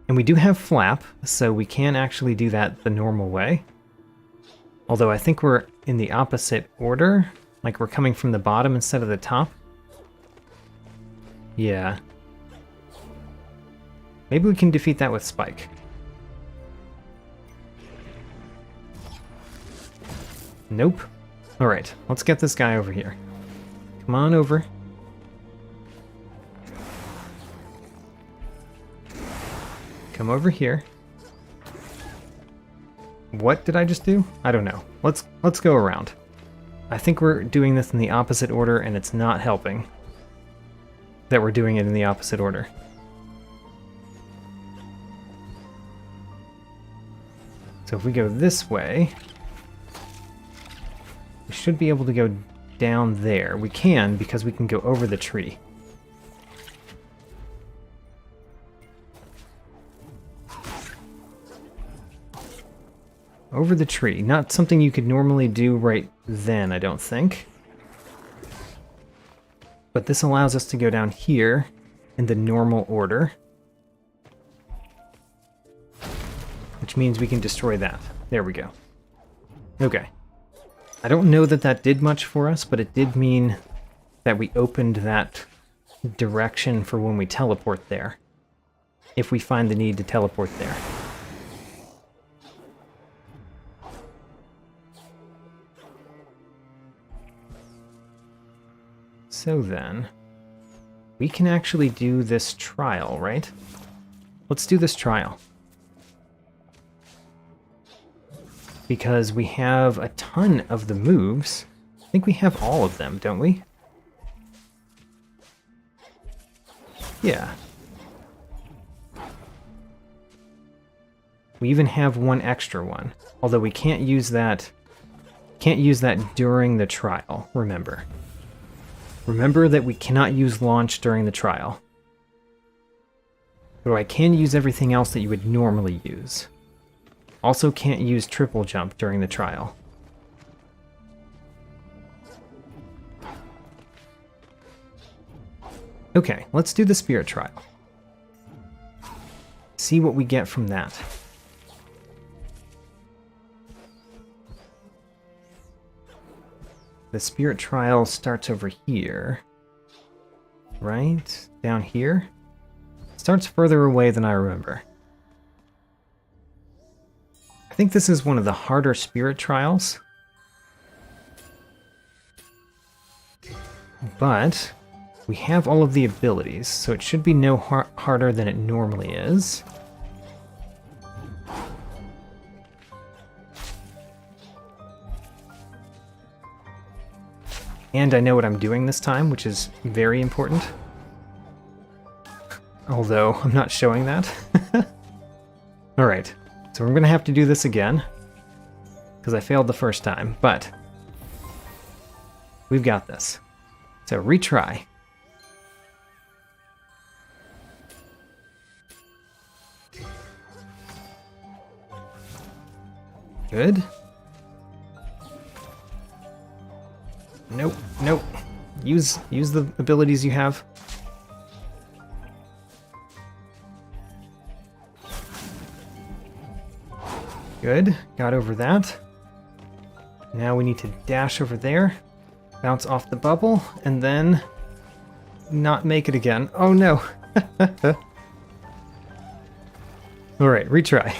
And we do have Flap, so we can actually do that the normal way. Although I think we're in the opposite order. Like we're coming from the bottom instead of the top. Yeah. Maybe we can defeat that with Spike. Nope. Alright, let's get this guy over here. Come on over. Come over here. What did I just do? I don't know. Let's go around. I think we're doing this in the opposite order and it's not helping that we're doing it in the opposite order. So if we go this way, we should be able to go down there. We can because we can go over the tree. Over the tree. Not something you could normally do right then, I don't think. But this allows us to go down here in the normal order. Which means we can destroy that. There we go. Okay. I don't know that that did much for us, but it did mean that we opened that direction for when we teleport there. If we find the need to teleport there. So then, we can actually do this trial, right? Let's do this trial. Because we have a ton of the moves. I think we have all of them, don't we? Yeah. We even have one extra one. Although we can't use that during the trial, remember. Remember that we cannot use launch during the trial. But I can use everything else that you would normally use. Also can't use triple jump during the trial. Okay, let's do the spirit trial. See what we get from that. The spirit trial starts over here. Right? Down here? Starts further away than I remember. I think this is one of the harder spirit trials. But we have all of the abilities, so it should be no harder than it normally is. And I know what I'm doing this time, which is very important. Although, I'm not showing that. Alright, so we're going to have to do this again. Because I failed the first time, but we've got this. So, retry. Good. Nope, nope. Use the abilities you have. Good, got over that. Now we need to dash over there, bounce off the bubble, and then not make it again. Oh no! Alright, retry.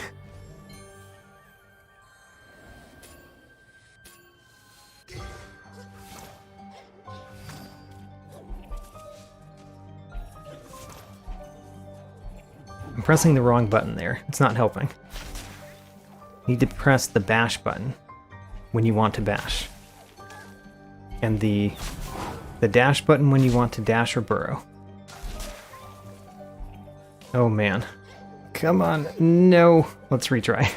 I'm pressing the wrong button there. It's not helping. Need to press the bash button when you want to bash. And the dash button when you want to dash or burrow. Oh man. Come on. No. Let's retry.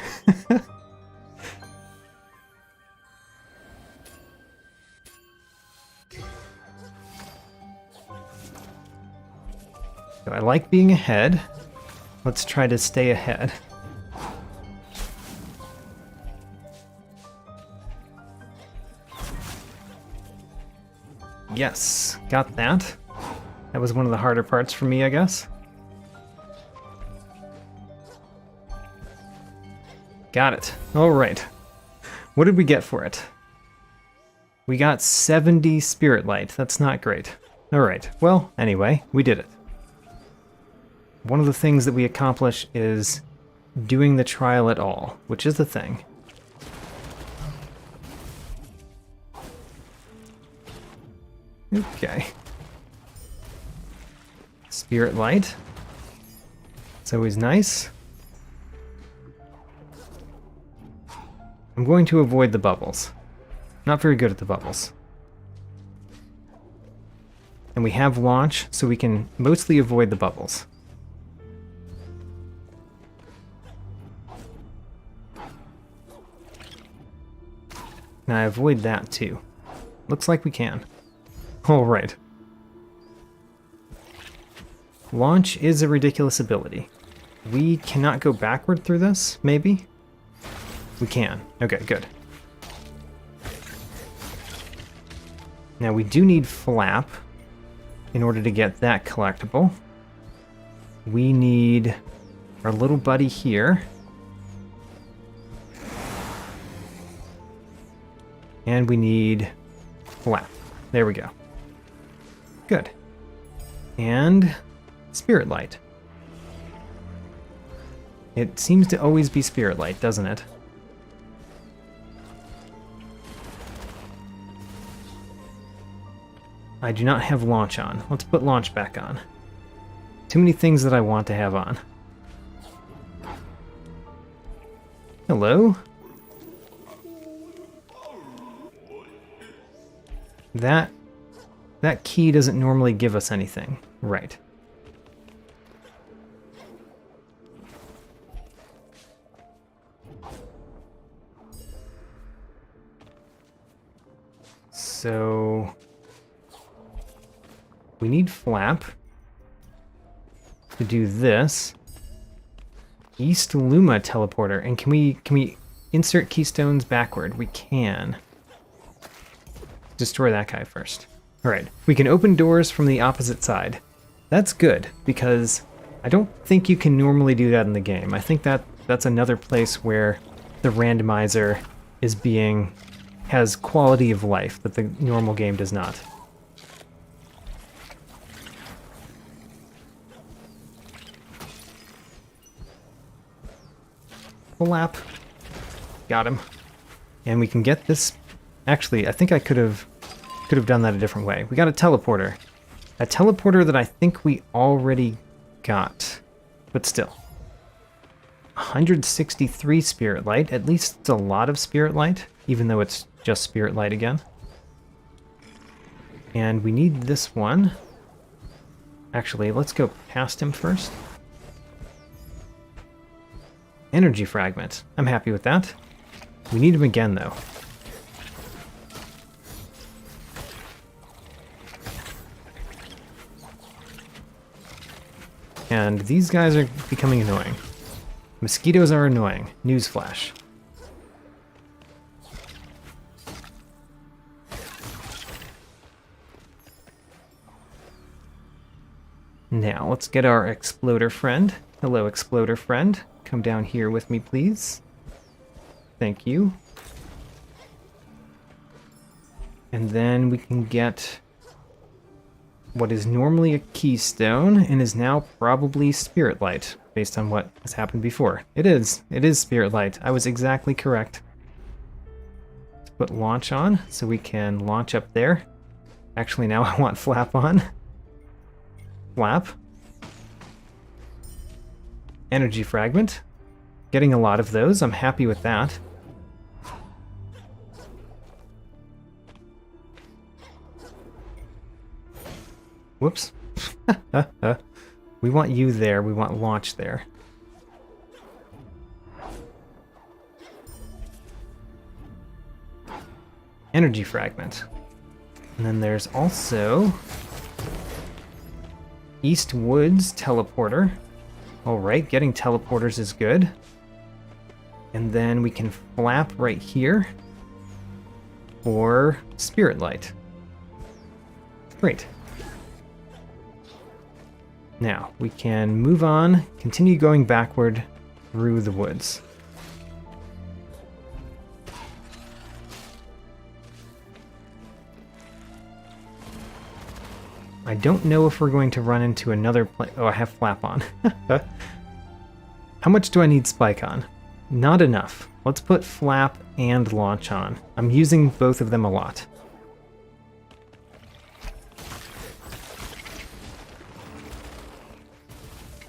So I like being ahead. Let's try to stay ahead. Yes, got that. That was one of the harder parts for me, I guess. Got it. Alright. What did we get for it? We got 70 Spirit Light. That's not great. Alright, well, anyway, we did it. One of the things that we accomplish is doing the trial at all, which is the thing. Okay. Spirit Light. It's always nice. I'm going to avoid the bubbles. Not very good at the bubbles. And we have launch, so we can mostly avoid the bubbles. Now I avoid that too. Looks like we can. Alright. Launch is a ridiculous ability. We cannot go backward through this, maybe? We can. Okay, good. Now we do need Flap in order to get that collectible. We need our little buddy here. And we need Flap. There we go. Good. And Spirit Light. It seems to always be Spirit Light, doesn't it? I do not have launch on. Let's put launch back on. Too many things that I want to have on. Hello? That key doesn't normally give us anything. Right. So we need Flap to do this. East Luma teleporter. And can we insert keystones backward? We can. Destroy that guy first. Alright, we can open doors from the opposite side. That's good, because I don't think you can normally do that in the game. I think that's another place where the randomizer has quality of life that the normal game does not. Flap. Got him. And we can get this... Actually, I think I could have done that a different way. We got a teleporter. A teleporter that I think we already got. But still. 163 Spirit Light. At least it's a lot of Spirit Light, even though it's just Spirit Light again. And we need this one. Actually, let's go past him first. Energy Fragment. I'm happy with that. We need him again, though. And these guys are becoming annoying. Mosquitoes are annoying. Newsflash. Now, let's get our Exploder friend. Hello, Exploder friend. Come down here with me, please. Thank you. And then we can get what is normally a keystone and is now probably Spirit Light, based on what has happened before. It is Spirit Light. I was exactly correct. Let's put launch on so we can launch up there. Actually, now I want flap on. Flap. Energy Fragment. Getting a lot of those. I'm happy with that. Whoops. We want you there. We want launch there. Energy Fragment. And then there's also East Woods Teleporter. Alright, getting teleporters is good. And then we can flap right here for Spirit Light. Great. Now, we can move on, continue going backward through the woods. I don't know if we're going to run into another place. Oh, I have flap on. How much do I need spike on? Not enough. Let's put flap and launch on. I'm using both of them a lot.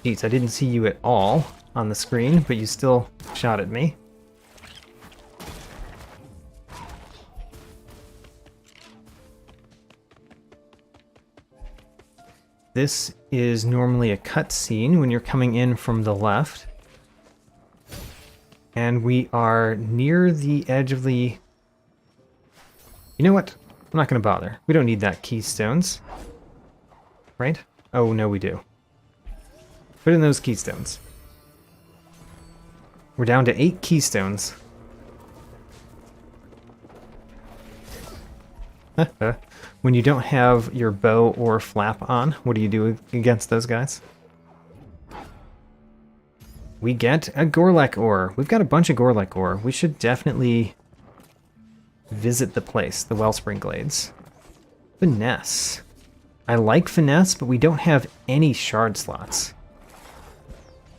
Jeez, I didn't see you at all on the screen, but you still shot at me. This is normally a cutscene when you're coming in from the left. And we are near the edge of the... You know what? I'm not going to bother. We don't need that keystones. Right? Oh, no, we do. Put in those keystones. We're down to 8 keystones. When you don't have your bow or flap on, what do you do against those guys? We get a Gorlek ore. We've got a bunch of Gorlek ore. We should definitely visit the place, the Wellspring Glades. Finesse. I like Finesse, but we don't have any shard slots.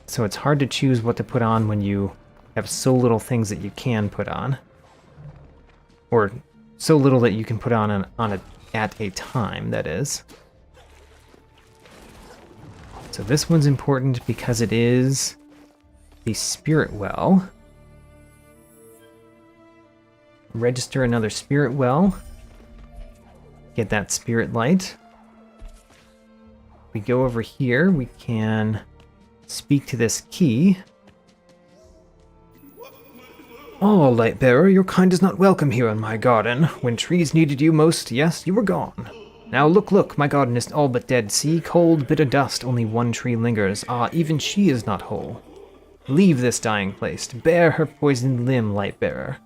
So it's hard to choose what to put on when you have so little things that you can put on. Or so little that you can put on at a time, that is. So this one's important because it is the Spirit Well. Register another Spirit Well. Get that Spirit Light. We go over here, we can speak to this key. Oh, Lightbearer, your kind is not welcome here in my garden. When trees needed you most, yes, you were gone. Now look, look, my garden is all but dead. See, cold, bitter dust, only one tree lingers. Ah, even she is not whole. Leave this dying place, to bear her poisoned limb, Lightbearer.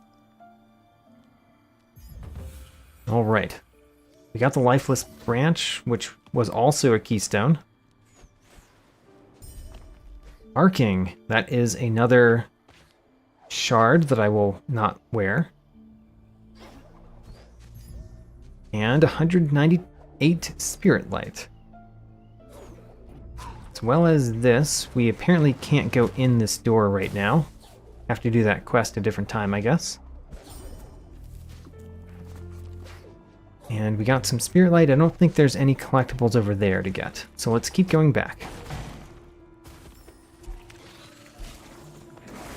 Alright. We got the Lifeless Branch, which was also a keystone. Arcing. That is another shard that I will not wear. And 198 Spirit Light. As well as this, we apparently can't go in this door right now. Have to do that quest a different time, I guess. And we got some Spirit Light. I don't think there's any collectibles over there to get. So let's keep going back.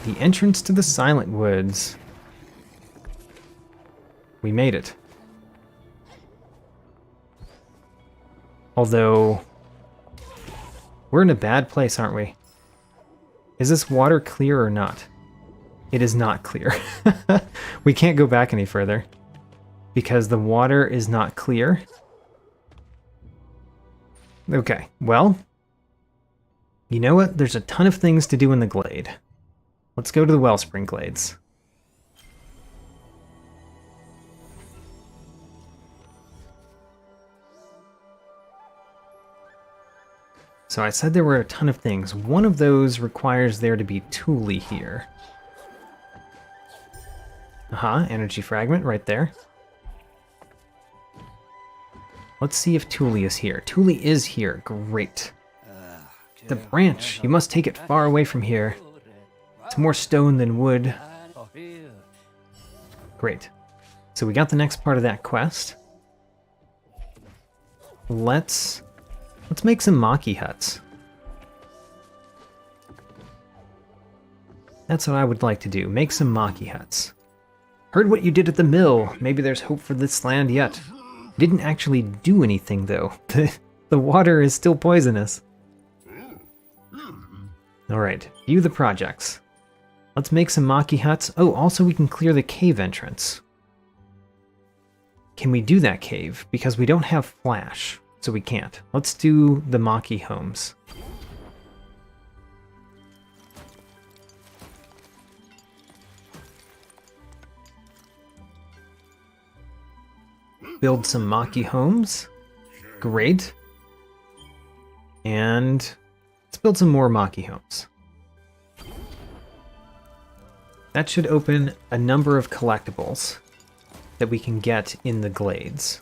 The entrance to the Silent Woods. We made it. Although, we're in a bad place, aren't we? Is this water clear or not? It is not clear. We can't go back any further because the water is not clear. Okay, well, you know what? There's a ton of things to do in the glade. Let's go to the Wellspring Glades. So I said there were a ton of things. One of those requires there to be Thule here. Aha, energy fragment right there. Let's see if Thule is here. Thule is here. Great. The branch. You must take it far away from here. It's more stone than wood. Great. So we got the next part of that quest. Let's make some Maki huts. That's what I would like to do. Make some Maki huts. Heard what you did at the mill. Maybe there's hope for this land yet. Didn't actually do anything, though. The water is still poisonous. Alright, view the projects. Let's make some Maki huts. Oh, also we can clear the cave entrance. Can we do that cave? Because we don't have flash, so we can't. Let's do the Maki homes. Build some Maki homes. Great. And let's build some more Maki homes. That should open a number of collectibles that we can get in the glades.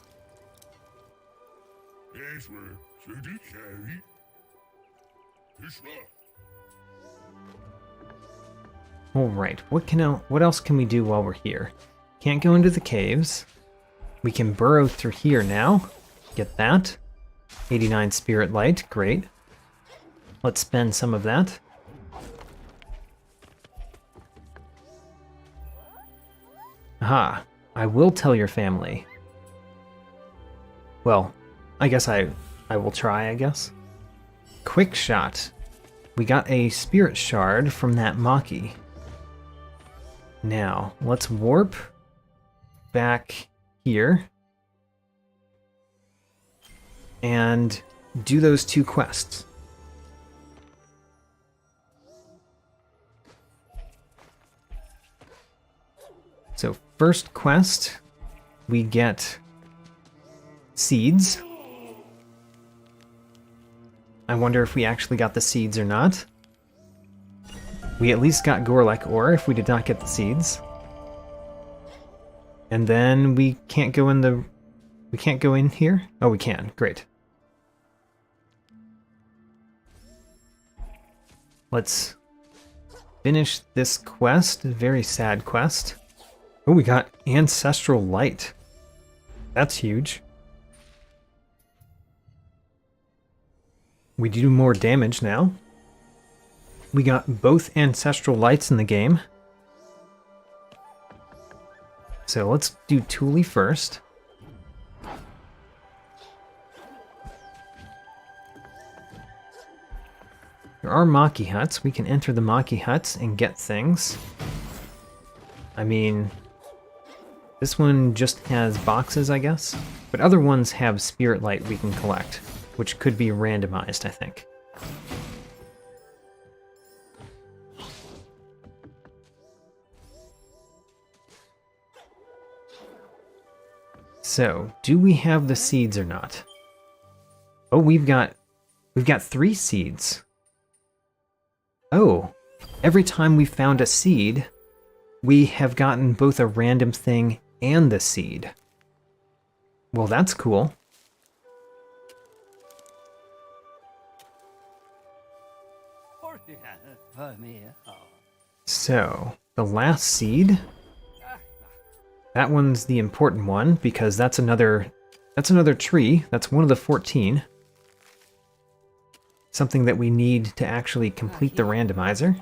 Alright, what else can we do while we're here? Can't go into the caves. We can burrow through here now. Get that. 89 Spirit Light, great. Let's spend some of that. Aha, I will tell your family. Well, I guess I will try, I guess. Quick shot. We got a spirit shard from that Maki. Now, let's warp back here and do those two quests. So first quest, we get seeds. I wonder if we actually got the seeds or not. We at least got Gorlek ore if we did not get the seeds. And then we can't go in we can't go in here? Oh, we can. Great. Let's finish this quest. Very sad quest. Oh, we got Ancestral Light. That's huge. We do more damage now. We got both Ancestral Lights in the game. So let's do Thule first. There are Maki huts. We can enter the Maki huts and get things. I mean, this one just has boxes, I guess. But other ones have Spirit Light we can collect, which could be randomized, I think. So, do we have the seeds or not? Oh, we've got 3 seeds. Oh, every time we found a seed, we have gotten both a random thing and the seed. Well, that's cool. So, the last seed, that one's the important one because that's another tree. That's one of the 14. Something that we need to actually complete the randomizer.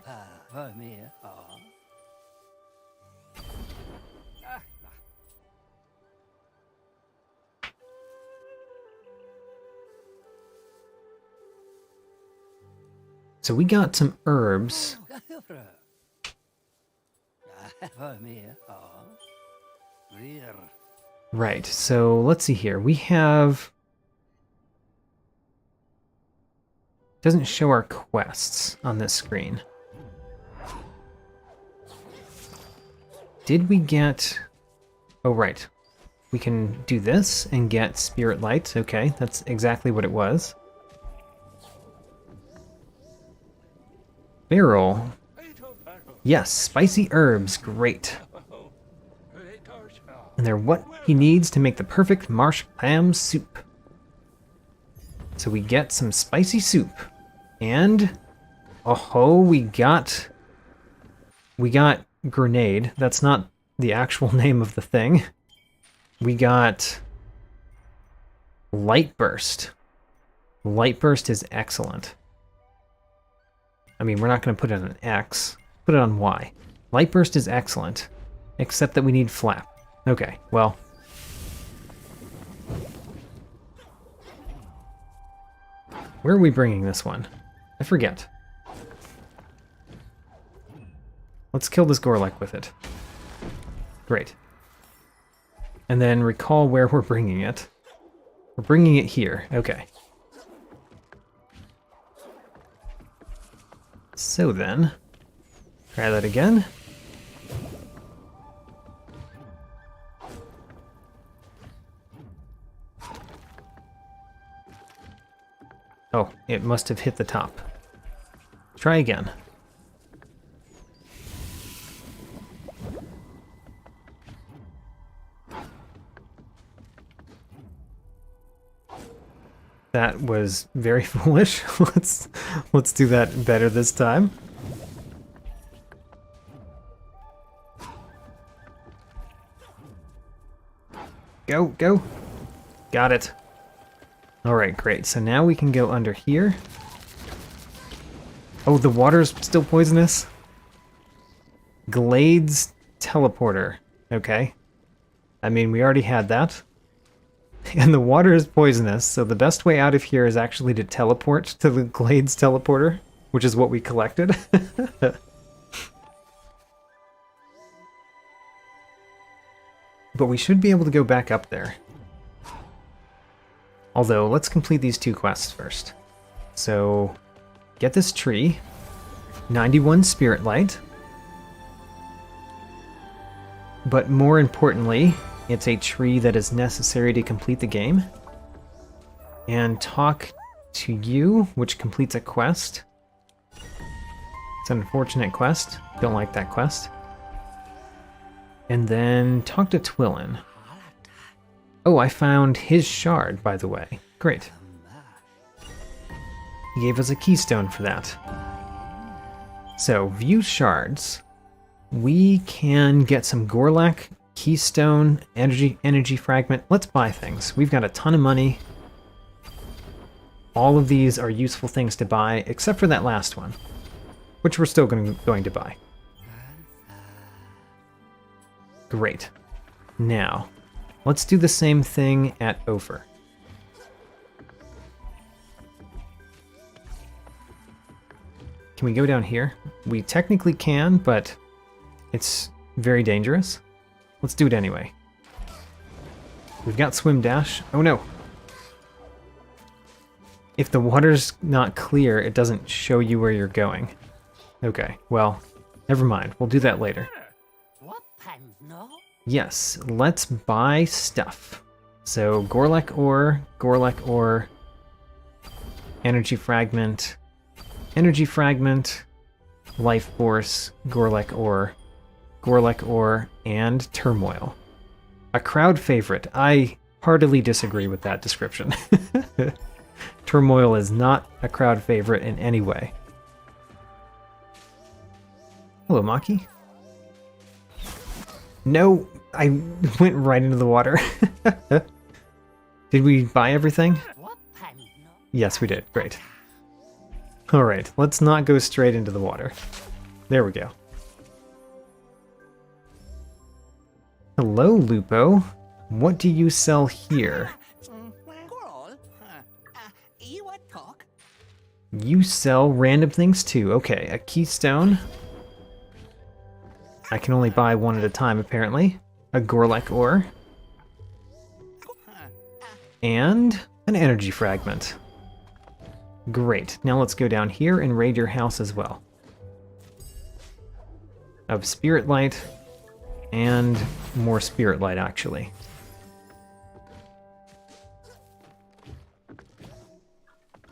So we got some herbs. Right, so let's see here. We have... Doesn't show our quests on this screen. Did we get... Oh, right. We can do this and get Spirit Light. Okay, that's exactly what it was. Barrel. Yes, spicy herbs. Great. And they're what he needs to make the perfect marsh clam soup. So we get some spicy soup. And... Oh, we got grenade. That's not the actual name of the thing. We got light burst. Light burst is excellent. I mean, we're not going to put it on X. Put it on Y. Light burst is excellent, except that we need flap. Okay, well. Where are we bringing this one? I forget. Let's kill this Gorlek with it. Great. And then recall where we're bringing it. We're bringing it here. Okay. So then, try that again. Oh, it must have hit the top. Try again. That was very foolish. Let's do that better this time. Go, go. Got it. All right, great. So now we can go under here. Oh, the water's still poisonous? Glades teleporter. Okay. I mean, we already had that. And the water is poisonous, so the best way out of here is actually to teleport to the Glades teleporter, which is what we collected. But we should be able to go back up there. Although, let's complete these two quests first. So, get this tree. 91 Spirit Light. But more importantly, it's a tree that is necessary to complete the game. And talk to you, which completes a quest. It's an unfortunate quest. Don't like that quest. And then talk to Twillin. Oh, I found his shard, by the way. Great. He gave us a keystone for that. So, view shards. We can get some Gorlek, keystone, energy fragment. Let's buy things. We've got a ton of money. All of these are useful things to buy, except for that last one, which we're still going to buy. Great. Now, let's do the same thing at Ophir. Can we go down here? We technically can, but it's very dangerous. Let's do it anyway. We've got swim dash. Oh no. If the water's not clear, it doesn't show you where you're going. Okay, well, never mind. We'll do that later. Yes, let's buy stuff. So, Gorlek ore, energy fragment, Life Force, Gorlek Ore, and Turmoil. A crowd favorite. I heartily disagree with that description. Turmoil is not a crowd favorite in any way. Hello, Maki. No, I went right into the water. Did we buy everything? Yes, we did. Great. Alright, let's not go straight into the water. There we go. Hello, Lupo. What do you sell here? You sell random things too. Okay, a keystone. I can only buy one at a time, apparently. A Gorlek ore. And an energy fragment. Great. Now let's go down here and raid your house as well. Of spirit light. And more spirit light, actually.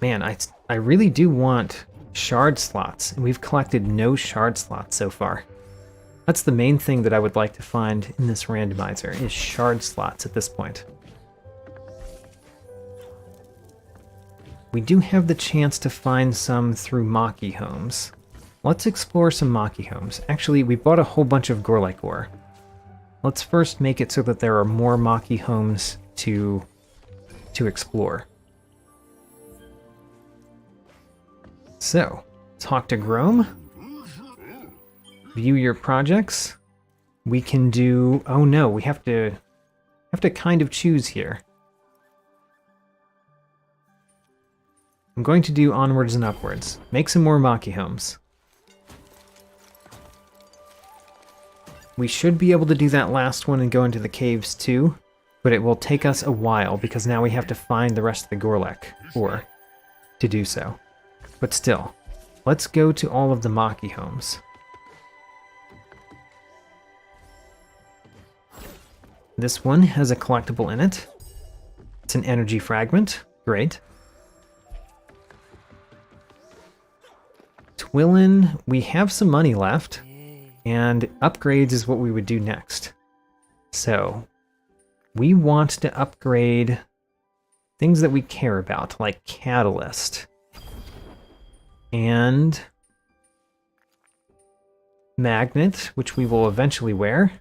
Man, I really do want shard slots, and we've collected no shard slots so far. That's the main thing that I would like to find in this randomizer, is shard slots at this point. We do have the chance to find some through Maki homes. Let's explore some Maki homes. Actually, we bought a whole bunch of Gorlek ore. Let's first make it so that there are more Maki homes to explore. So, talk to Grome. View your projects. We can do... Oh no, we have to kind of choose here. I'm going to do onwards and upwards. Make some more Maki homes. We should be able to do that last one and go into the caves too, but it will take us a while because now we have to find the rest of the Gorlek ore to do so. But still, let's go to all of the Maki homes. This one has a collectible in it. It's an energy fragment. Great. Twillin, we have some money left, and upgrades is what we would do next. So, we want to upgrade things that we care about, like Catalyst. And Magnet, which we will eventually wear.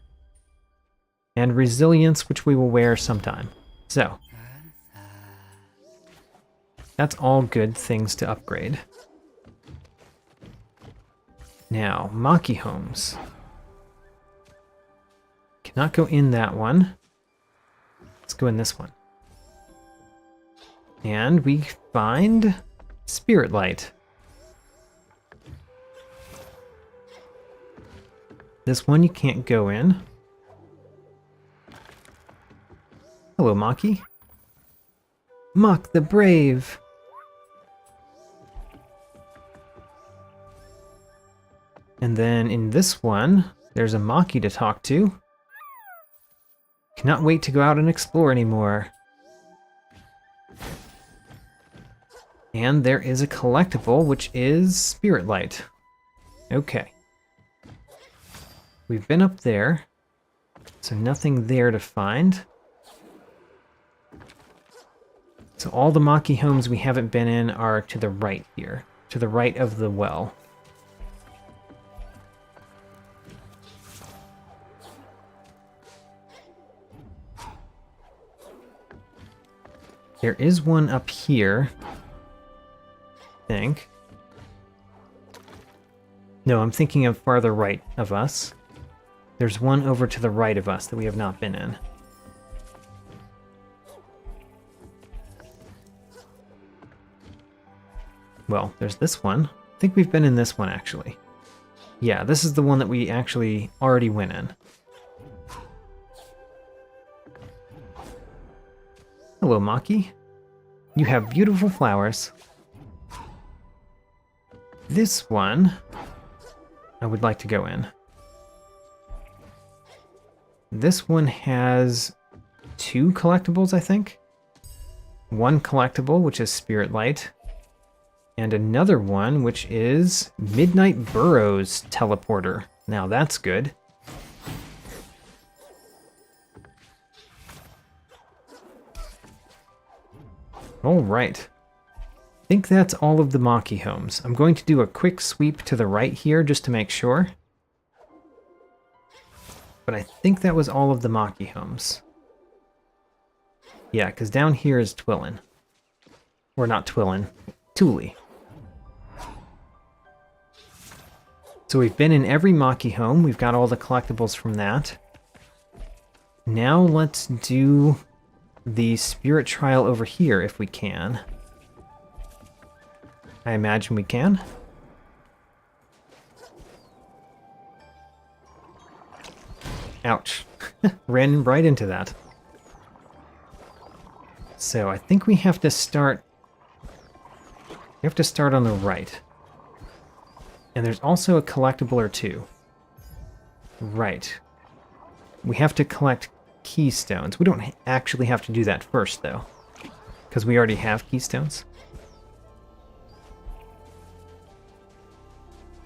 And Resilience, which we will wear sometime. So, that's all good things to upgrade. Now, Maki homes. Cannot go in that one. Let's go in this one. And we find Spirit Light. This one you can't go in. Hello, Maki. Mach the Brave. And then in this one, there's a Maki to talk to. Cannot wait to go out and explore anymore. And there is a collectible, which is Spirit Light. Okay. We've been up there, so nothing there to find. So all the Maki homes we haven't been in are to the right here, to the right of the well. There is one up here, I think. No, I'm thinking of farther right of us. There's one over to the right of us that we have not been in. Well, there's this one. I think we've been in this one, actually. Yeah, this is the one that we actually already went in. Hello, Maki. You have beautiful flowers. This one, I would like to go in. This one has 2 collectibles, I think. One collectible, which is Spirit Light, And another one, which is Midnight Burrows Teleporter. Now that's good. All right. I think that's all of the Maki homes. I'm going to do a quick sweep to the right here just to make sure. But I think that was all of the Maki homes. Yeah, because down here is Twillin. Or not Twillin, Thule. So we've been in every Maki home. We've got all the collectibles from that. Now let's do the Spirit Trial over here if we can. I imagine we can. Ouch. Ran right into that. So I think we have to start... We have to start on the right. And there's also a collectible or two. Right. We have to collect keystones. We don't actually have to do that first, though. Because we already have keystones.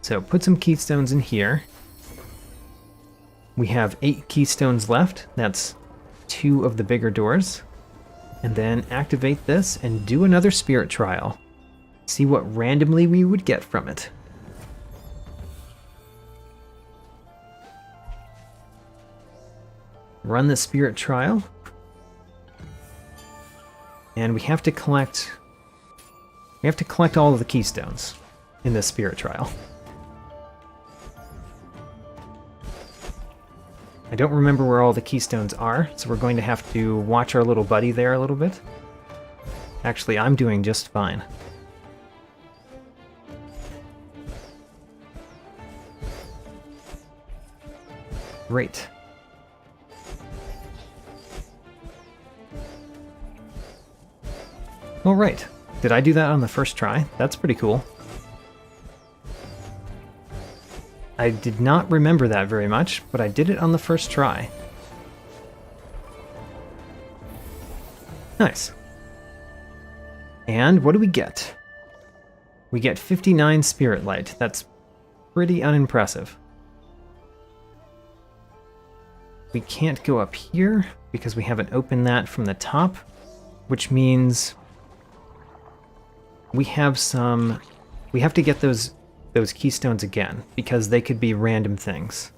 So put some keystones in here. We have 8 keystones left. That's 2 of the bigger doors. And then activate this and do another spirit trial. See what randomly we would get from it. Run the spirit trial. And we have to collect all of the keystones in this spirit trial. I don't remember where all the keystones are, so we're going to have to watch our little buddy there a little bit. Actually, I'm doing just fine. Great. All right. Did I do that on the first try? That's pretty cool. I did not remember that very much, but I did it on the first try. Nice. And what do we get? We get 59 Spirit Light. That's pretty unimpressive. We can't go up here because we haven't opened that from the top, which means we have to get those keystones again, because they could be random things.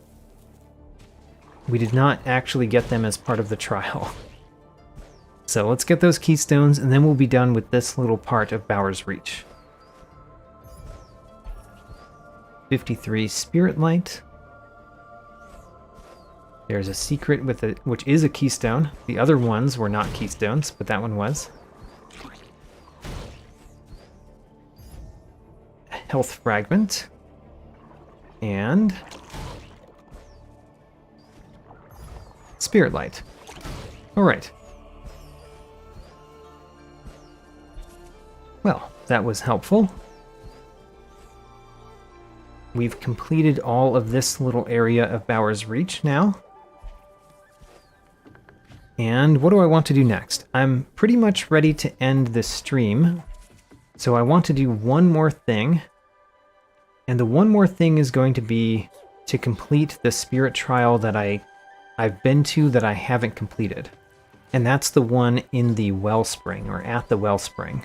We did not actually get them as part of the trial. So let's get those keystones, and then we'll be done with this little part of Bower's Reach. 53 Spirit Light. There's a secret with it, which is a keystone. The other ones were not keystones, but that one was. Health fragment, and Spirit Light. All right. Well, that was helpful. We've completed all of this little area of Bower's Reach now. And what do I want to do next? I'm pretty much ready to end this stream, so I want to do one more thing. And the one more thing is going to be to complete the spirit trial that I've been to that I haven't completed. And that's the one in the wellspring, or at the wellspring.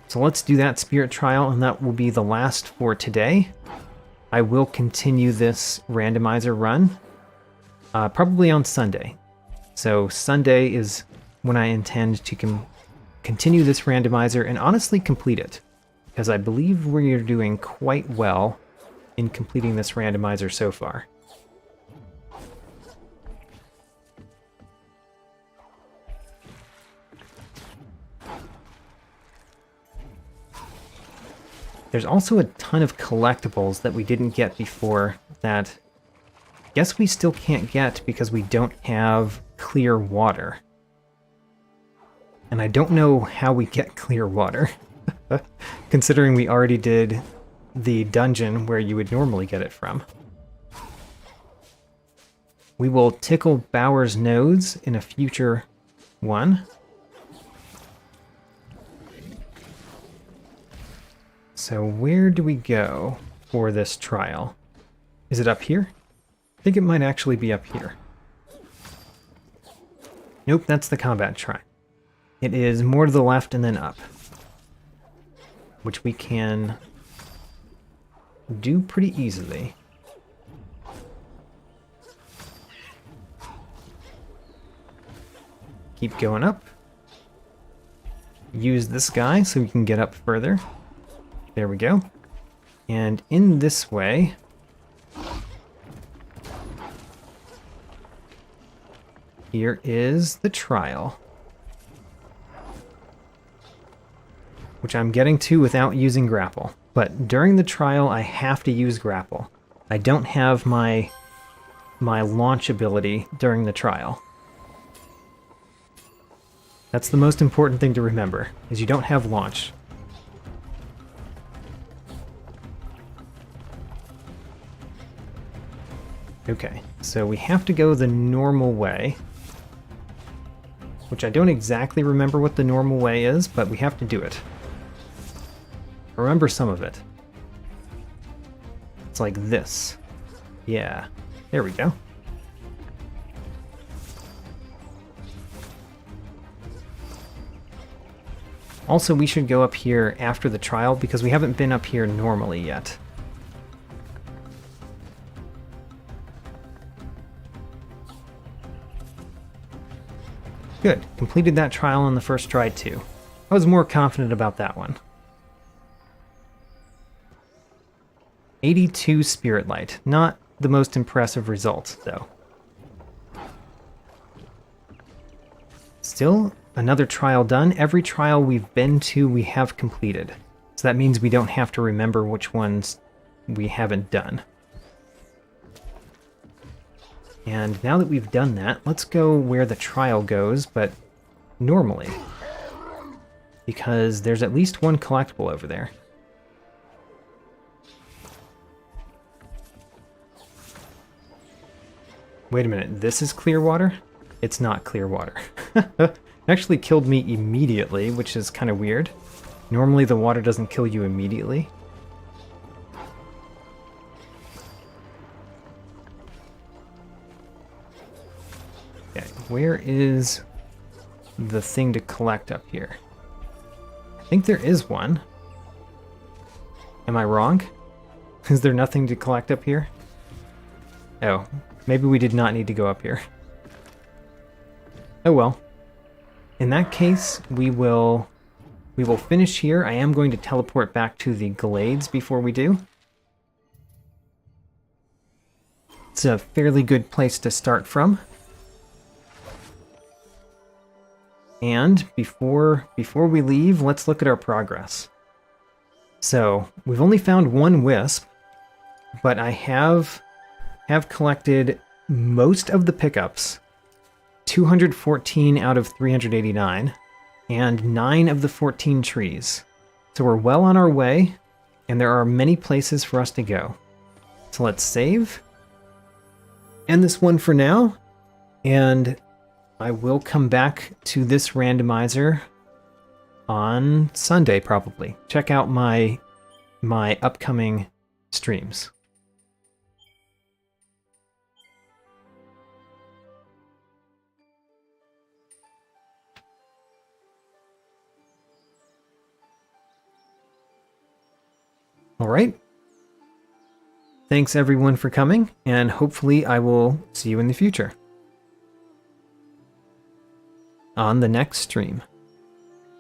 So let's do that spirit trial, and that will be the last for today. I will continue this randomizer run, probably on Sunday. So Sunday is when I intend to continue this randomizer and honestly complete it. Because I believe we're doing quite well in completing this randomizer so far. There's also a ton of collectibles that we didn't get before that I guess we still can't get because we don't have clear water. And I don't know how we get clear water. Considering we already did the dungeon where you would normally get it from. We will tickle Bower's nose in a future one. So where do we go for this trial? Is it up here? I think it might actually be up here. Nope, that's the combat shrine. It is more to the left and then up, which we can do pretty easily. Keep going up. Use this guy so we can get up further. There we go. And in this way, here is the trial, which I'm getting to without using grapple. But during the trial, I have to use grapple. I don't have my launch ability during the trial. That's the most important thing to remember, is you don't have launch. Okay, so we have to go the normal way, which I don't exactly remember what the normal way is, but we have to do it. Remember some of it. It's like this. Yeah, there we go. Also, we should go up here after the trial because we haven't been up here normally yet. Good. Completed that trial on the first try too. I was more confident about that one. 82 Spirit Light. Not the most impressive results, though. Still, another trial done. Every trial we've been to, we have completed. So that means we don't have to remember which ones we haven't done. And now that we've done that, let's go where the trial goes, but normally. Because there's at least one collectible over there. Wait a minute, this is clear water? It's not clear water. It actually killed me immediately, which is kind of weird. Normally the water doesn't kill you immediately. Okay, where is the thing to collect up here? I think there is one. Am I wrong? Is there nothing to collect up here? Oh, maybe we did not need to go up here. Oh well. In that case, we will finish here. I am going to teleport back to the Glades before we do. It's a fairly good place to start from. And before we leave, let's look at our progress. So, we've only found one wisp, but I have collected most of the pickups, 214 out of 389, and 9 of the 14 trees. So we're well on our way, and there are many places for us to go. So let's save, end this one for now, and I will come back to this randomizer on Sunday, probably. Check out my upcoming streams. All right. Thanks everyone for coming, and hopefully I will see you in the future on the next stream.